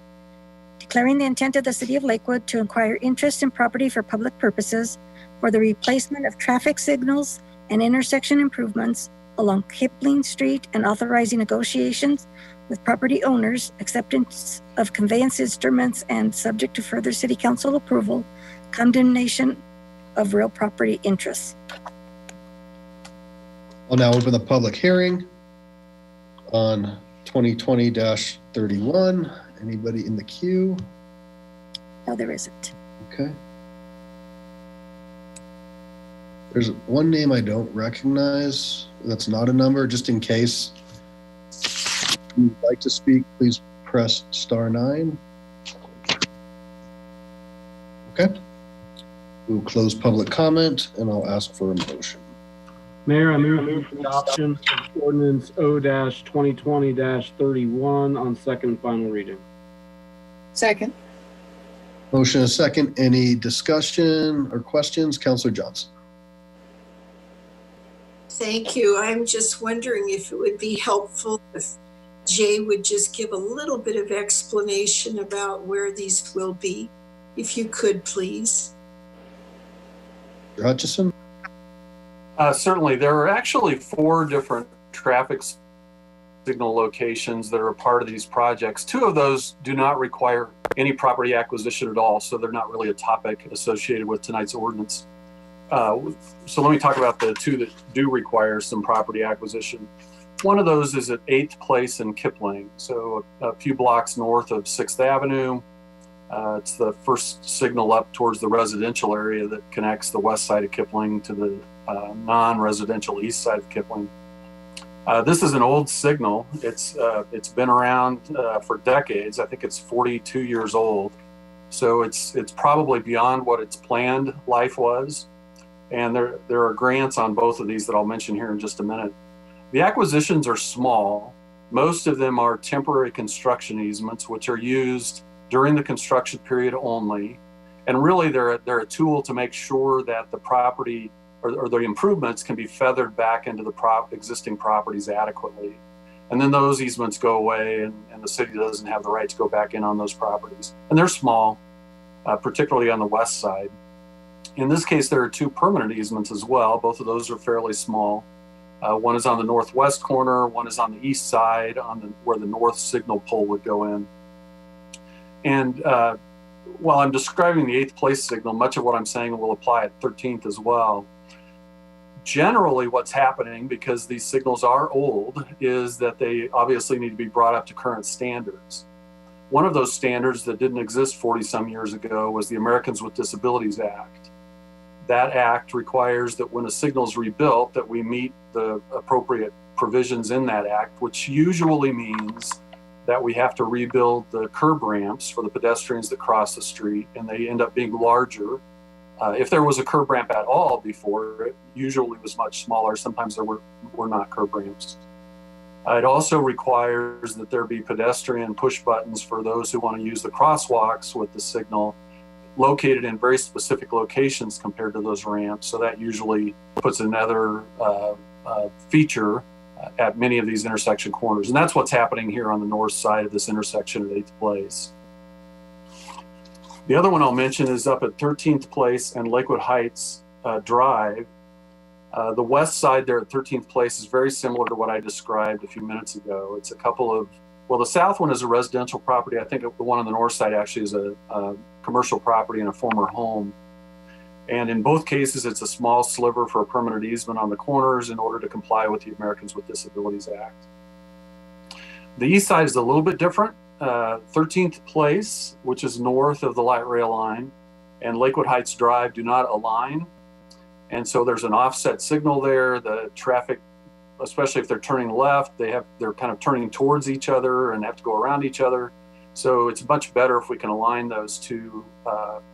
Declaring the intent of the City of Lakewood to acquire interest in property for public purposes for the replacement of traffic signals and intersection improvements along Kipling Street, and authorizing negotiations with property owners, acceptance of conveyance instruments, and, subject to further City Council approval, condemnation of real property interests. I'll now open the public hearing on 2020-31. Anybody in the queue? No, there isn't. Okay. There's one name I don't recognize. That's not a number, just in case you'd like to speak, please press *9. Okay. We'll close public comment and I'll ask for a motion. Mayor, I move for the adoption of Ordinance O-2020-31 on second and final reading. Second. Motion and second. Any discussion or questions? Councilor Johnson. Thank you. I'm just wondering if it would be helpful if Jay would just give a little bit of explanation about where these will be, if you could, please. Hutchison? Certainly. There are actually 4 different traffic signal locations that are a part of these projects. 2 of those do not require any property acquisition at all, so they're not really a topic associated with tonight's ordinance. So let me talk about the 2 that do require some property acquisition. One of those is at 8th Place in Kipling, so a few blocks north of 6th Avenue. It's the first signal up towards the residential area that connects the west side of Kipling to the non-residential east side of Kipling. This is an old signal. It's been around for decades. I think it's 42 years old. So it's probably beyond what its planned life was. And there are grants on both of these that I'll mention here in just a minute. The acquisitions are small. Most of them are temporary construction easements, which are used during the construction period only. And really they're a tool to make sure that the property or the improvements can be feathered back into the existing properties adequately. And then those easements go away and the city doesn't have the right to go back in on those properties. And they're small, particularly on the west side. In this case, there are 2 permanent easements as well. Both of those are fairly small. One is on the northwest corner, one is on the east side where the north signal pole would go in. And while I'm describing the 8th Place signal, much of what I'm saying will apply at 13th as well. Generally, what's happening, because these signals are old, is that they obviously need to be brought up to current standards. One of those standards that didn't exist 40 some years ago was the Americans with Disabilities Act. That act requires that when a signal is rebuilt, that we meet the appropriate provisions in that act, which usually means that we have to rebuild the curb ramps for the pedestrians that cross the street, and they end up being larger. If there was a curb ramp at all before, it usually was much smaller. Sometimes there were not curb ramps. It also requires that there be pedestrian push buttons for those who want to use the crosswalks with the signal, located in very specific locations compared to those ramps. So that usually puts another feature at many of these intersection corners. And that's what's happening here on the north side of this intersection at 8th Place. The other one I'll mention is up at 13th Place and Lakewood Heights Drive. The west side there at 13th Place is very similar to what I described a few minutes ago. It's a couple of, well, the south one is a residential property. I think the one on the north side actually is a commercial property and a former home. And in both cases, it's a small sliver for a permanent easement on the corners in order to comply with the Americans with Disabilities Act. The east side is a little bit different. 13th Place, which is north of the light rail line, and Lakewood Heights Drive do not align. And so there's an offset signal there. The traffic, especially if they're turning left, they're kind of turning towards each other and have to go around each other. So it's much better if we can align those 2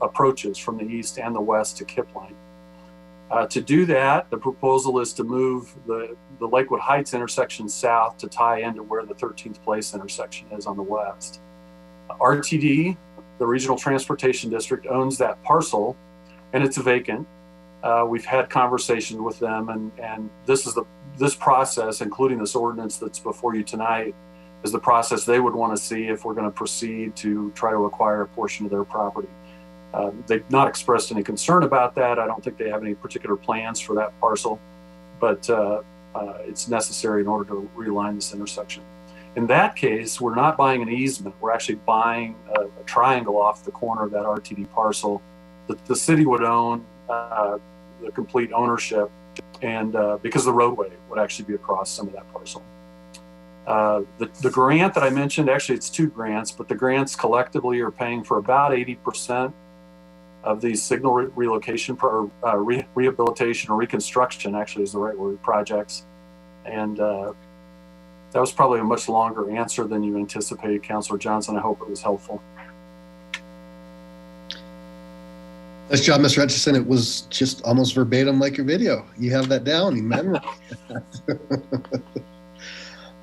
approaches from the east and the west to Kipling. To do that, the proposal is to move the Lakewood Heights intersection south to tie into where the 13th Place intersection is on the west. RTD, the Regional Transportation District, owns that parcel, and it's vacant. We've had conversations with them, and this process, including this ordinance that's before you tonight, is the process they would want to see if we're going to proceed to try to acquire a portion of their property. They've not expressed any concern about that. I don't think they have any particular plans for that parcel, but it's necessary in order to realign this intersection. In that case, we're not buying an easement. We're actually buying a triangle off the corner of that RTD parcel that the city would own the complete ownership, and because the roadway would actually be across some of that parcel. The grant that I mentioned, actually it's 2 grants, but the grants collectively are paying for about 80% of these signal relocation or rehabilitation or reconstruction, actually is the right word, projects. And that was probably a much longer answer than you anticipated, Councilor Johnson. I hope it was helpful. Nice job, Mr. Hutchison. It was just almost verbatim like your video. You have that down, you memorized that.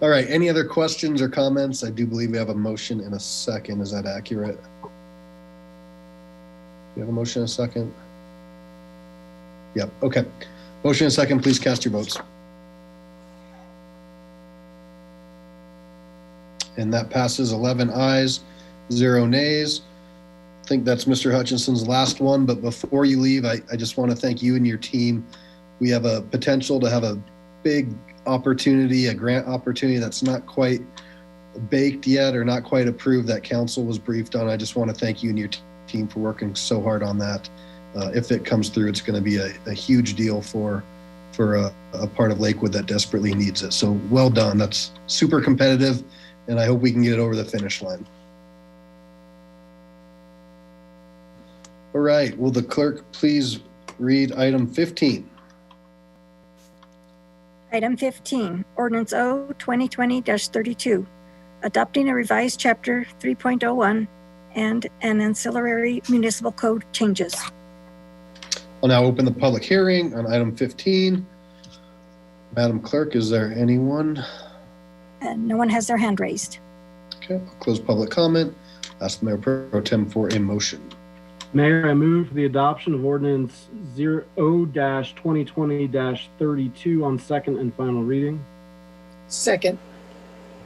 All right, any other questions or comments? I do believe we have a motion in a second. Is that accurate? You have a motion in a second? Yep, okay. Motion in a second, please cast your votes. And that passes 11 ayes, 0 nays. I think that's Mr. Hutchinson's last one, but before you leave, I just want to thank you and your team. We have a potential to have a big opportunity, a grant opportunity that's not quite baked yet or not quite approved that council was briefed on. I just want to thank you and your team for working so hard on that. If it comes through, it's going to be a huge deal for a part of Lakewood that desperately needs it. So well done. That's super competitive, and I hope we can get it over the finish line. All right, will the clerk please read item 15? Item 15, Ordinance O 2020-32, adopting a revised Chapter 3.01 and an ancillary municipal code changes. I'll now open the public hearing on item 15. Madam Clerk, is there anyone? And no one has their hand raised. Okay, I'll close public comment. Ask the Mayor Pro Tem for a motion. Mayor, I move for the adoption of ordinance O-2020-32 on second and final reading. Second.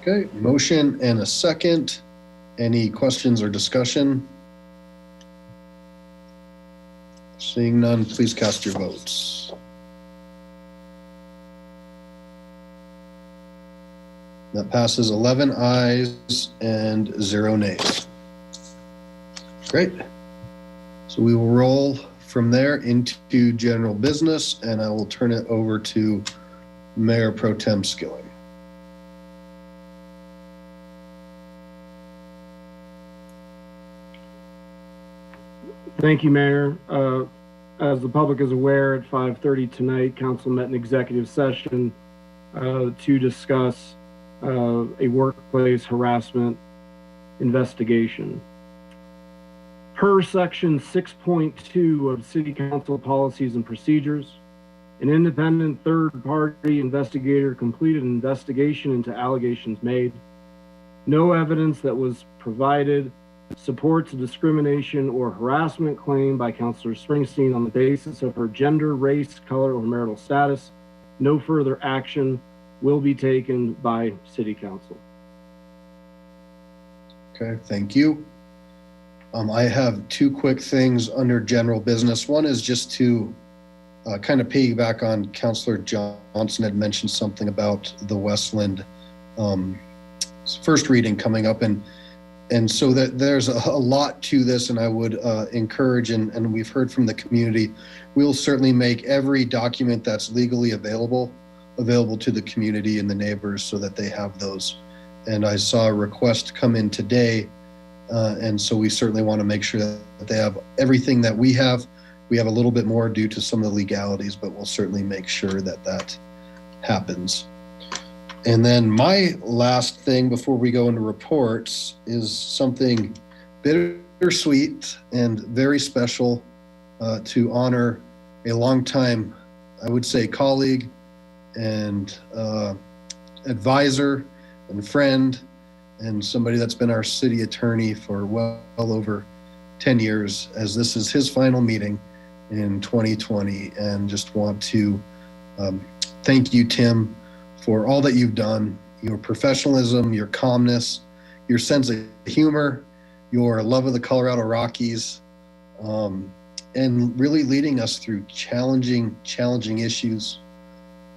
Okay, motion and a second. Any questions or discussion? Seeing none, please cast your votes. That passes 11 ayes and 0 nays. Great. So we will roll from there into general business, and I will turn it over to Mayor Pro Tem Skilling. Thank you, Mayor. As the public is aware, at 5:30 tonight, council met in executive session to discuss a workplace harassment investigation. Per section 6.2 of City Council Policies and Procedures, an independent third-party investigator completed an investigation into allegations made. No evidence that was provided supports a discrimination or harassment claim by Councilor Springsteen on the basis of her gender, race, color, or marital status. No further action will be taken by City Council. Okay, thank you. I have two quick things under general business. One is just to kind of piggyback on Councilor Johnson had mentioned something about the Westland first reading coming up, and so that there's a lot to this, and I would encourage, and we've heard from the community, we'll certainly make every document that's legally available to the community and the neighbors so that they have those. And I saw a request come in today, and so we certainly want to make sure that they have everything that we have. We have a little bit more due to some of the legalities, but we'll certainly make sure that that happens. And then my last thing before we go into reports is something bittersweet and very special to honor a longtime, I would say, colleague and advisor and friend, and somebody that's been our city attorney for well over 10 years, as this is his final meeting in 2020. And just want to thank you, Tim, for all that you've done, your professionalism, your calmness, your sense of humor, your love of the Colorado Rockies, and really leading us through challenging issues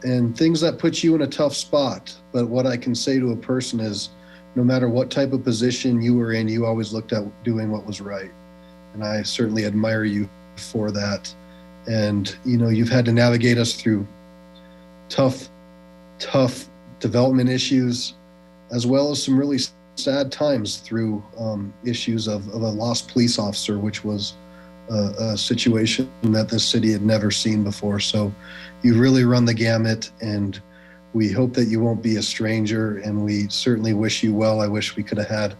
and things that put you in a tough spot. But what I can say to a person is, no matter what type of position you were in, you always looked at doing what was right. And I certainly admire you for that. And, you know, you've had to navigate us through tough development issues, as well as some really sad times through issues of a lost police officer, which was a situation that this city had never seen before. So you really run the gamut, and we hope that you won't be a stranger, and we certainly wish you well. I wish we could have had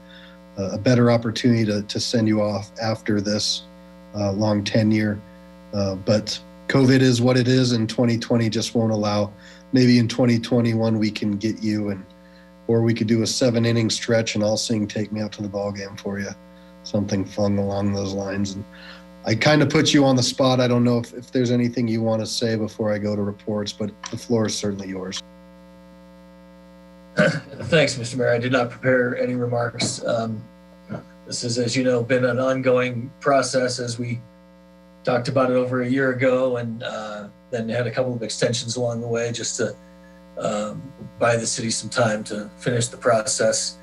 a better opportunity to send you off after this long tenure. But COVID is what it is, and 2020 just won't allow. Maybe in 2021 we can get you, or we could do a 7-inning stretch and I'll sing "Take Me Out to the Ball Game" for you, something fun along those lines. And I kind of put you on the spot. I don't know if there's anything you want to say before I go to reports, but the floor is certainly yours. Thanks, Mr. Mayor. I did not prepare any remarks. This has, as you know, been an ongoing process as we talked about it over a year ago, and then had a couple of extensions along the way just to buy the city some time to finish the process.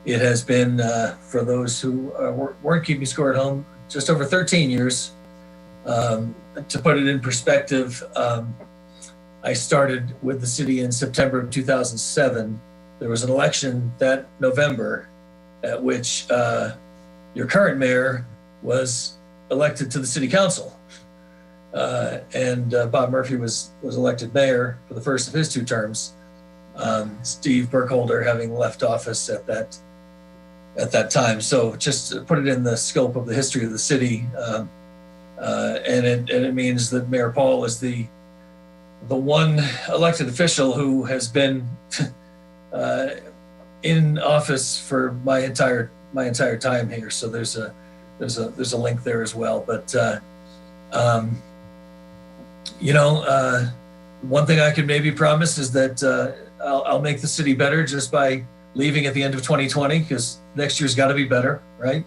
It has been, for those who weren't keeping score at home, just over 13 years. To put it in perspective, I started with the city in September of 2007. There was an election that November at which your current mayor was elected to the city council. And Bob Murphy was elected mayor for the first of his 2 terms. Steve Burkholder having left office at that time. So just to put it in the scope of the history of the city, and it means that Mayor Paul is the one elected official who has been in office for my entire time here. So there's a link there as well. But one thing I could maybe promise is that I'll make the city better just by leaving at the end of 2020, because next year's got to be better, right?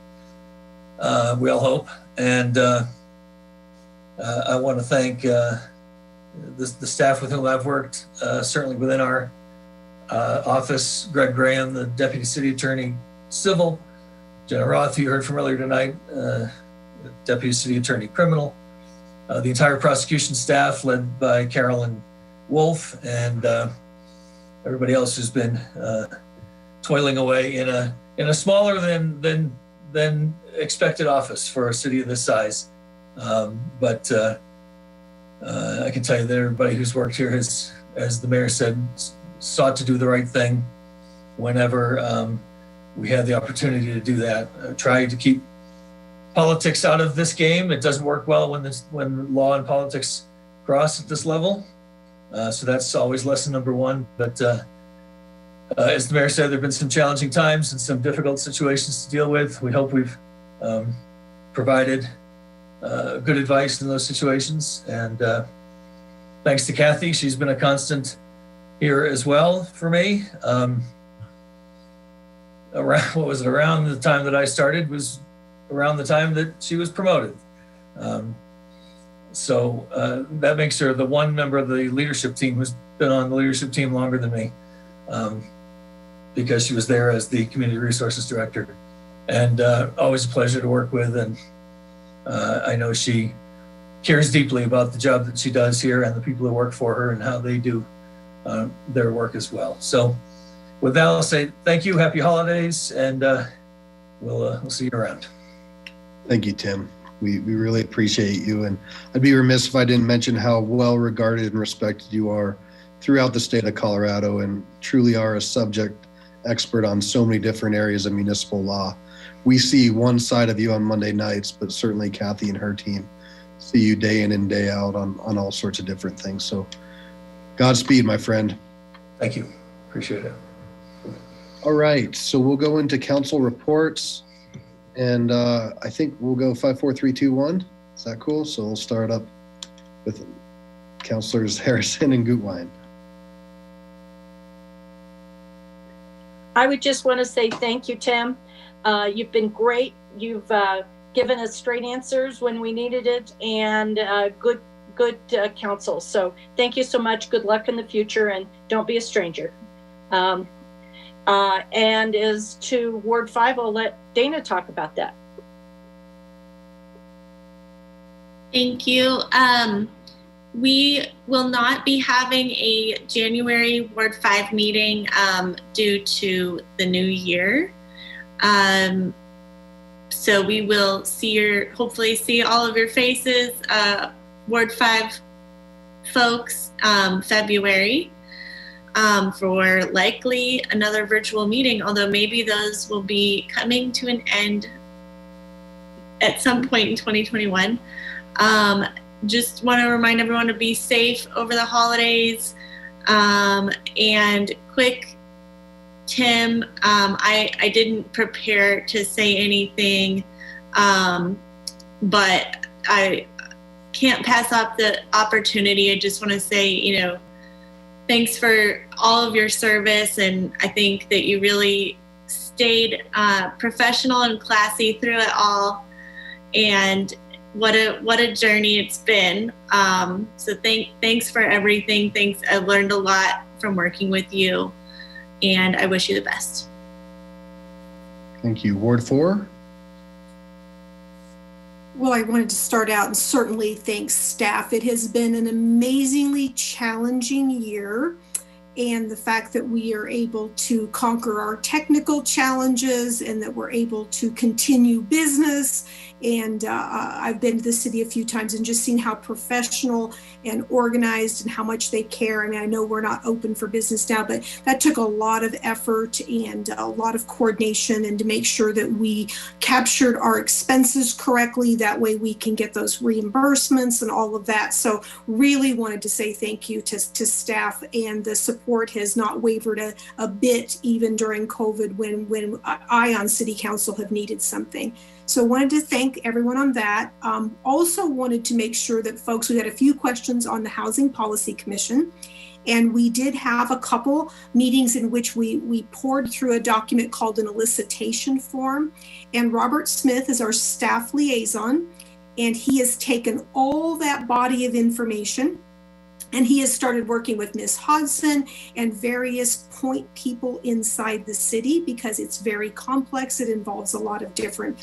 We all hope. And I want to thank the staff with whom I've worked, certainly within our office, Greg Graham, the Deputy City Attorney Civil, Jenna Roth, who you heard from earlier tonight, Deputy City Attorney Criminal, the entire prosecution staff led by Carolyn Wolf, and everybody else who's been toiling away in a smaller than expected office for a city of this size. But I can tell you that everybody who's worked here has, as the mayor said, sought to do the right thing whenever we had the opportunity to do that. Try to keep politics out of this game. It doesn't work well when law and politics cross at this level. So that's always lesson number 1. But as the mayor said, there have been some challenging times and some difficult situations to deal with. We hope we've provided good advice in those situations. And thanks to Kathy, she's been a constant here as well for me. Around the time that I started was around the time that she was promoted. So that makes her the one member of the leadership team who's been on the leadership team longer than me, because she was there as the community resources director. And always a pleasure to work with. And I know she cares deeply about the job that she does here and the people who work for her and how they do their work as well. So with that, I'll say thank you, happy holidays, and we'll see you around. Thank you, Tim. We really appreciate you. And I'd be remiss if I didn't mention how well regarded and respected you are throughout the state of Colorado, and truly are a subject expert on so many different areas of municipal law. We see one side of you on Monday nights, but certainly Kathy and her team see you day in and day out on all sorts of different things. So Godspeed, my friend. Thank you. Appreciate it. All right. So we'll go into council reports, and I think we'll go 5, 4, 3, 2, 1. Is that cool? So we'll start up with Councilors Harrison and Gutwein. I would just want to say thank you, Tim. You've been great. You've given us straight answers when we needed it, and good counsel. So thank you so much. Good luck in the future, and don't be a stranger. And as to Ward 5, I'll let Dana talk about that. Thank you. We will not be having a January Ward 5 meeting due to the new year. So we will hopefully see all of your faces, Ward 5 folks, February, for likely another virtual meeting, although maybe those will be coming to an end at some point in 2021. Just want to remind everyone to be safe over the holidays. And quick, Tim, I didn't prepare to say anything, but I can't pass up the opportunity. I just want to say, thanks for all of your service. And I think that you really stayed professional and classy through it all. And what a journey it's been. So thanks for everything. Thanks. I've learned a lot from working with you, and I wish you the best. Thank you. Ward 4. Well, I wanted to start out and certainly thank staff. It has been an amazingly challenging year. And the fact that we are able to conquer our technical challenges and that we're able to continue business. And I've been to the city a few times and just seen how professional and organized and how much they care. I mean, I know we're not open for business now, but that took a lot of effort and a lot of coordination, and to make sure that we captured our expenses correctly. That way we can get those reimbursements and all of that. So really wanted to say thank you to staff, and the support has not wavered a bit even during COVID when I on City Council have needed something. So wanted to thank everyone on that. Also wanted to make sure that folks, we had a few questions on the Housing Policy Commission, and we did have a couple meetings in which we poured through a document called an elicitation form. And Robert Smith is our staff liaison, and he has taken all that body of information, and he has started working with Ms. Hodson and various point people inside the city, because it's very complex. It involves a lot of different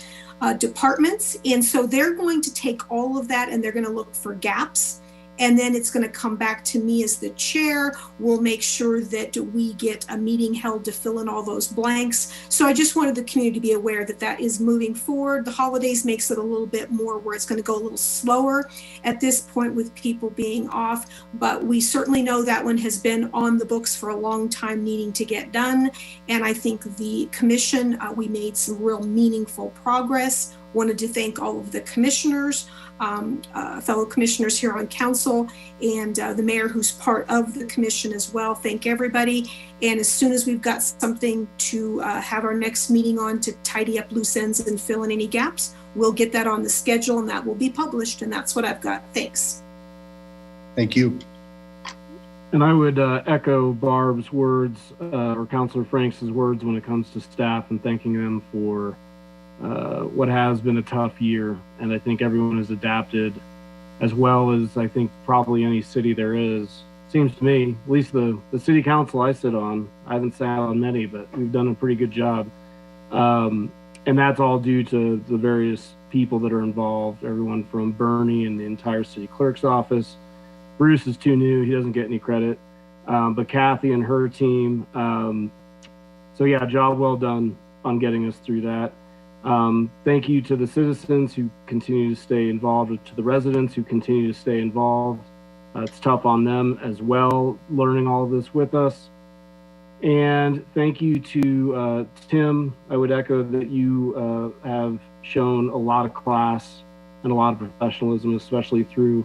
departments. And so they're going to take all of that and they're going to look for gaps. And then it's going to come back to me as the chair. We'll make sure that we get a meeting held to fill in all those blanks. So I just wanted the community to be aware that that is moving forward. The holidays makes it a little bit more where it's going to go a little slower at this point with people being off. But we certainly know that one has been on the books for a long time, needing to get done. And I think the commission, we made some real meaningful progress. Wanted to thank all of the commissioners, fellow commissioners here on council, and the mayor who's part of the commission as well. Thank everybody. And as soon as we've got something to have our next meeting on to tidy up loose ends and fill in any gaps, we'll get that on the schedule and that will be published. And that's what I've got. Thanks. Thank you. And I would echo Barb's words, or Councilor Franks' words when it comes to staff, and thanking them for what has been a tough year. And I think everyone has adapted as well as I think probably any city there is. Seems to me, at least the city council I sit on, I haven't sat on many, but we've done a pretty good job. And that's all due to the various people that are involved, everyone from Bernie and the entire city clerk's office. Bruce is too new, he doesn't get any credit. But Kathy and her team, so yeah, job well done on getting us through that. Thank you to the citizens who continue to stay involved, to the residents who continue to stay involved. It's tough on them as well, learning all of this with us. And thank you to Tim. I would echo that you have shown a lot of class and a lot of professionalism, especially through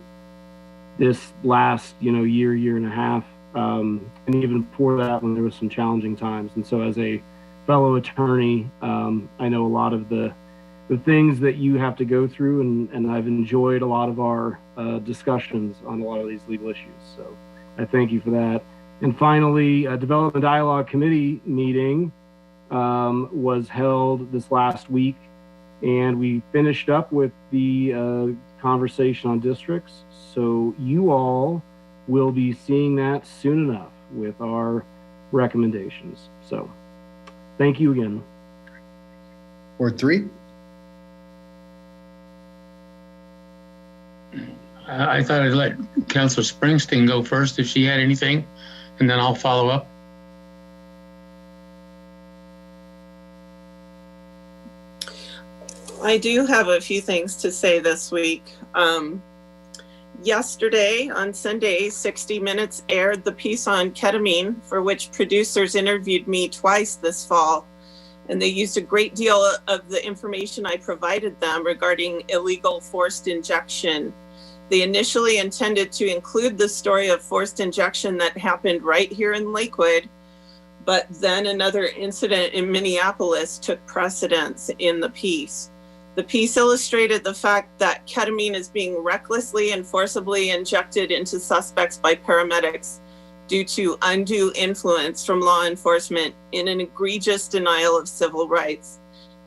this last, year and a half, and even before that when there was some challenging times. And so as a fellow attorney, I know a lot of the things that you have to go through, and I've enjoyed a lot of our discussions on a lot of these legal issues. So I thank you for that. And finally, a Development Dialogue Committee meeting was held this last week, and we finished up with the conversation on districts. So you all will be seeing that soon enough with our recommendations. So thank you again. Ward 3. I thought I'd let Councilor Springsteen go first if she had anything, and then I'll follow up. I do have a few things to say this week. Yesterday, on Sunday, 60 Minutes aired the piece on ketamine, for which producers interviewed me twice this fall. And they used a great deal of the information I provided them regarding illegal forced injection. They initially intended to include the story of forced injection that happened right here in Lakewood, but then another incident in Minneapolis took precedence in the piece. The piece illustrated the fact that ketamine is being recklessly and forcibly injected into suspects by paramedics due to undue influence from law enforcement in an egregious denial of civil rights.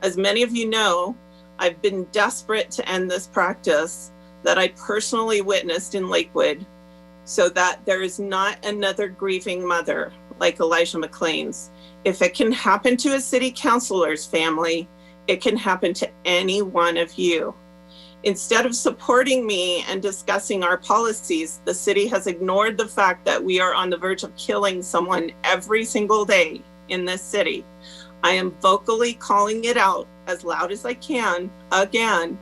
As many of you know, I've been desperate to end this practice that I personally witnessed in Lakewood so that there is not another grieving mother like Elijah McClain's. If it can happen to a city councilor's family, it can happen to any one of you. Instead of supporting me and discussing our policies, the city has ignored the fact that we are on the verge of killing someone every single day in this city. I am vocally calling it out as loud as I can again.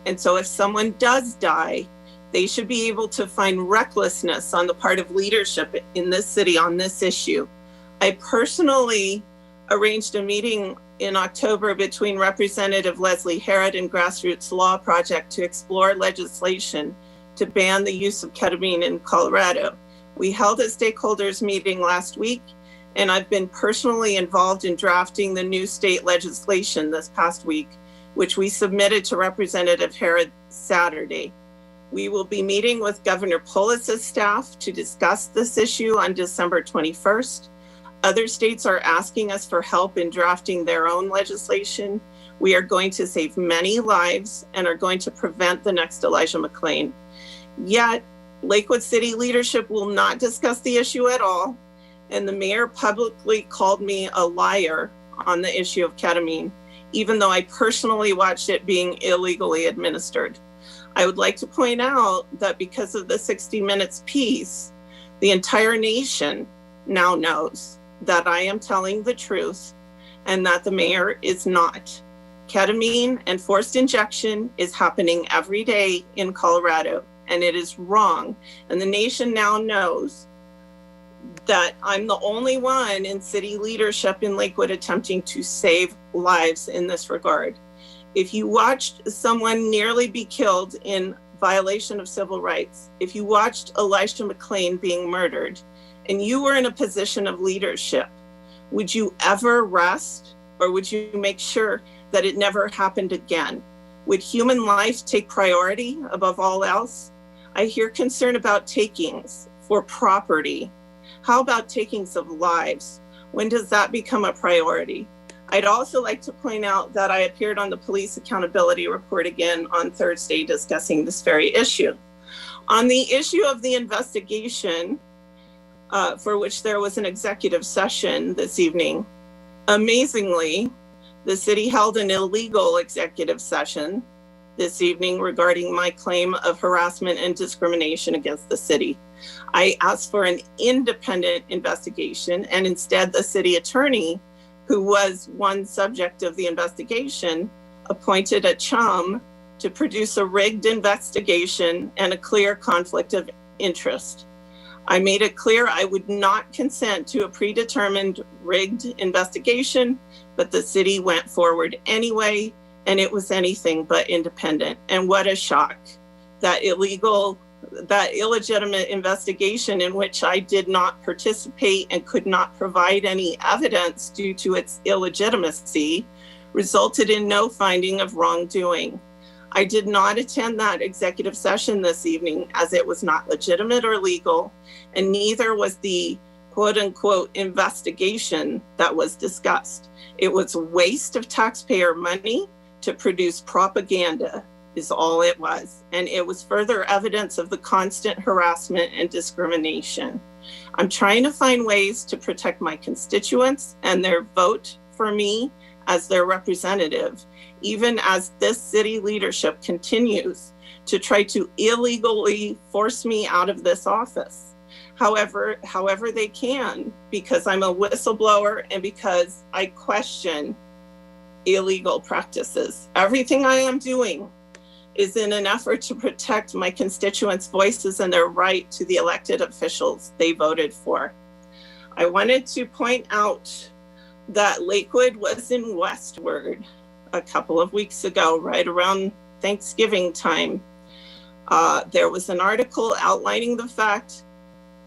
And so if someone does die, they should be able to find recklessness on the part of leadership in this city on this issue. I personally arranged a meeting in October between Representative Leslie Herod and Grassroots Law Project to explore legislation to ban the use of ketamine in Colorado. We held a stakeholders meeting last week, and I've been personally involved in drafting the new state legislation this past week, which we submitted to Representative Herod Saturday. We will be meeting with Governor Polis's staff to discuss this issue on December 21st. Other states are asking us for help in drafting their own legislation. We are going to save many lives and are going to prevent the next Elijah McClain. Yet, Lakewood City leadership will not discuss the issue at all, and the mayor publicly called me a liar on the issue of ketamine, even though I personally watched it being illegally administered. I would like to point out that because of the 60 Minutes piece, the entire nation now knows that I am telling the truth and that the mayor is not. Ketamine and forced injection is happening every day in Colorado, and it is wrong. And the nation now knows that I'm the only one in city leadership in Lakewood attempting to save lives in this regard. If you watched someone nearly be killed in violation of civil rights, if you watched Elijah McClain being murdered, and you were in a position of leadership, would you ever rest, or would you make sure that it never happened again? Would human life take priority above all else? I hear concern about takings for property. How about takings of lives? When does that become a priority? I'd also like to point out that I appeared on the Police Accountability Report again on Thursday discussing this very issue. On the issue of the investigation, for which there was an executive session this evening. Amazingly, the city held an illegal executive session this evening regarding my claim of harassment and discrimination against the city. I asked for an independent investigation, and instead the city attorney, who was one subject of the investigation, appointed a chum to produce a rigged investigation and a clear conflict of interest. I made it clear I would not consent to a predetermined rigged investigation, but the city went forward anyway, and it was anything but independent. And what a shock. That illegitimate investigation in which I did not participate and could not provide any evidence due to its illegitimacy resulted in no finding of wrongdoing. I did not attend that executive session this evening as it was not legitimate or legal, and neither was the quote unquote investigation that was discussed. It was a waste of taxpayer money to produce propaganda is all it was. And it was further evidence of the constant harassment and discrimination. I'm trying to find ways to protect my constituents and their vote for me as their representative, even as this city leadership continues to try to illegally force me out of this office. However they can, because I'm a whistleblower and because I question illegal practices. Everything I am doing is in an effort to protect my constituents' voices and their right to the elected officials they voted for. I wanted to point out that Lakewood was in Westward a couple of weeks ago, right around Thanksgiving time. There was an article outlining the fact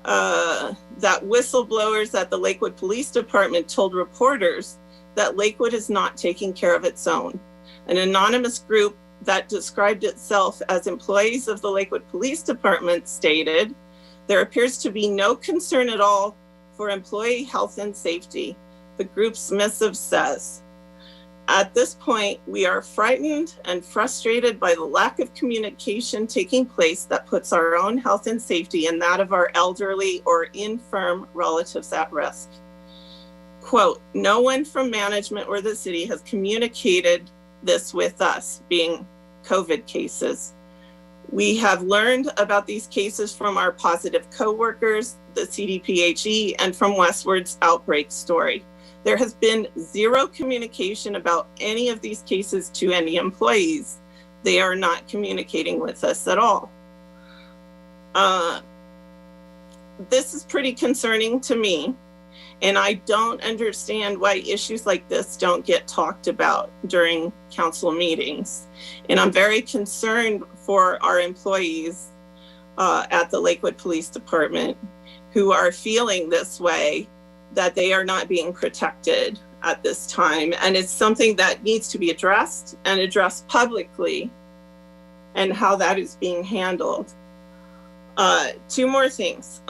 that whistleblowers at the Lakewood Police Department told reporters that Lakewood is not taking care of its own. An anonymous group that described itself as employees of the Lakewood Police Department stated There appears to be no concern at all for employee health and safety, the group's missive says. At this point, we are frightened and frustrated by the lack of communication taking place that puts our own health and safety and that of our elderly or infirm relatives at risk. Quote, no one from management or the city has communicated this with us, being COVID cases. We have learned about these cases from our positive coworkers, the CDPHE, and from Westward's outbreak story. There has been zero communication about any of these cases to any employees. They are not communicating with us at all. This is pretty concerning to me, and I don't understand why issues like this don't get talked about during council meetings. And I'm very concerned for our employees at the Lakewood Police Department who are feeling this way, that they are not being protected at this time. And it's something that needs to be addressed and addressed publicly, and how that is being handled. Two more things.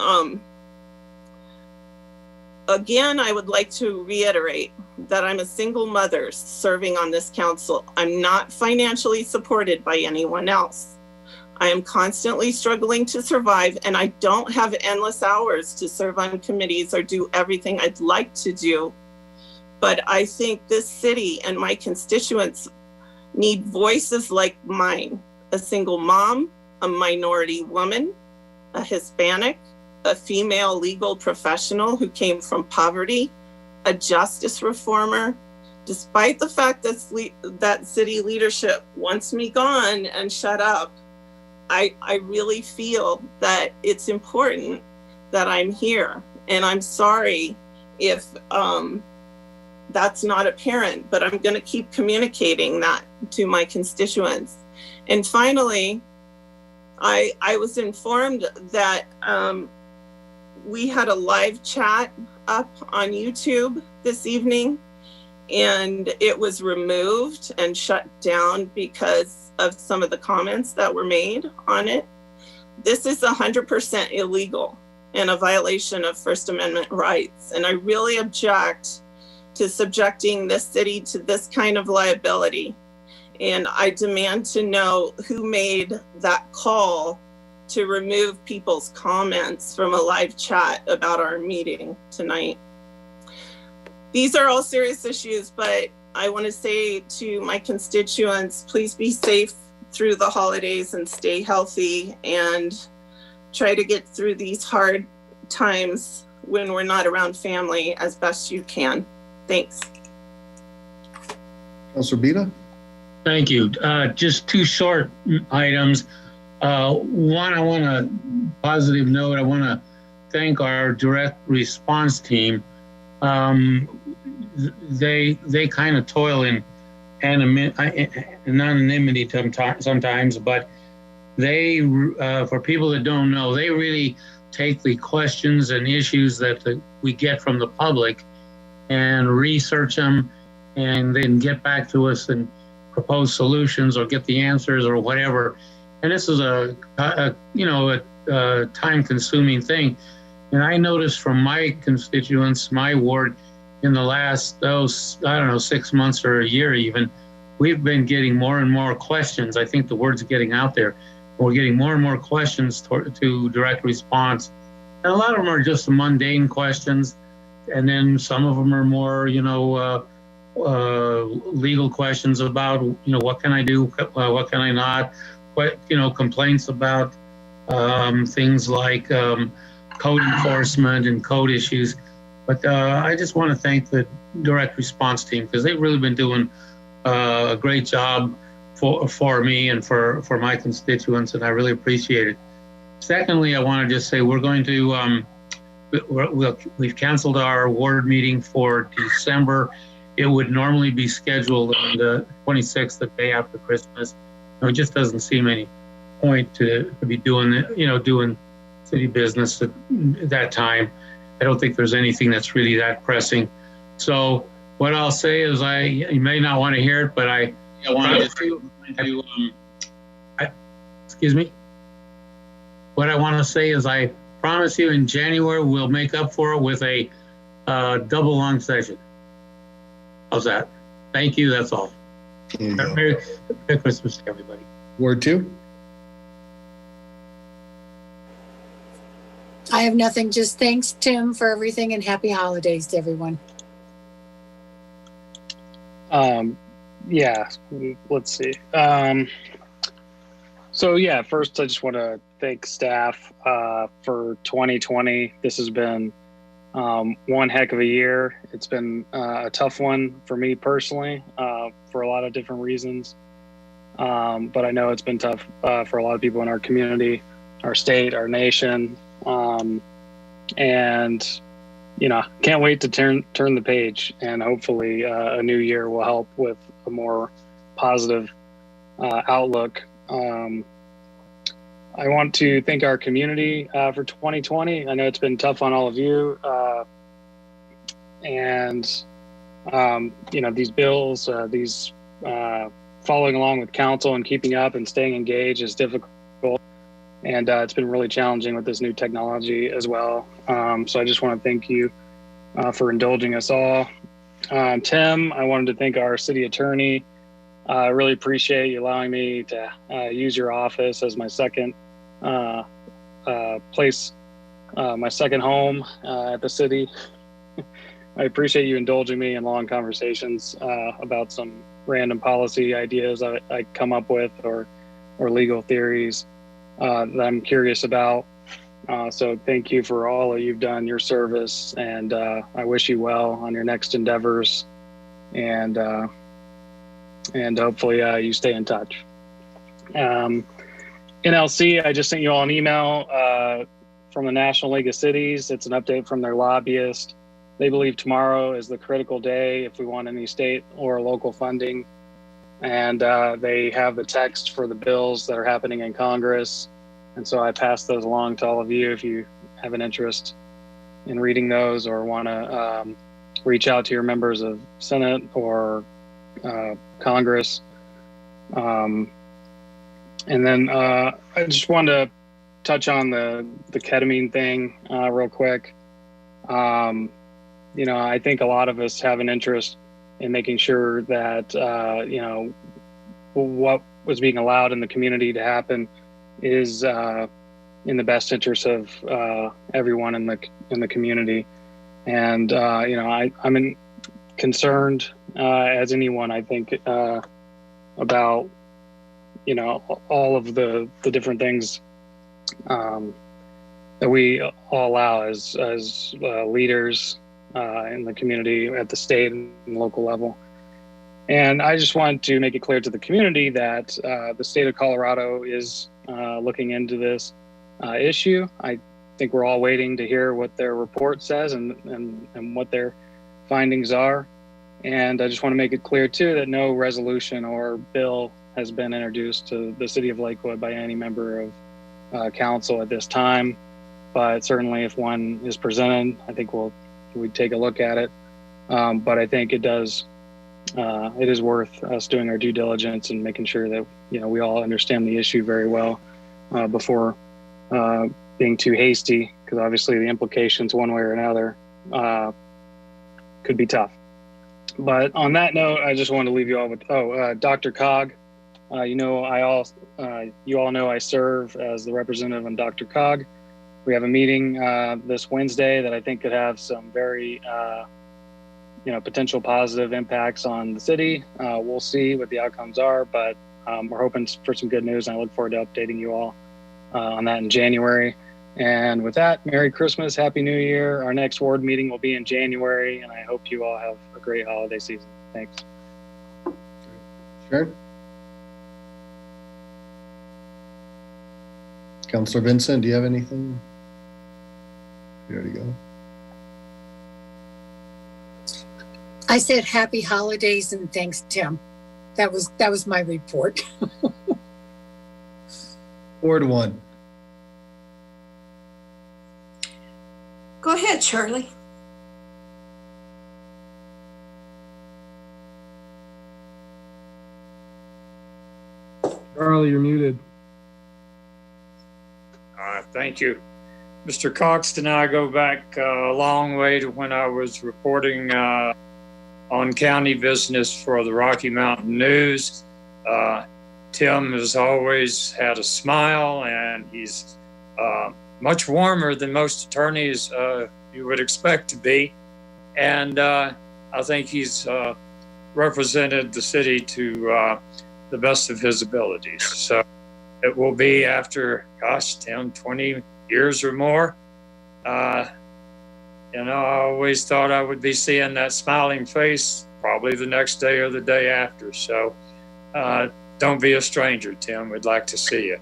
Again, I would like to reiterate that I'm a single mother serving on this council. I'm not financially supported by anyone else. I am constantly struggling to survive, and I don't have endless hours to serve on committees or do everything I'd like to do. But I think this city and my constituents need voices like mine, a single mom, a minority woman, a Hispanic, a female legal professional who came from poverty, a justice reformer. Despite the fact that city leadership wants me gone and shut up, I really feel that it's important that I'm here. And I'm sorry if that's not apparent, but I'm going to keep communicating that to my constituents. And finally, I was informed that we had a live chat up on YouTube this evening, and it was removed and shut down because of some of the comments that were made on it. This is 100% illegal and a violation of First Amendment rights. And I really object to subjecting this city to this kind of liability. And I demand to know who made that call to remove people's comments from a live chat about our meeting tonight. These are all serious issues, but I want to say to my constituents, please be safe through the holidays and stay healthy and try to get through these hard times when we're not around family as best you can. Thanks. Councilor Bida? Thank you. Just two short items. One, I want to positive note. I want to thank our direct response team. They kind of toil in anonymity sometimes, but they, for people that don't know, they really take the questions and issues that we get from the public and research them, and then get back to us and propose solutions or get the answers or whatever. And this is a time-consuming thing. And I noticed from my constituents, my ward, in the last, 6 months or a year even, we've been getting more and more questions. I think the word's getting out there. We're getting more and more questions to direct response. And a lot of them are just mundane questions. And then some of them are more, legal questions about, what can I do? What can I not? Complaints about things like code enforcement and code issues. But I just want to thank the direct response team, because they've really been doing a great job for me and for my constituents, and I really appreciate it. Secondly, I want to just say we're going to, we've canceled our ward meeting for December. It would normally be scheduled on the 26th, the day after Christmas. It just doesn't seem any point to be doing city business at that time. I don't think there's anything that's really that pressing. So what I'll say is, you may not want to hear it, but excuse me. What I want to say is I promise you in January, we'll make up for it with a double long session. How's that? Thank you. That's all. Merry Christmas to everybody. Ward 2. I have nothing. Just thanks, Tim, for everything, and happy holidays to everyone. Yeah, let's see. So yeah, first I just want to thank staff for 2020. This has been one heck of a year. It's been a tough one for me personally for a lot of different reasons. But I know it's been tough for a lot of people in our community, our state, our nation. And you know, can't wait to turn the page, and hopefully a new year will help with a more positive outlook. I want to thank our community for 2020. I know it's been tough on all of you, and you know, these bills, these following along with council and keeping up and staying engaged is difficult. And it's been really challenging with this new technology as well. So I just want to thank you for indulging us all. Tim, I wanted to thank our city attorney. I really appreciate you allowing me to use your office as my second place, my second home at the city. I appreciate you indulging me in long conversations about some random policy ideas I come up with or legal theories that I'm curious about. So thank you for all that you've done, your service, and I wish you well on your next endeavors, and hopefully you stay in touch. NLC, I just sent you all an email from the National League of Cities. It's an update from their lobbyist. They believe tomorrow is the critical day if we want any state or local funding. And they have the text for the bills that are happening in Congress. And so I pass those along to all of you if you have an interest in reading those or want to reach out to your members of Senate or Congress. And then I just wanted to touch on the ketamine thing real quick. You know, I think a lot of us have an interest in making sure that, you know, what was being allowed in the community to happen is in the best interest of everyone in the community. And, you know, I'm concerned as anyone, I think, about, you know, all of the different things that we all allow as leaders in the community at the state and local level. And I just wanted to make it clear to the community that the state of Colorado is looking into this issue. I think we're all waiting to hear what their report says and what their findings are. And I just want to make it clear too that no resolution or bill has been introduced to the city of Lakewood by any member of council at this time. But certainly if one is presented, I think we'd take a look at it. But I think it is worth us doing our due diligence and making sure that, you know, we all understand the issue very well before being too hasty, because obviously the implications one way or another could be tough. But on that note, I just wanted to leave you all with, Dr.Cog. You know, you all know I serve as the representative on Dr.Cog. We have a meeting this Wednesday that I think could have some very, you know, potential positive impacts on the city. We'll see what the outcomes are, but we're hoping for some good news, and I look forward to updating you all on that in January. And with that, Merry Christmas, Happy New Year. Our next ward meeting will be in January, and I hope you all have a great holiday season. Thanks. Sure. Councilor Vincent, do you have anything? You already go. I said happy holidays and thanks, Tim. That was my report. Ward 1. Go ahead, Charlie. Charlie, you're muted. Thank you. Mr. Cox and I go back a long way to when I was reporting on county business for the Rocky Mountain News. Tim has always had a smile, and he's much warmer than most attorneys you would expect to be. And I think he's represented the city to the best of his abilities. So it will be after, gosh, 10, 20 years or more. I always thought I would be seeing that smiling face probably the next day or the day after. So don't be a stranger, Tim. We'd like to see you.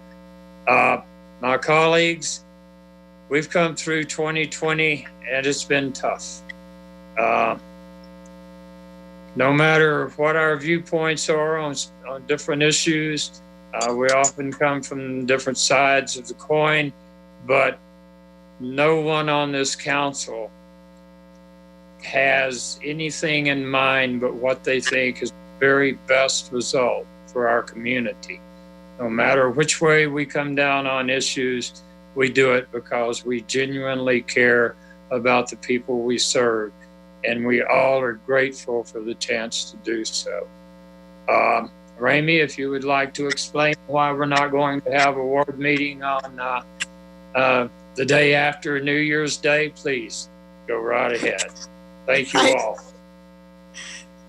My colleagues, we've come through 2020 and it's been tough. No matter what our viewpoints are on different issues, we often come from different sides of the coin, but no one on this council has anything in mind but what they think is the very best result for our community. No matter which way we come down on issues, we do it because we genuinely care about the people we serve, and we all are grateful for the chance to do so. Ramey, if you would like to explain why we're not going to have a ward meeting on the day after New Year's Day, please go right ahead. Thank you all.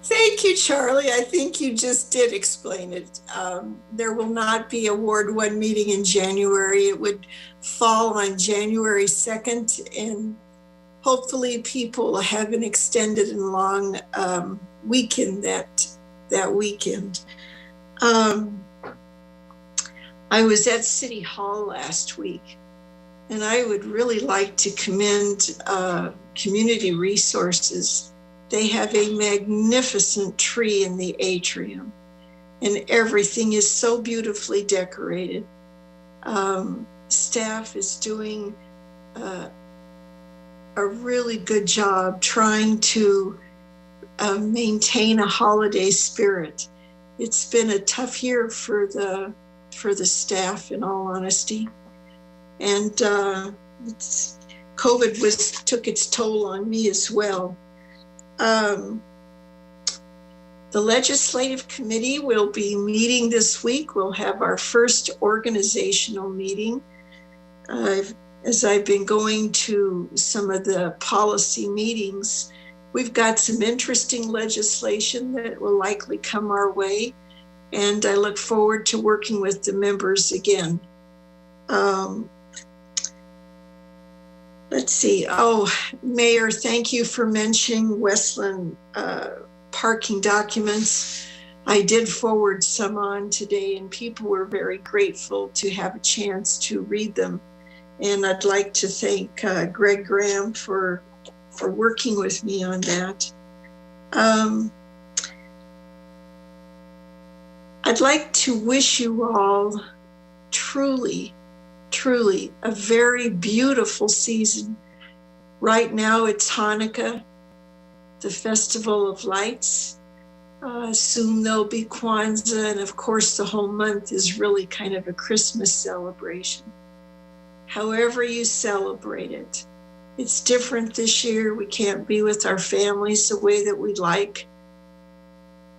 Thank you, Charlie. I think you just did explain it. There will not be a Ward 1 meeting in January. It would fall on January 2nd, and hopefully people will have an extended and long weekend that weekend. I was at City Hall last week, and I would really like to commend Community Resources. They have a magnificent tree in the atrium, and everything is so beautifully decorated. Staff is doing a really good job trying to maintain a holiday spirit. It's been a tough year for the staff, in all honesty, and COVID took its toll on me as well. The Legislative Committee will be meeting this week. We'll have our first organizational meeting. As I've been going to some of the policy meetings, we've got some interesting legislation that will likely come our way, and I look forward to working with the members again. Let's see. Oh, Mayor, thank you for mentioning Westland parking documents. I did forward some on today, and people were very grateful to have a chance to read them. And I'd like to thank Greg Graham for working with me on that. I'd like to wish you all truly a very beautiful season. Right now it's Hanukkah, the Festival of Lights. Soon there'll be Kwanzaa, and of course the whole month is really kind of a Christmas celebration. However you celebrate it, it's different this year. We can't be with our families the way that we'd like,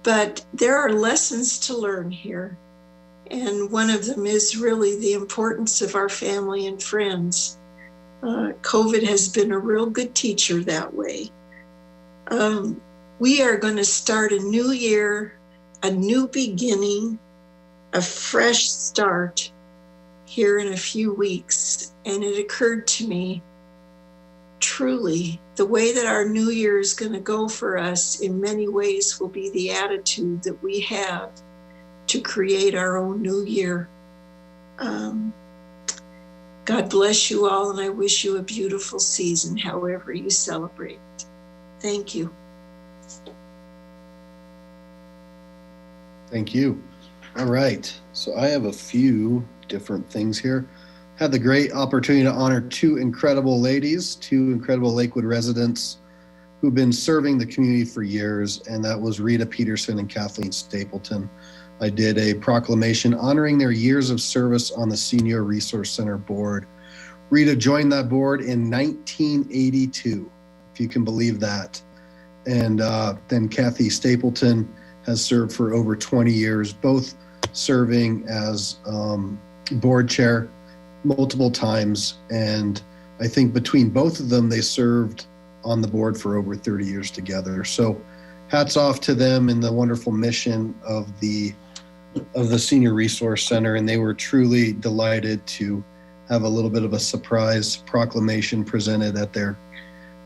but there are lessons to learn here. And one of them is really the importance of our family and friends. COVID has been a real good teacher that way. We are going to start a new year, a new beginning, a fresh start here in a few weeks. And it occurred to me, truly, the way that our new year is going to go for us in many ways will be the attitude that we have to create our own new year. God bless you all, and I wish you a beautiful season, however you celebrate it. Thank you. Thank you. All right. So I have a few different things here. Had the great opportunity to honor two incredible ladies, two incredible Lakewood residents who've been serving the community for years, and that was Rita Peterson and Kathleen Stapleton. I did a proclamation honoring their years of service on the Senior Resource Center board. Rita joined that board in 1982, if you can believe that. And then Kathy Stapleton has served for over 20 years, both serving as board chair multiple times. And I think between both of them, they served on the board for over 30 years together. So hats off to them and the wonderful mission of the Senior Resource Center. And they were truly delighted to have a little bit of a surprise proclamation presented at their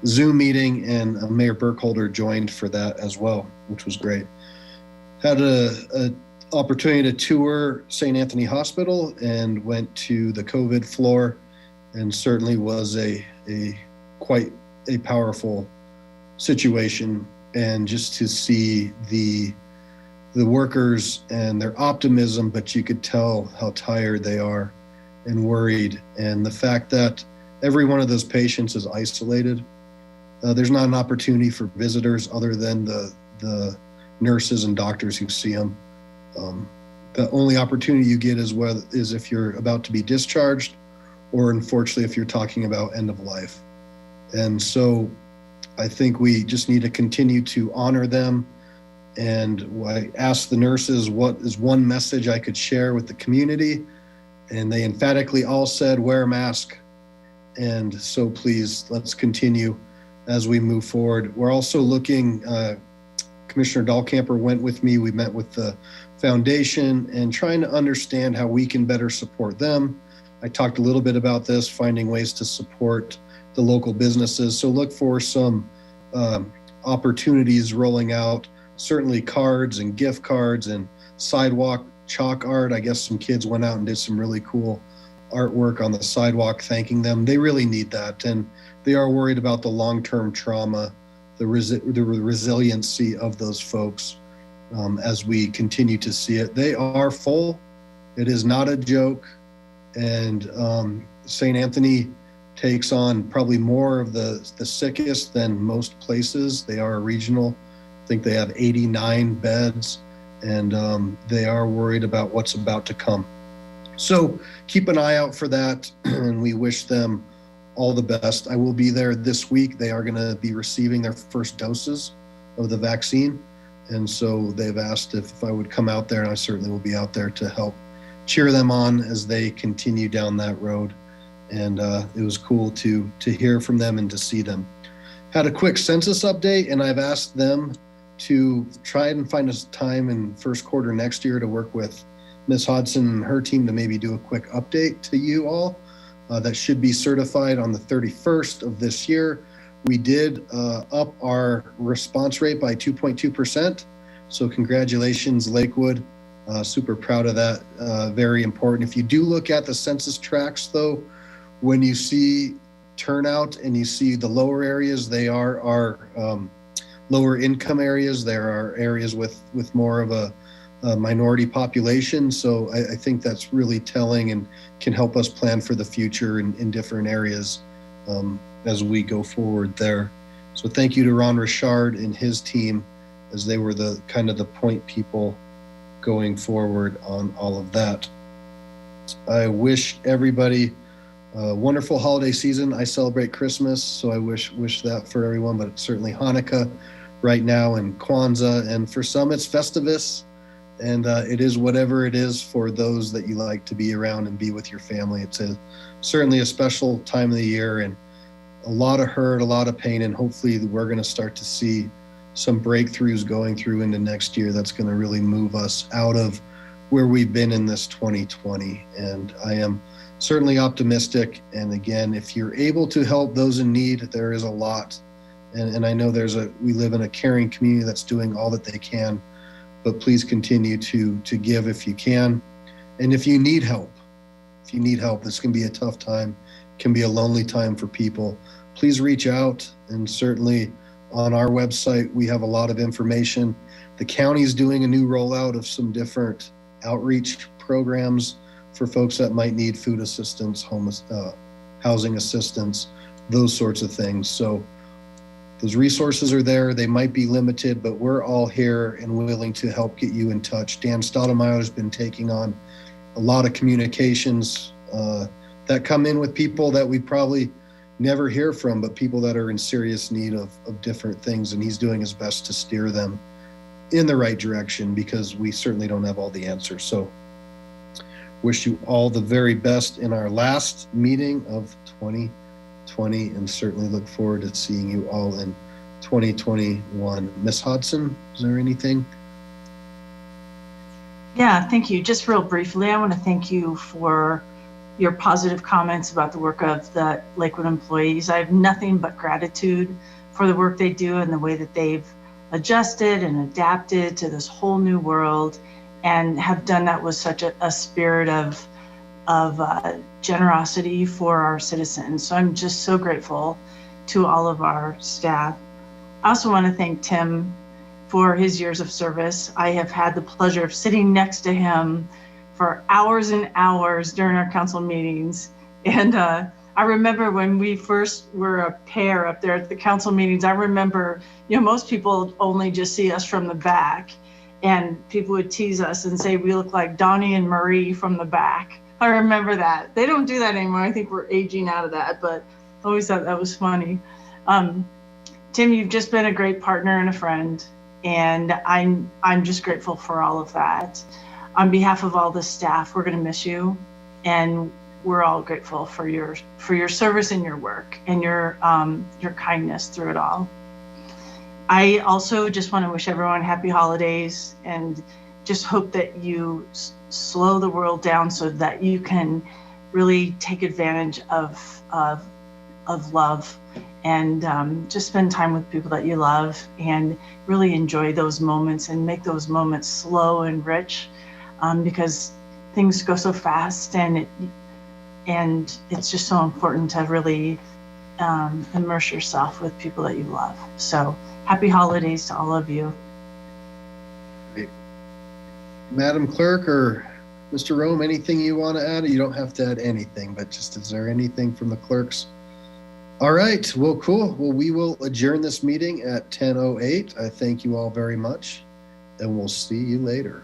Zoom meeting, and Mayor Burkholder joined for that as well, which was great. Had a opportunity to tour St. Anthony Hospital and went to the COVID floor, and certainly was a quite a powerful situation. And just to see the workers and their optimism, but you could tell how tired they are and worried. And the fact that every one of those patients is isolated. There's not an opportunity for visitors other than the nurses and doctors who see them. The only opportunity you get is if you're about to be discharged, or unfortunately, if you're talking about end of life. And so I think we just need to continue to honor them. And I asked the nurses, what is one message I could share with the community? And they emphatically all said, wear a mask. And so please, let's continue as we move forward. We're also looking, Commissioner Dahlkamper went with me. We met with the foundation and trying to understand how we can better support them. I talked a little bit about this, finding ways to support the local businesses. So look for some opportunities rolling out, certainly cards and gift cards and sidewalk chalk art. I guess some kids went out and did some really cool artwork on the sidewalk, thanking them. They really need that. And they are worried about the long-term trauma, the resiliency of those folks as we continue to see it. They are full. It is not a joke. And St. Anthony takes on probably more of the sickest than most places. They are regional. I think they have 89 beds, and they are worried about what's about to come. So keep an eye out for that, and we wish them all the best. I will be there this week. They are going to be receiving their first doses of the vaccine. And so they've asked if I would come out there, and I certainly will be out there to help cheer them on as they continue down that road. And it was cool to hear from them and to see them. Had a quick census update, and I've asked them to try and find us time in first quarter next year to work with Ms. Hodson and her team to maybe do a quick update to you all. That should be certified on the 31st of this year. We did up our response rate by 2.2%. So congratulations, Lakewood. Super proud of that. Very important. If you do look at the census tracts, though, when you see turnout and you see the lower areas, they are our lower income areas. There are areas with more of a minority population. So I think that's really telling and can help us plan for the future in different areas as we go forward there. So thank you to Ron Richard and his team, as they were the kind of the point people going forward on all of that. I wish everybody a wonderful holiday season. I celebrate Christmas, so I wish that for everyone, but it's certainly Hanukkah right now and Kwanzaa, and for some it's Festivus. And it is whatever it is for those that you like to be around and be with your family. It's certainly a special time of the year, and a lot of hurt, a lot of pain, and hopefully we're going to start to see some breakthroughs going through into next year that's going to really move us out of where we've been in this 2020. And I am certainly optimistic. And again, if you're able to help those in need, there is a lot. And I know we live in a caring community that's doing all that they can. But please continue to give if you can. And if you need help, this can be a tough time, can be a lonely time for people. Please reach out, and certainly on our website, we have a lot of information. The county is doing a new rollout of some different outreach programs for folks that might need food assistance, housing assistance, those sorts of things. So those resources are there. They might be limited, but we're all here and willing to help get you in touch. Dan Stoudemire has been taking on a lot of communications that come in with people that we probably never hear from, but people that are in serious need of different things. And he's doing his best to steer them in the right direction, because we certainly don't have all the answers. So wish you all the very best in our last meeting of 2020, and certainly look forward to seeing you all in 2021. Miss Hodson, is there anything? Yeah, thank you. Just real briefly, I want to thank you for your positive comments about the work of the Lakewood employees. I have nothing but gratitude for the work they do and the way that they've adjusted and adapted to this whole new world, and have done that with such a spirit of generosity for our citizens. So I'm just so grateful to all of our staff. I also want to thank Tim for his years of service. I have had the pleasure of sitting next to him for hours and hours during our council meetings. And I remember when we first were a pair up there at the council meetings, I remember, most people only just see us from the back, and people would tease us and say we look like Donnie and Marie from the back. I remember that. They don't do that anymore. I think we're aging out of that, but I always thought that was funny. Tim, you've just been a great partner and a friend, and I'm just grateful for all of that. On behalf of all the staff, we're going to miss you, and we're all grateful for your service and your work and your kindness through it all. I also just want to wish everyone happy holidays, and just hope that you slow the world down so that you can really take advantage of love, and just spend time with people that you love, and really enjoy those moments, and make those moments slow and rich, because things go so fast, and it's just so important to really immerse yourself with people that you love. So happy holidays to all of you. Great. Madam Clerk or Mr. Rome, anything you want to add? You don't have to add anything, but just, is there anything from the clerks? All right, well, cool. Well, we will adjourn this meeting at 10:08. I thank you all very much, and we'll see you later.